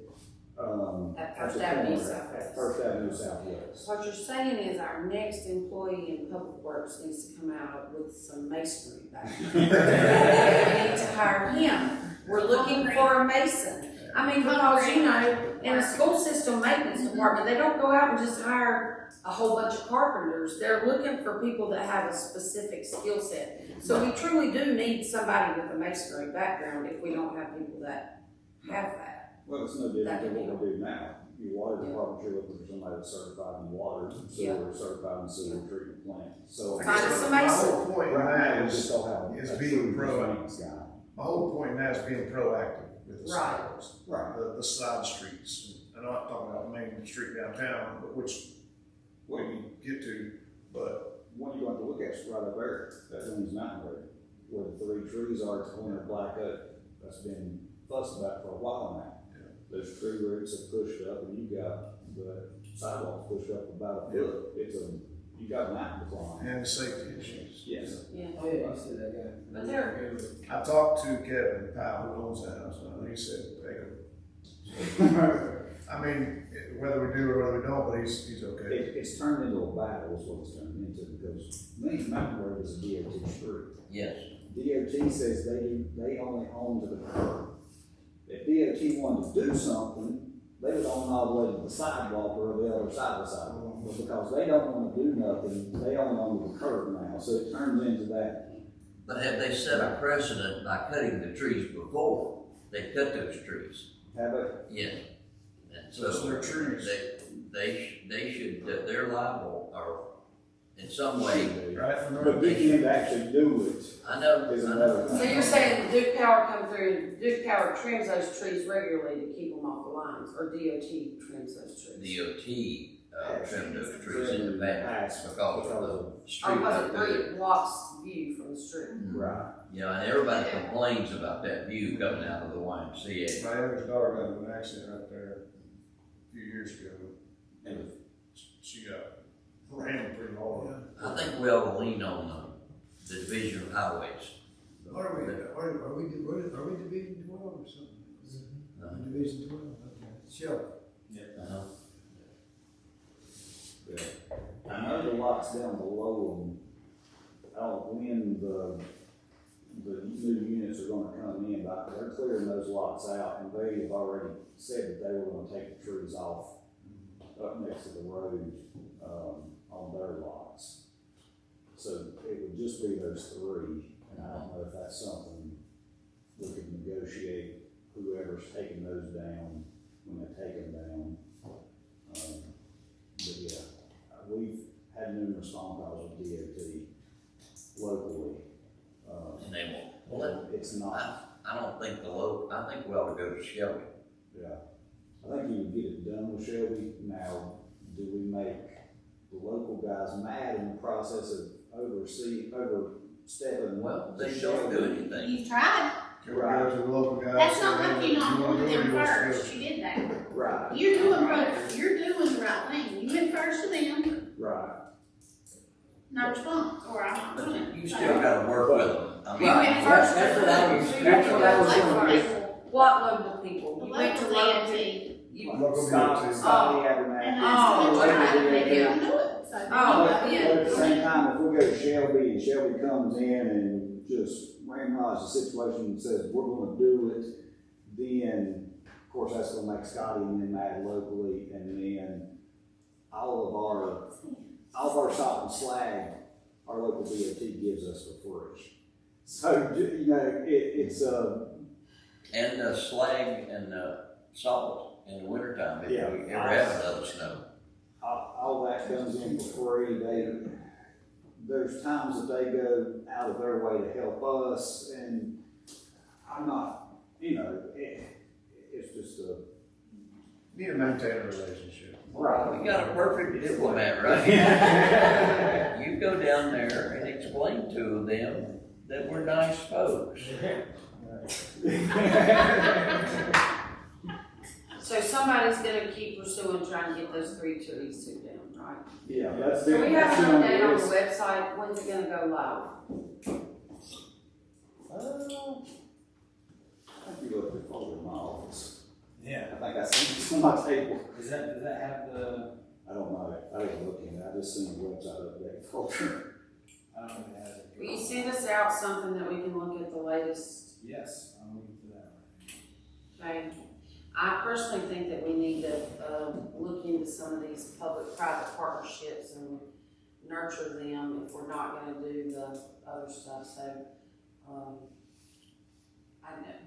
At at First the Avenue corner, Southwest. At First Avenue Southwest. what you're saying is our next employee in Public Works needs to come out with some masonry background. We need to hire him. We're looking for a mason. I mean, because, you know, in a school system maintenance department, they don't go out and just hire a whole bunch of carpenters. They're looking for people that have a specific skill set. So we truly do need somebody with a masonry background if we don't have people that have that. Well, it's no different than what we do now. Your water department, you're looking for somebody that's certified in water, sewer, certified in sewer treatment plant. So. I Find guess us a my mason. whole point in Right now, that we just is, don't have is a being true proactive. maintenance guy. my whole point in that is being proactive with the Right. sidewalks. Right. The side streets. I'm not talking about the main street downtown, but which we can get to, but One you're going to look at is right up there, that Williams Mountain Road, where the 3 trees are at the corner of Black Oak. that's been fussed about for a while now. Those tree roots have pushed up, and you got the sidewalks pushed up about a foot. You got a mountain to climb. And the safety issues. Yes. Yeah. Oh, yeah, I see that guy. But they're- I talked to Kevin Powell, who owns that house, and he said, take them. I mean, whether we do or whether we don't, but he's okay. It's turned into a battle, is what it's turned into, because Million Mountain Road is a DOT street. Yes, DOT says they only own to the curb. If DOT wanted to do something, they would own all the way to the sidewalk or the other side of the sidewalk. But because they don't wanna do nothing, they only own the curb now, so it turns into that. but have they set a precedent by cutting the trees before? They cut those trees. Have a, Yes. And so Those are trees. they should, they're liable or in some way. Right from but getting them to actually do it I know, is I another know. thing. So you're saying Duke Power come through, and Duke Power trims those trees regularly to keep them off the lines, or DOT trims those trees? DOT, trimmed those trees in the past because of the Or street. was cut it through. it blocks view from the street? Right. Yeah, and everybody complains about that view coming out of the YMCA. My youngest daughter got into an accident right there a few years ago, and she got rammed pretty hard. I think we ought to lean on the Division of Highways. What are we Division 12 or something? Division 12, okay. Sure. Uh-huh. Yeah. I know the lots down below them, I don't know when the new units are gonna come in, but they're clearing those lots out, and they have already said that they were gonna take the trees off up next to the road, on their lots. So it would just be those three, and I don't know if that's something we could negotiate, whoever's taking those down, when they take them down. But yeah, we've had numerous phone calls with DOT locally. And they won't. Well, It's not, I don't think I think we ought to go to Shelby. yeah. I think you would get it done with Shelby. Now, do we make the local guys mad in the process of overstepping? Well, the they don't do Shelby? anything. You've tried. Can we go to the local guys? That's not like you not You wanna going to do it, them you want to do it? first. You did that. Right, You're doing the right thing. You went first to them, right. no response, or I'm not doing But it. you still gotta work with them. I You mean, went first. That's what I was- that's what I was gonna What local people? The You went to local local. DOT. You, Local Scott, DOT. Scotty had an And act. that's Oh, what okay. they didn't do it, so. Oh, But yeah. at the same time, if we go to Shelby and Shelby comes in and just ramrods the situation and says, we're gonna do it, then, of course, that's gonna make Scotty and them mad locally, and then all of our salt and slag, our local DOT gives us for free. So, you know, it's and the slag and the salt in the wintertime, if we Yeah. ever have another snow. all that comes in for free. There's times that they go out of their way to help us, and I'm not, it's just a. Need to maintain a relationship. Well, we got a perfect diplomat, right? You go down there and explain to them that we're nice folks. so somebody's gonna keep pursuing, trying to get those 3 trees took down, right? Yeah, that's. So we have that's an the update on the list. website, when's it gonna go live? I think you looked at folder in my office. Yeah. I think I seen it on my table. Does that have the, I don't know, I didn't look in it, I just seen the website update folder. I don't know if it has it. Will you send us out something that we can look at the latest? Yes, I'm looking for that. Okay. I personally think that we need to, look into some of these public-private partnerships and nurture them if we're not gonna do the other stuff, so,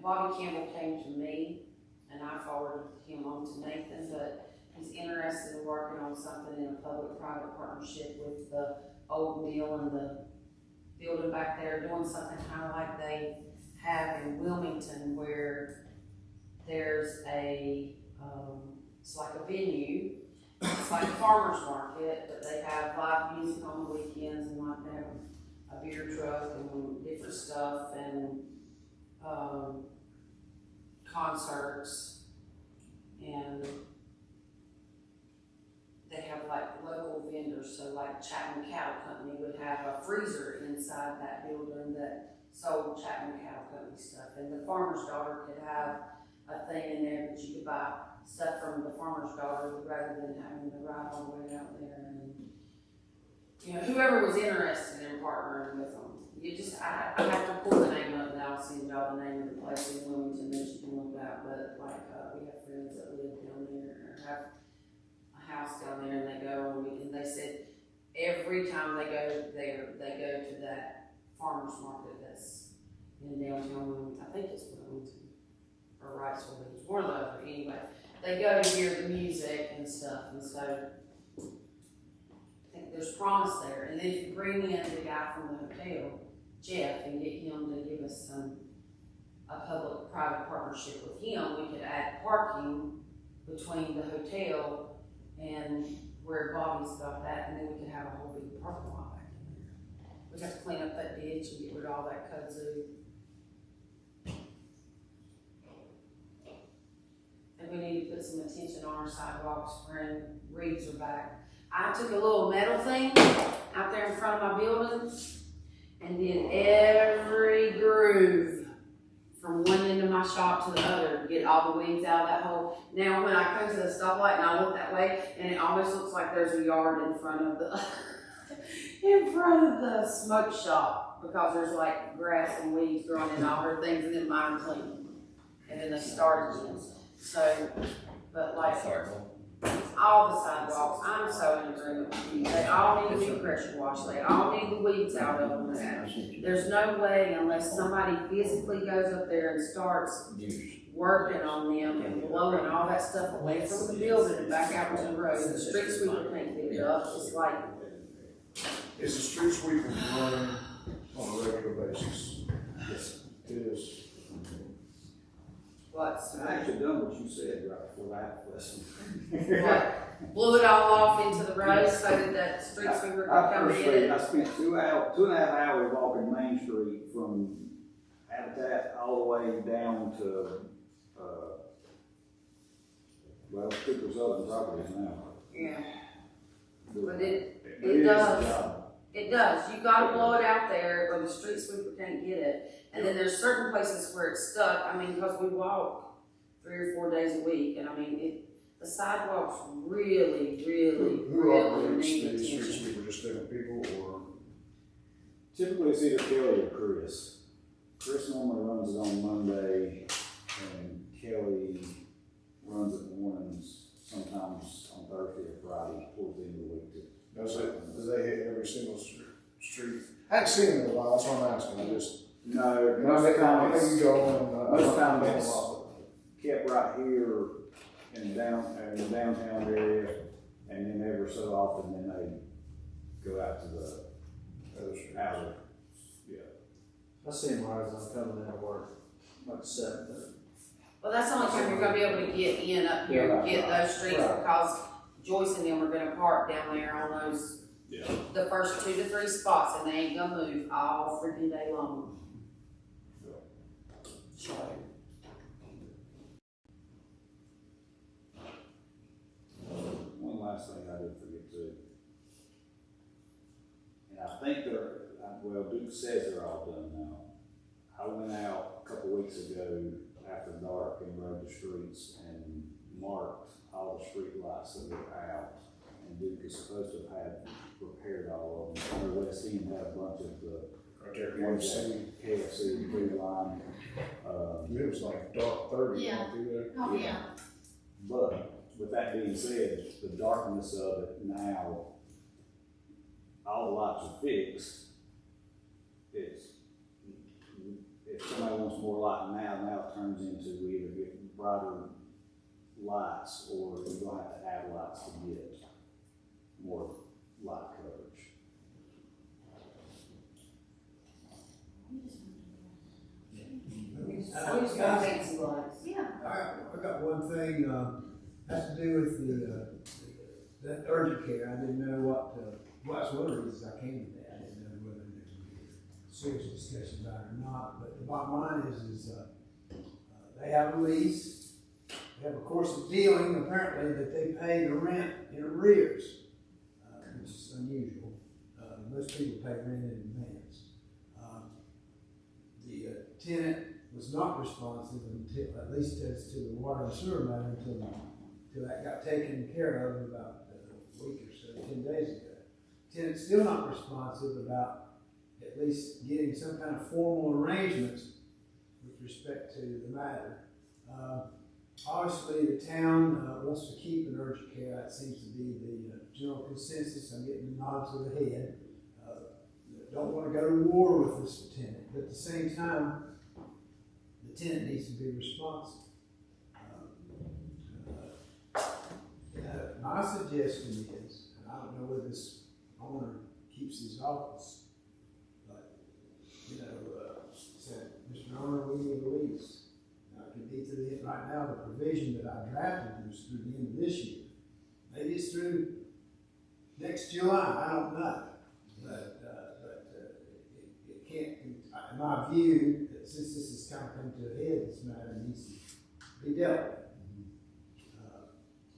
Bobby Campbell came to me, and I forwarded him on to Nathan, but he's interested in working on something in a public-private partnership with the old mill and the building back there, doing something kind of like they have in Wilmington, where there's it's like a venue, it's like a farmer's market, but they have live music on the weekends, and like they have a beer truck and different stuff, and concerts, and they have like local vendors, so like Chapman Cattle Company would have a freezer inside that building that sold Chapman Cattle Company stuff, and the farmer's daughter could have a thing in there that you could buy stuff from the farmer's daughter rather than having to ride all the way out there. And, you know, whoever was interested in partnering with them, you just, I have to pull the name up now, I'll send y'all the name of the place in Wilmington that you can look at, but like, we have friends that live down there, or have a house down there, and they go on the weekend. They said every time they go there, they go to that farmer's market that's in downtown Wilmington. I think it's Wilmington, or Wrightsville Beach, one or the other, anyway. They go to hear the music and stuff, and so I think there's promise there. And then if you bring in the guy from the hotel, Jeff, and get him to give us a public-private partnership with him, we could add parking between the hotel and where Bobby's got that, and then we could have a whole big parking lot back in there. We'd have to clean up that ditch and get rid of all that kudzu. And we need to put some attention on our sidewalks when reeds are back. I took a little metal thing out there in front of my building and did every groove from one end of my shop to the other to get all the weeds out of that hole. Now when I come to the stoplight and I look that way, and it almost looks like there's a yard in front of the smoke shop, because there's like grass and weeds growing in all her things, and then mine are clean. And then they start again. So, but like all the sidewalks, I'm so in agreement with you. They all need to be pressure washed. They all need the weeds out of them. There's no way, unless somebody physically goes up there and starts working on them and blowing all that stuff away from the building and back out to the road. The street sweeper can't get it up. It's like, Is the street sweeper running on a regular basis? Yes. It is. what's I actually done what you said right before that lesson. what? Blew it all off into the road so that that street sweeper could come in. I spent 2.5 hours walking Main Street from Habitat all the way down to, Cooper Southern Properties now. Yeah, but it is does. a job. It does. You gotta blow it out there where the street sweeper can't get it. And then there's certain places where it's stuck. I mean, because we walk 3 or 4 days a week, and I mean, the sidewalks really, really, Who really operates need the street attention. sweeper, just different people, or? Typically it's either Kelly or Chris. Chris normally runs it on Monday, and Kelly runs it mornings, sometimes on Thursday or Friday, towards the end of the week too. Do they hit every single street? I haven't seen them in a while, that's what I'm asking, I just. No, I most know you go most and, time it's kept right here in the downtown area, and then every so often, then they go out to the alley. Yeah. I see him right as I'm coming out of work, like 7:30. Well, that's the only time you're gonna be able to get in up here and get those streets, Right. because Joyce and them are gonna park down there on those, the first 2 to 3 spots, and they ain't gonna move all freaking day long. So, One last thing I did forget to, and I think Duke says they're all done now. I went out a couple weeks ago after dark and rode the streets and marked all the street lights that were out. And Duke is supposed to have had repaired all of them. The West End had a bunch of the right there, KFC, Blue Line. It was like dark 30, Yeah. right through there. Oh, yeah. But with that being said, the darkness of it now, all the lights are fixed. If somebody wants more light now it turns into we either get brighter lights or you're gonna have to add lights to get more light coverage. I just want fancy lights. Yeah. I got one thing, has to do with the urgent care. I didn't know what's one of the reasons I came today. I didn't know whether there would be a serious discussion about it or not, but the bottom line is they have a lease, they have a course of dealing, apparently, that they pay the rent in arrears, which is unusual. Most people pay rent in advance. The tenant was not responsive until, at least as to the water and sewer matter, until that got taken care of about a week or so, 10 days ago. Tenant's still not responsive about at least getting some kind of formal arrangements with respect to the matter. Obviously, the town wants to keep an urgent care. That seems to be the general consensus. I'm getting nods of the head. Don't want to go to war with this tenant, but at the same time, the tenant needs to be responsive. My suggestion is, and I don't know whether this owner keeps his office, but, said, Mr. Owner, we need a lease. Now, it could be to the, right now, the provision that I drafted was through the end of this year. Maybe it's through next July, I don't know. But it can't, in my view, since this has kind of come to a head, this matter needs to be dealt with.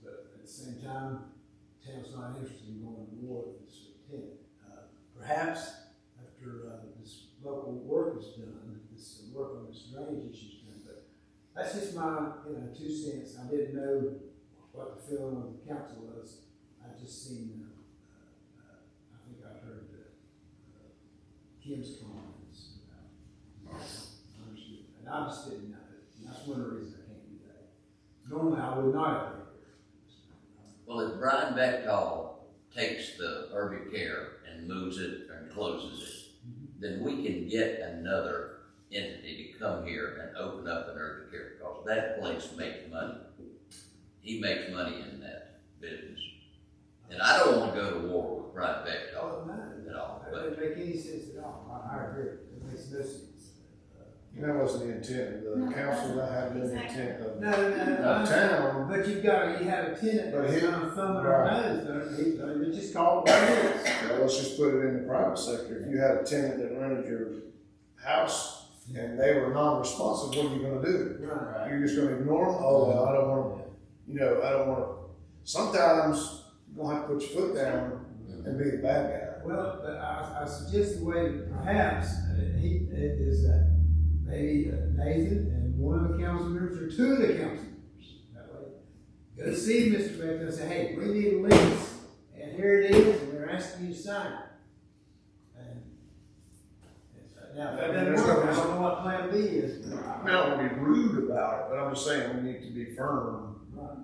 But at the same time, the town's not interested in going to war with this tenant. Perhaps after this local work is done, this work on this drainage issue is done, but that's just my 2 cents. I didn't know what the feeling of the council was. I just seen, I think I heard Kim's comments about ownership, and I just didn't know it. And that's one of the reasons I can't do that. Normally, I would not have. Well, if Brian Bechtol takes the urgent care and moves it and closes it, then we can get another entity to come here and open up an urgent care, because that place makes money. He makes money in that business. And I don't want to go to war with Brian Bechtol at all. That doesn't make any sense at all. I agree. It makes no sense. That wasn't the intent of the council, that had been the intent of No. the town. But you have a tenant But that's he- kind of thumbing our nose. They just call it what it is. Well, let's just put it in the private sector. If you had a tenant that rented your house and they were non-responsive, what are you gonna do? Right. You're just gonna ignore them? Oh, well, I don't wanna, I don't wanna. Sometimes you're gonna have to put your foot down and be the bad guy. Well, but I suggest the way that perhaps is that maybe Nathan and one of the council members or 2 of the council members, that way, go see Mr. Bechtol and say, hey, we need a lease, and here it is, and we're asking you to sign it. And now, if that doesn't work, I don't know what plan B is. I don't wanna be rude about it, but I'm just saying we need to be firm. Right.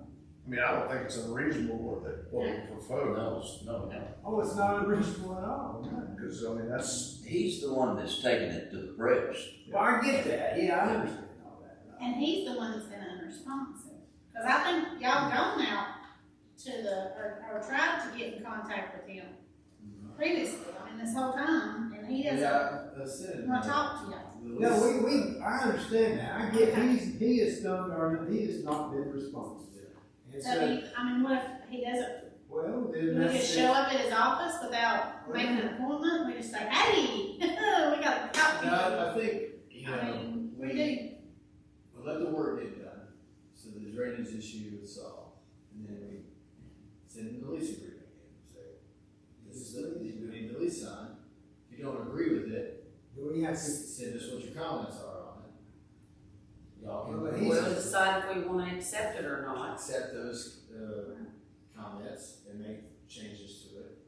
I mean, I don't think it's unreasonable what we propose. No. Oh, it's not unreasonable at all. Right. Because, I mean, He's the one that's taking it to the press. Well, I get that. Yeah, I understand all that. And he's the one that's been unresponsive. Because I think y'all gone out to or tried to get in contact with him previously, I mean, this whole time, and he doesn't want to talk to y'all. No, I understand that. I get, he has done, or he has not been responsive. And So, what if he doesn't, well, do then we that's just show up at his office without making an appointment? We just say, hey, we got to talk to you. No, I think, We do. we'll let the work get done, so the drainage issue is solved, and then we send in the lease agreement again, say, this is we need the lease signed. If you don't agree with it, we have to, send us what your comments are on it. Y'all Well, but can he's- We'll decide if we want to accept it or not. accept those, comments and make changes to it.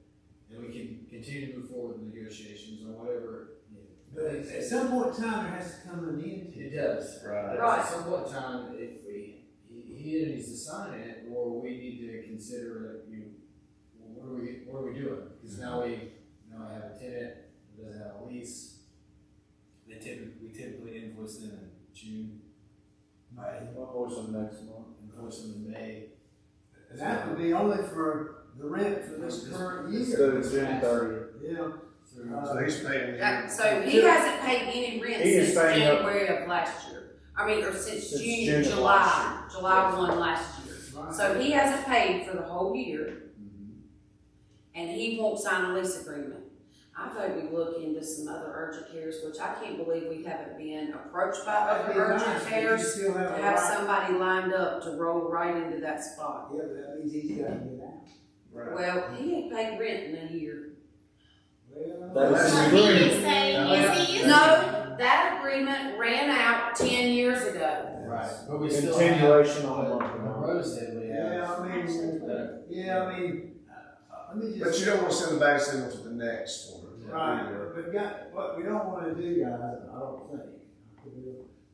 And we can continue to move forward with negotiations on whatever. but at some point in time, there has to come an end to It it. does. Right. Right. At some point in time, if he either needs to sign it, or we need to consider what are we doing? Because now we have a tenant who doesn't have a lease. We typically invoice them in June, Invoice them next month. invoice them in May. And that would be only for the rent for this current Instead year. of June 30th. Yeah. So he's paying. So he hasn't paid any rent He is since paying up- January of last year. Or since Since June, June of July 1 last year. Right. So he hasn't paid for the whole year. And he won't sign a lease agreement. I vote we look into some other urgent cares, which I can't believe we haven't been approached by That'd other be urgent nice, but you cares still to have a have right. somebody lined up to roll right into that spot. Yeah, but that means he's gotta get out. Right. Well, he ain't paid rent in a year. Well, That is Well, he is saying, yes, he is. No, that agreement ran out 10 years ago. Right, but we still Continuation have, on the but monthly. Rose said we have. Yeah, I mean, yeah, I mean, let me just. But you don't wanna send the back signal to the next one. Right, but what we don't wanna do, guys, I don't think,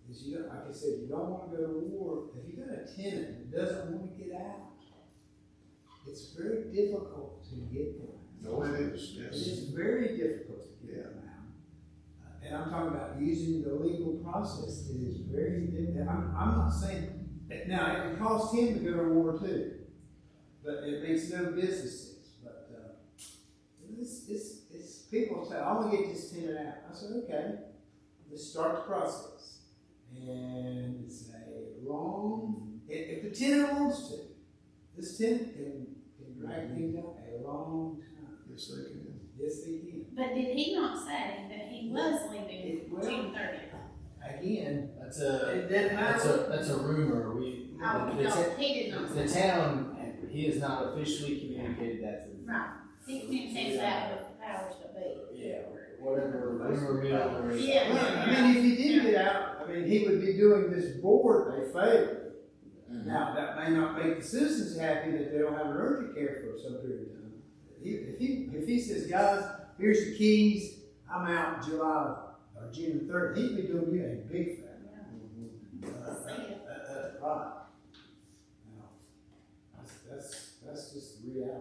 is you don't, like I said, you don't wanna go to war. If you got a tenant that doesn't wanna get out, it's very difficult to get them. No, it is, It yes. is very difficult to get them out. And I'm talking about using the legal process. It is very, I'm not saying, now, it costs him to go to war too, but it makes no business sense. But, it's people say, I'm gonna get this tenant out. I said, okay, let's start the process. And it's a long, if the tenant wants to, this tenant can drag things out a long time. Yes, they can. Yes, they can. But did he not say that he was leaving It will. June 30th? Again, That's a, it doesn't matter. that's a rumor, we, Oh, the, no, he did not the say. town, he has not officially communicated that to the. Right, he communicates that with the powers that be. Yeah, whatever, rumor mill or. Yeah. Well, I mean, if he did get out, I mean, he would be doing this board a favor. Now, that may not make the citizens happy that they don't have an urgent care for some period of time. If he says, guys, here's the keys, I'm out July or June 3rd, he'd be doing you a big favor. Right. Now, that's just the reality.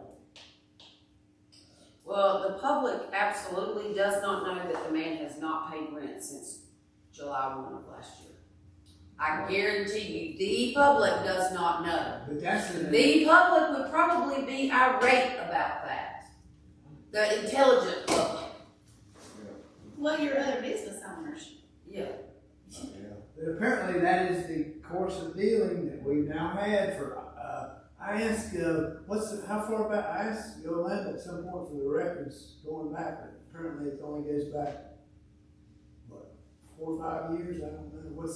Well, the public absolutely does not know that the man has not paid rent since July 1 of last year. I guarantee you, the public does not know. But that's The public would probably be irate about that. The intelligent public. Well, your other business owners. Yeah. But apparently that is the course of dealing that we've now had for, I asked, how far back, I asked Yolanda at some point for the records going back, but apparently it only goes back, what, 4 or 5 years, I don't know,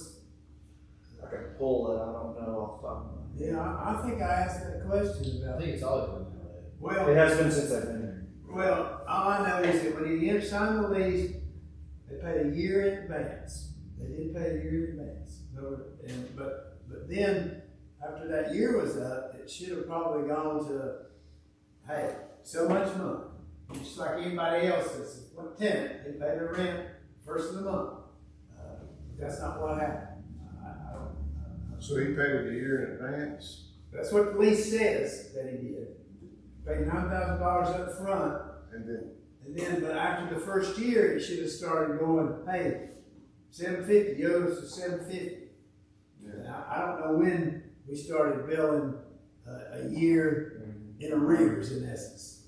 I can pull it, I don't know off the top of my head. yeah, I think I asked that question I about, think it's always been that way. well, It has been since I've been here. well, all I know is that when he signed the lease, they paid a year in advance. They did pay a year in advance. But then, after that year was up, it should have probably gone to, hey, so much money. Just like anybody else that's a tenant, they pay their rent first of the month. That's not what happened. I don't. So he paid it a year in advance? That's what the lease says that he did. Paid $9,000 up front. And And then, but after the first year, it should have started going, hey, $750, you owe us $750. And I don't know when we started billing a year in arrears, in essence.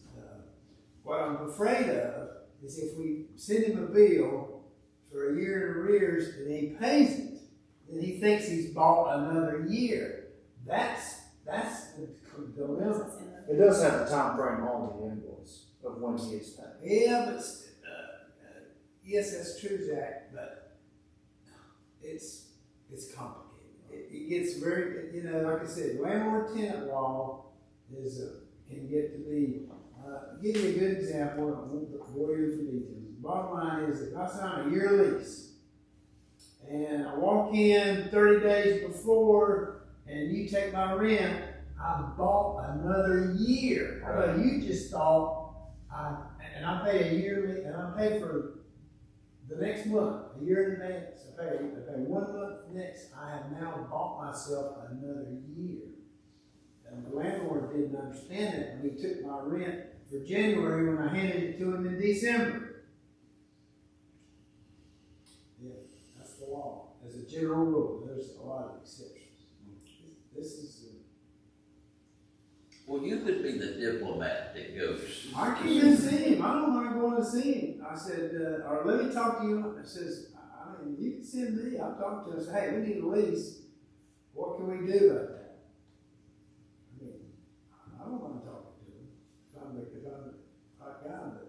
What I'm afraid of is if we send him a bill for a year in arrears and he pays it, then he thinks he's bought another year. That's the dilemma. It does have the time frame on the invoice of when he is paying. Yeah, but yes, that's true, Zach. But it's complicated. It gets very, like I said, landlord-tenant law can get to be. Give you a good example. I won't bore you for details. Bottom line is, if I sign a year lease and I walk in 30 days before and you take my rent, I bought another year. Well, you just thought, and I pay a yearly, and I pay for the next month, a year in advance. I pay 1 month next. I have now bought myself another year. And the landlord didn't understand that when he took my rent for January when I handed it to him in December. Yeah, that's the law. As a general rule, there's a lot of exceptions. This is. Well, you could be the diplomat that goes. I can't even see him. I don't mind going to see him. I said, or let me talk to you. I says, I mean, you can send me. I'll talk to him. Say, hey, we need a lease. What can we do about that? I mean, I don't mind talking to him if I'm a hot guy, but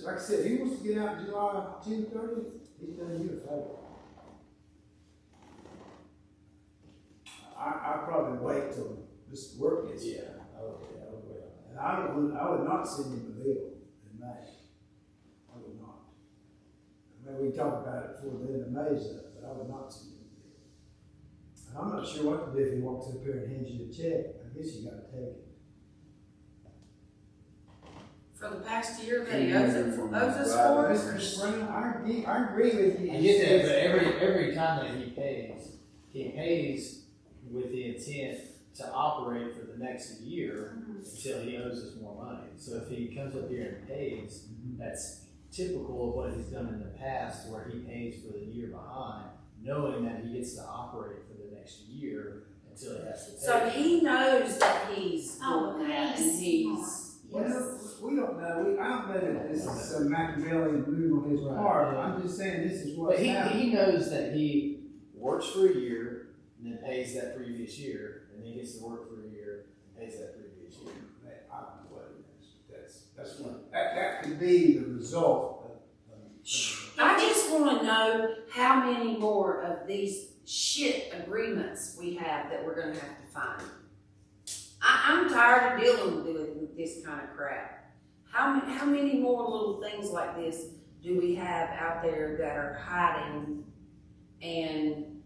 like I said, if he wants to get out July, June 30th, he's done you a favor. I probably wait till this work gets. Yeah, I would wait on And I would not send him a bill in May. I would not. Maybe we can talk about it before the end of May's up, but I would not send him a bill. And I'm not sure what to do if he walks up here and hands you a check. I guess you gotta take it. For the past year that he owes us for? Mr. Brown, I agree with you. I get that, but every time that he pays with the intent to operate for the next year until he owes us more money. So if he comes up here and pays, that's typical of what he's done in the past, where he pays for the year behind, knowing that he gets to operate for the next year until he has to pay. So he knows that he's Oh, doing that, and he's he's. Well, we don't know. I don't know that this is some Machiavellian move on his part. yeah. I'm just saying this is But what's happening. he knows that he works for a year and then pays that previous year, and then gets to work for a year and pays that previous year. I don't know what it is. That's what, that could be the result of. I just wanna know how many more of these shit agreements we have that we're gonna have to find. I'm tired of dealing with this kind of crap. How many more little things like this do we have out there that are hiding and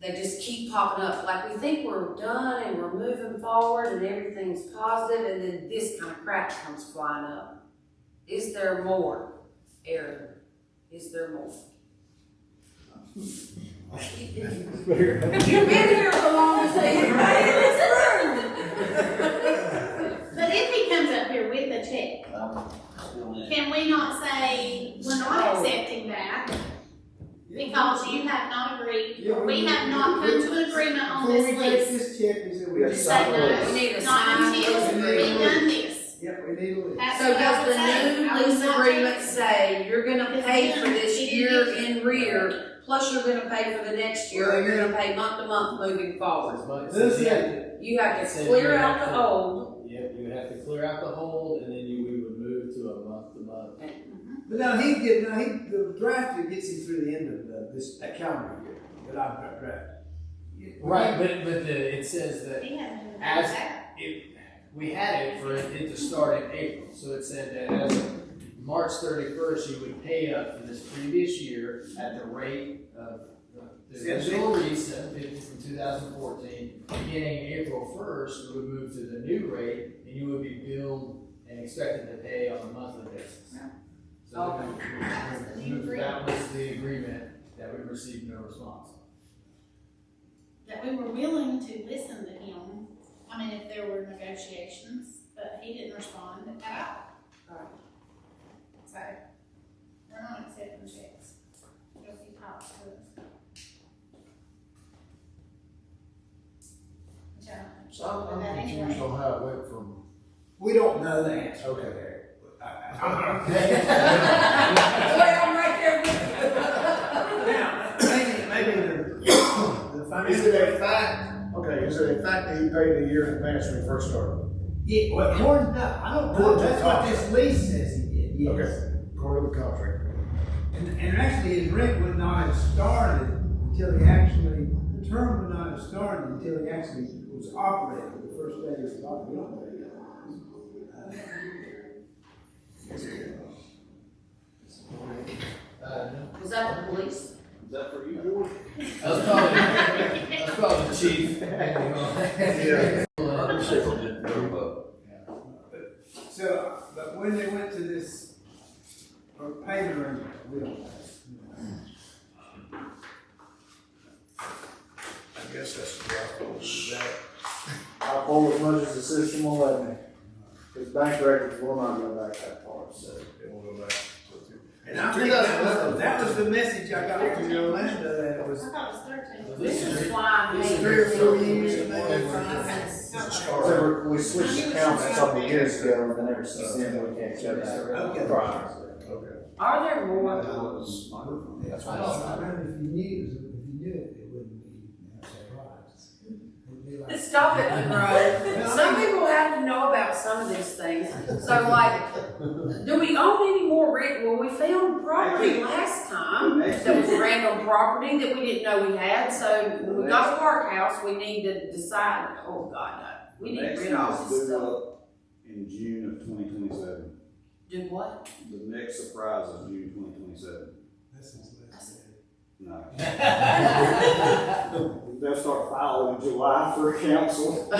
they just keep popping up? Like we think we're done and we're moving forward and everything's positive, and then this kind of crap comes flying up. Is there more, Aaron? Is there more? You've been here the longest anybody in this room. But if he comes up here with a check, can we not say, we're not accepting that? Because you have not agreed, or we have not come to an agreement on this Before we take list. this check, we said we Yes, have Say sir. We no, need a not signed until list. we've done this. Yep, we need a list. That's So what I does would the say. new I would lease not agreement take- say you're gonna pay for this It year is. in rear, plus you're gonna pay for the next year, or you're gonna pay month to month moving forward? But Does that, You have to Says clear you out have the to- old. Yep, you would have to clear out the hold, and then we would move to a month-to-month. but now the drafter gets him through the end of that calendar year that I've drafted. Right, but it says that He hasn't done As- that. we had it for it to start in April, so it said that as of March 31st, you would pay up for this previous year at the rate of the original lease, $750 from 2014. Beginning April 1st, we would move to the new rate, and you would be billed and expected to pay on a monthly basis. So that was the agreement that we received no response. That we were willing to listen to him, I mean, if there were negotiations, but he didn't respond at all. Right. So, we're not accepting checks, if he talks to us. Which I don't So understand, but I'm that confused anyway. on how it went from. We don't know the answer. Okay. Well, I'm right there with Now, maybe the Is financial. it a fact, okay, is it a fact that he paid a year in advance when he first started? Yeah, well, according to, I don't know, According to that's the what this lease says he did, yes. Okay, according to the contract. And actually, his rent would not have started until he actually, the term would not have started until he actually was operating, the first day he was operating. Was that the police? Is that for you, George? That's probably the chief. Motorcycle didn't move up. So, but when they went to this, or payment arrangement, we don't know. I guess that's the way I'll pull as much as the system will let me. Because bank records will not go back that far, so. it will go back. And I think that was the message I got from Yolanda, that it was I thought it was 13. This is why I made 3 or 4 years, it maybe more 5. sense. So we switched accounts a couple of years ago, and then ever since then, we can't go back. Okay. Right. Okay. Are there more? That's I don't remember if you knew it, it wouldn't be a surprise. It'd be like- Stop it, Monroe. Some people have to know about some of these things. So like, Do we own any more well, we found property last time that was random property that we didn't know we had, so when we got a park house, we need to decide, oh God, no. We need to rid of all this stuff. In June of 2027. Do what? The next surprise is June 2027. That's his last day. No. They'll start filing in July for council. Not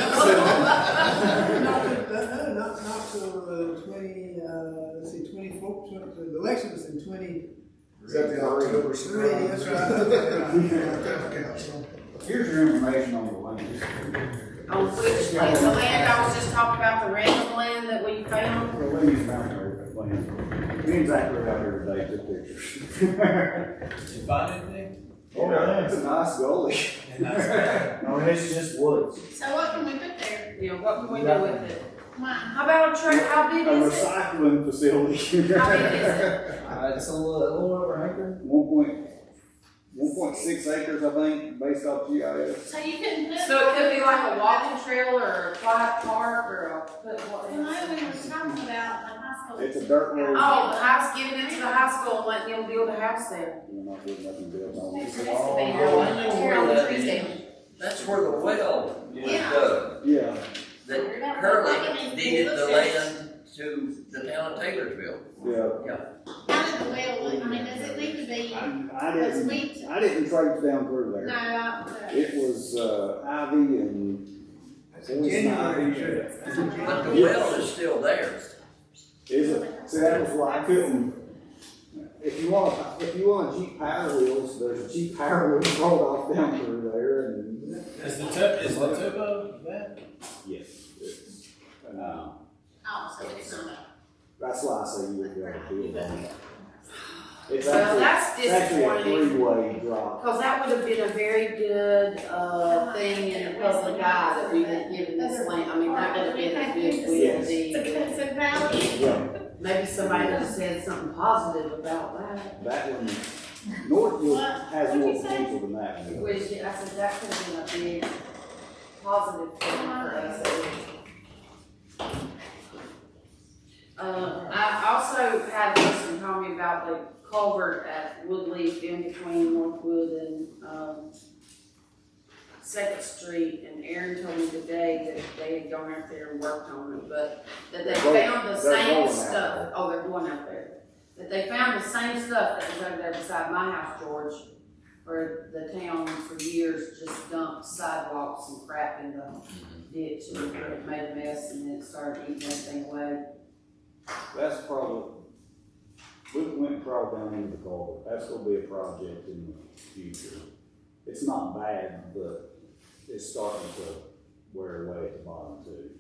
till 24, the election was in 20. Is that the October surprise? That's right. Here's your information on the land. On which land? The land I was just talking about, the random land that we found? The land plan. Me and Zach were out here today, took pictures. Did you find anything? Oh, yeah, it's a nice gully. No, it's just woods. So what can we put there? You know, what can we do with it? Mine. How about a trail, how big A is it? recycling facility. How big is it? It's a little over an acre. 1.6 acres, I think, based off GIS. So you couldn't put. So it could be like a walking trail or a quiet park or a, put what? You know, we were talking about the high school. It's a dirt road. Oh, the house, giving it to the high school and letting them build a house there. We're not putting nothing built on It's it. supposed to be Oh, I know tear all where the that trees is. down. That's where the well was Yeah. dug. Yeah, That Curly deeded the land to the town of Taylorsville. yeah. How did the well look? I mean, does it need to be? I didn't traipse down through No, there. It was, ivy and. That's a genuine trip. But the well is still there. Is it? See, that was why I couldn't. If you want a cheap power wheels, there's a cheap power wheel rolled off down through there and. Is the topo that? Yes. It's, Oh, so it's not. that's why I say you would be able to build on that. It's Well, actually, that's it's actually a disappointing. three-way drop. Cause that would have been a very good, thing in the public eye that we had given this land. I mean, that would have been a good will Yes. deed. It's a valley. Yeah, Maybe somebody would have said something positive about that. that one, Northwood What? has What'd more you say? potential than that one. Which, I said, that could have been a big positive thing for us. I also had a person call me about the culvert at Woodleaf in between Northwood and, Second Street, and Aaron told me today that they had gone out there and worked on it, but that they found the They're same going out stuff. there. Oh, they're going out there. That they found the same stuff that was over there beside my house, George, where the town for years just dumped sidewalks and crap in the ditch, and it made a mess, and then it started eating everything away. That's probably, we went crawl down into the culvert. That's gonna be a project in the future. It's not bad, but it's starting to wear away at the bottom too.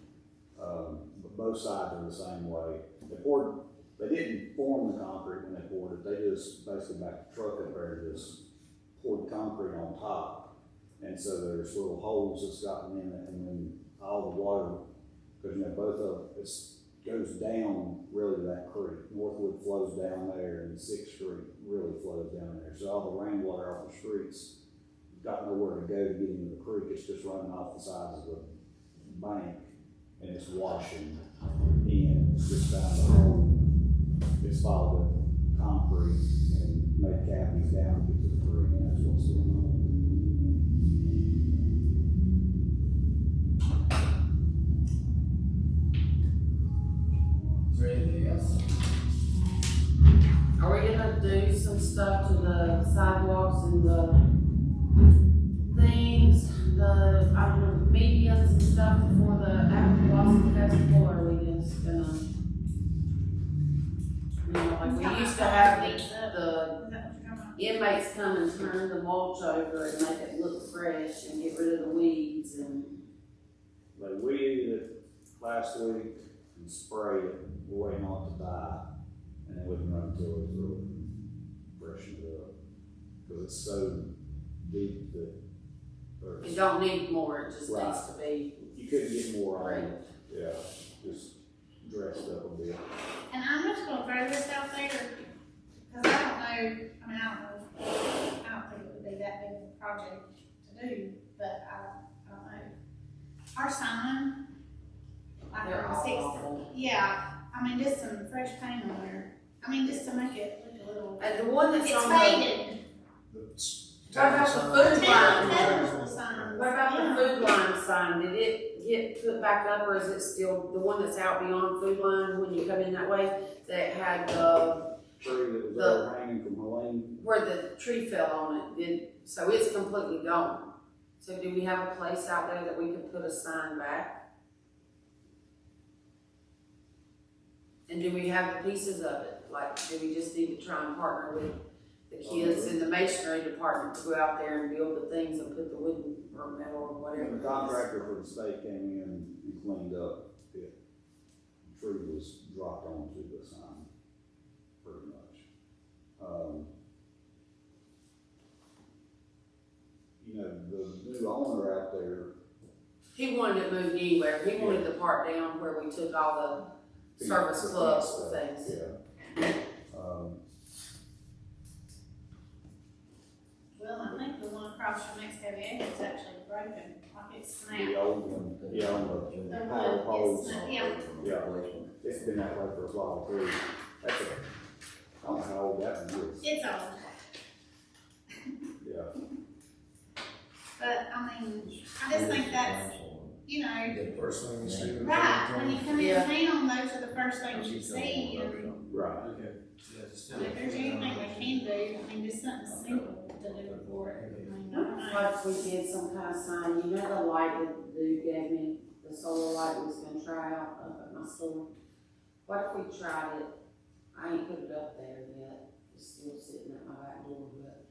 But both sides are the same way. They didn't form the concrete when they poured it. They just basically backed the truck up there and just poured concrete on top. And so there's little holes that's gotten in it, and then all the water, because both of it goes down really to that creek. Northwood flows down there, and 6th Street really flows down there. So all the rainwater off the streets got nowhere to go to get into the creek. It's just running off the sides of the bank, and it's washing in. It's just found a hole. It's followed with concrete and made cavities down to get to the creek, and that's what's going on. Is there anything else? Are we gonna do some stuff to the sidewalks and the things, I don't know, medians and stuff before the Apple Blossom Festival, or are we just gonna, like we used to have the inmates come and turn the mulch over and make it look fresh and get rid of the weeds and. They weeded it last week and sprayed it, waiting on it to die, and then we can run until it's really freshened up. Because it's so deep that You don't need more, it just Right. needs to be you couldn't get more on great. it. Yeah, just dressed up a bit. And I'm just gonna throw this out there, cause I don't think it would be that big of a project to do, but I don't know. Our sign, like They're on all 6th, awful. yeah, I mean, just some fresh paint on there. I mean, just to make it look a little, And the one that's it's on the, faded. what about the food Town line? federal sign. What about the food line sign? Did it get put back up, or is it still the one that's out beyond food line when you come in that way? That had Tree that was The- overhanging from Helene. where the tree fell on it, so it's completely gone. So do we have a place out there that we could put a sign back? And do we have the pieces of it? Like, do we just need to try and partner with the kids in the masonry department to go out there and build the things and put the wooden or metal or whatever? When the contractor for the state came in and cleaned up, the tree was dropped onto the sign, pretty much. You know, the new owner out there. He wanted it moved anywhere. He wanted the part down where we took all the service clubs and things. Yeah. Well, I think the one across from Mexico Avenue is actually broken, like it's The snapped. old one, yeah, on the The power wood poles. is, yeah, Yeah, it's been that way for a while too. That's I don't know how old that one is. it's old, Yeah. but I mean, I just think that's, you know, The first thing you see. right, when you come in Yeah. town, those are the first things you see, and Right. Okay. Yeah, just if there's anything they can do, I mean, just something simple to do for it, I mean, I don't know. What if we did some kind of sign, you know the light that the dude gave me, the solar light we was gonna try out up at my store? What if we tried it, I ain't put it up there yet, it's still sitting at my back door, but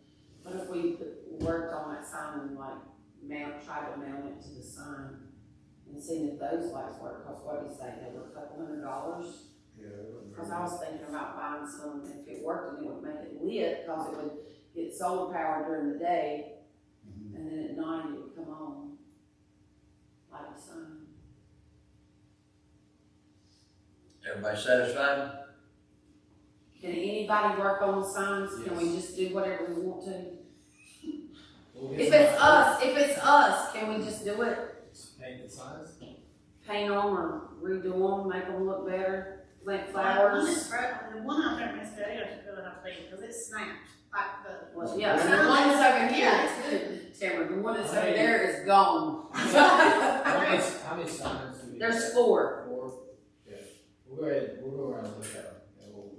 what if we worked on that sign and like tried to mount it to the sign and seen if those lights work, cause what do you say, they were $200? Yeah. Cause I was thinking about buying some, if it worked and it would make it lit, cause it would get solar power during the day, and then at night it would come on, like a sign. Everybody satisfied? Can anybody work on the signs? Can we Yes. just do whatever we want to? We'll get If some- it's us, can we just do it? Paint the signs? Paint them or redo them, make them look better, plant The one flowers? that's broken, the one out there in Mexico, I should really have to think, because it snapped, like the. Well, yeah, the one that's over here, Tamara, the one that's over there is gone. How many signs do we? There's 4. 4? Okay. We'll go ahead, we'll go around and look at them. And we'll-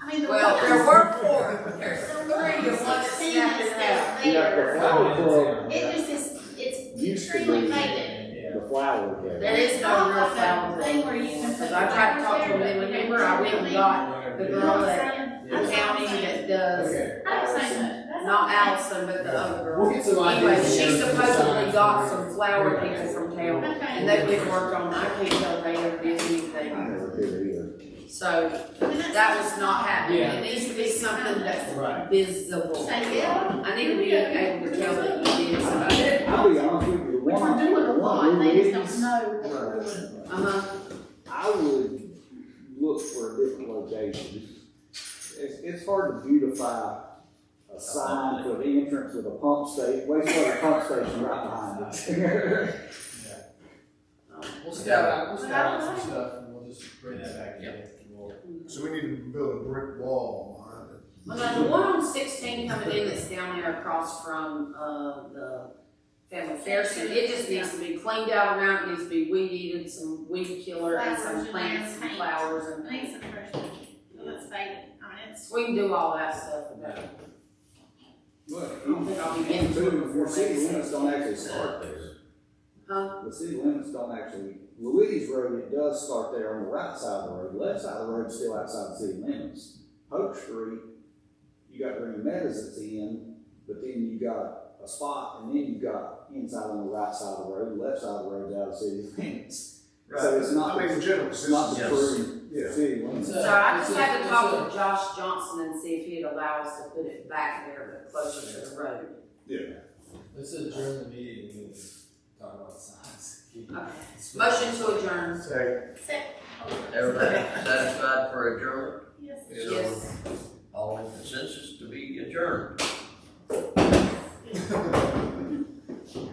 I mean, the Well, one. there were 4, there's 3, the one that's snapped it out. Yeah, the flower club It just is, it's used to extremely be faded. Yeah. the flower. There is no real flower. Thing where you can. Because I tried to talk to them, and remember, I went and got the You know girl what I'm that, saying? the That's what I'm county saying. that does, Okay. I was saying that. That's not all. Allison, but the other girl. We'll get some Anyway, ideas she together for the supposedly signs. got some flower people from town, Okay. and they've been worked on, I can't tell they ever did I anything. never did either. So, I mean, that's- that was not happening, Yeah. it needs to be something that's Right. visible. Say, yeah. I need to be able to tell that you did something. I'll be honest with you, the Which we're one, doing a the lot, one they we just don't know what we're doing. I would look for a different location. It's hard to beautify a sign for the entrance with a pump station, wastewater pump station right behind it. We'll scout out some stuff and we'll just bring that back in. We'll- So we need to build a brick wall behind it. Well, now, the one on 16 coming in that's down there across from, the Family Fair Center, it just needs to be cleaned out around, it needs to be weed eated, some weed killer and some Flowers in plants there, and paint. flowers I and think things. some fresh paint. That's faded. I mean, it's. We can do all that stuff with that. Well, I don't think I'll be getting to it the before city May limits 6th. don't actually start there. Huh? The city limits don't actually, Louise Road, it does start there on the right side of the road, the left side of the road is still outside the city limits. Hope Street, you got Green Meadows that's in, but then you got a spot, and then you got inside on the right side of the road, the left side of the road is out of city limits. So it's not, I mean, in general, it's not the Yes. true Yeah. city limits. So I just had to talk with Josh Johnson and see if he'd allow us to put it back there, but closer to the road. Let's adjourn the meeting and we can talk about the signs. Okay. Motion to adjourn. Say, Everybody satisfied for adjournment? Yes. Yes. All in consensus to be adjourned.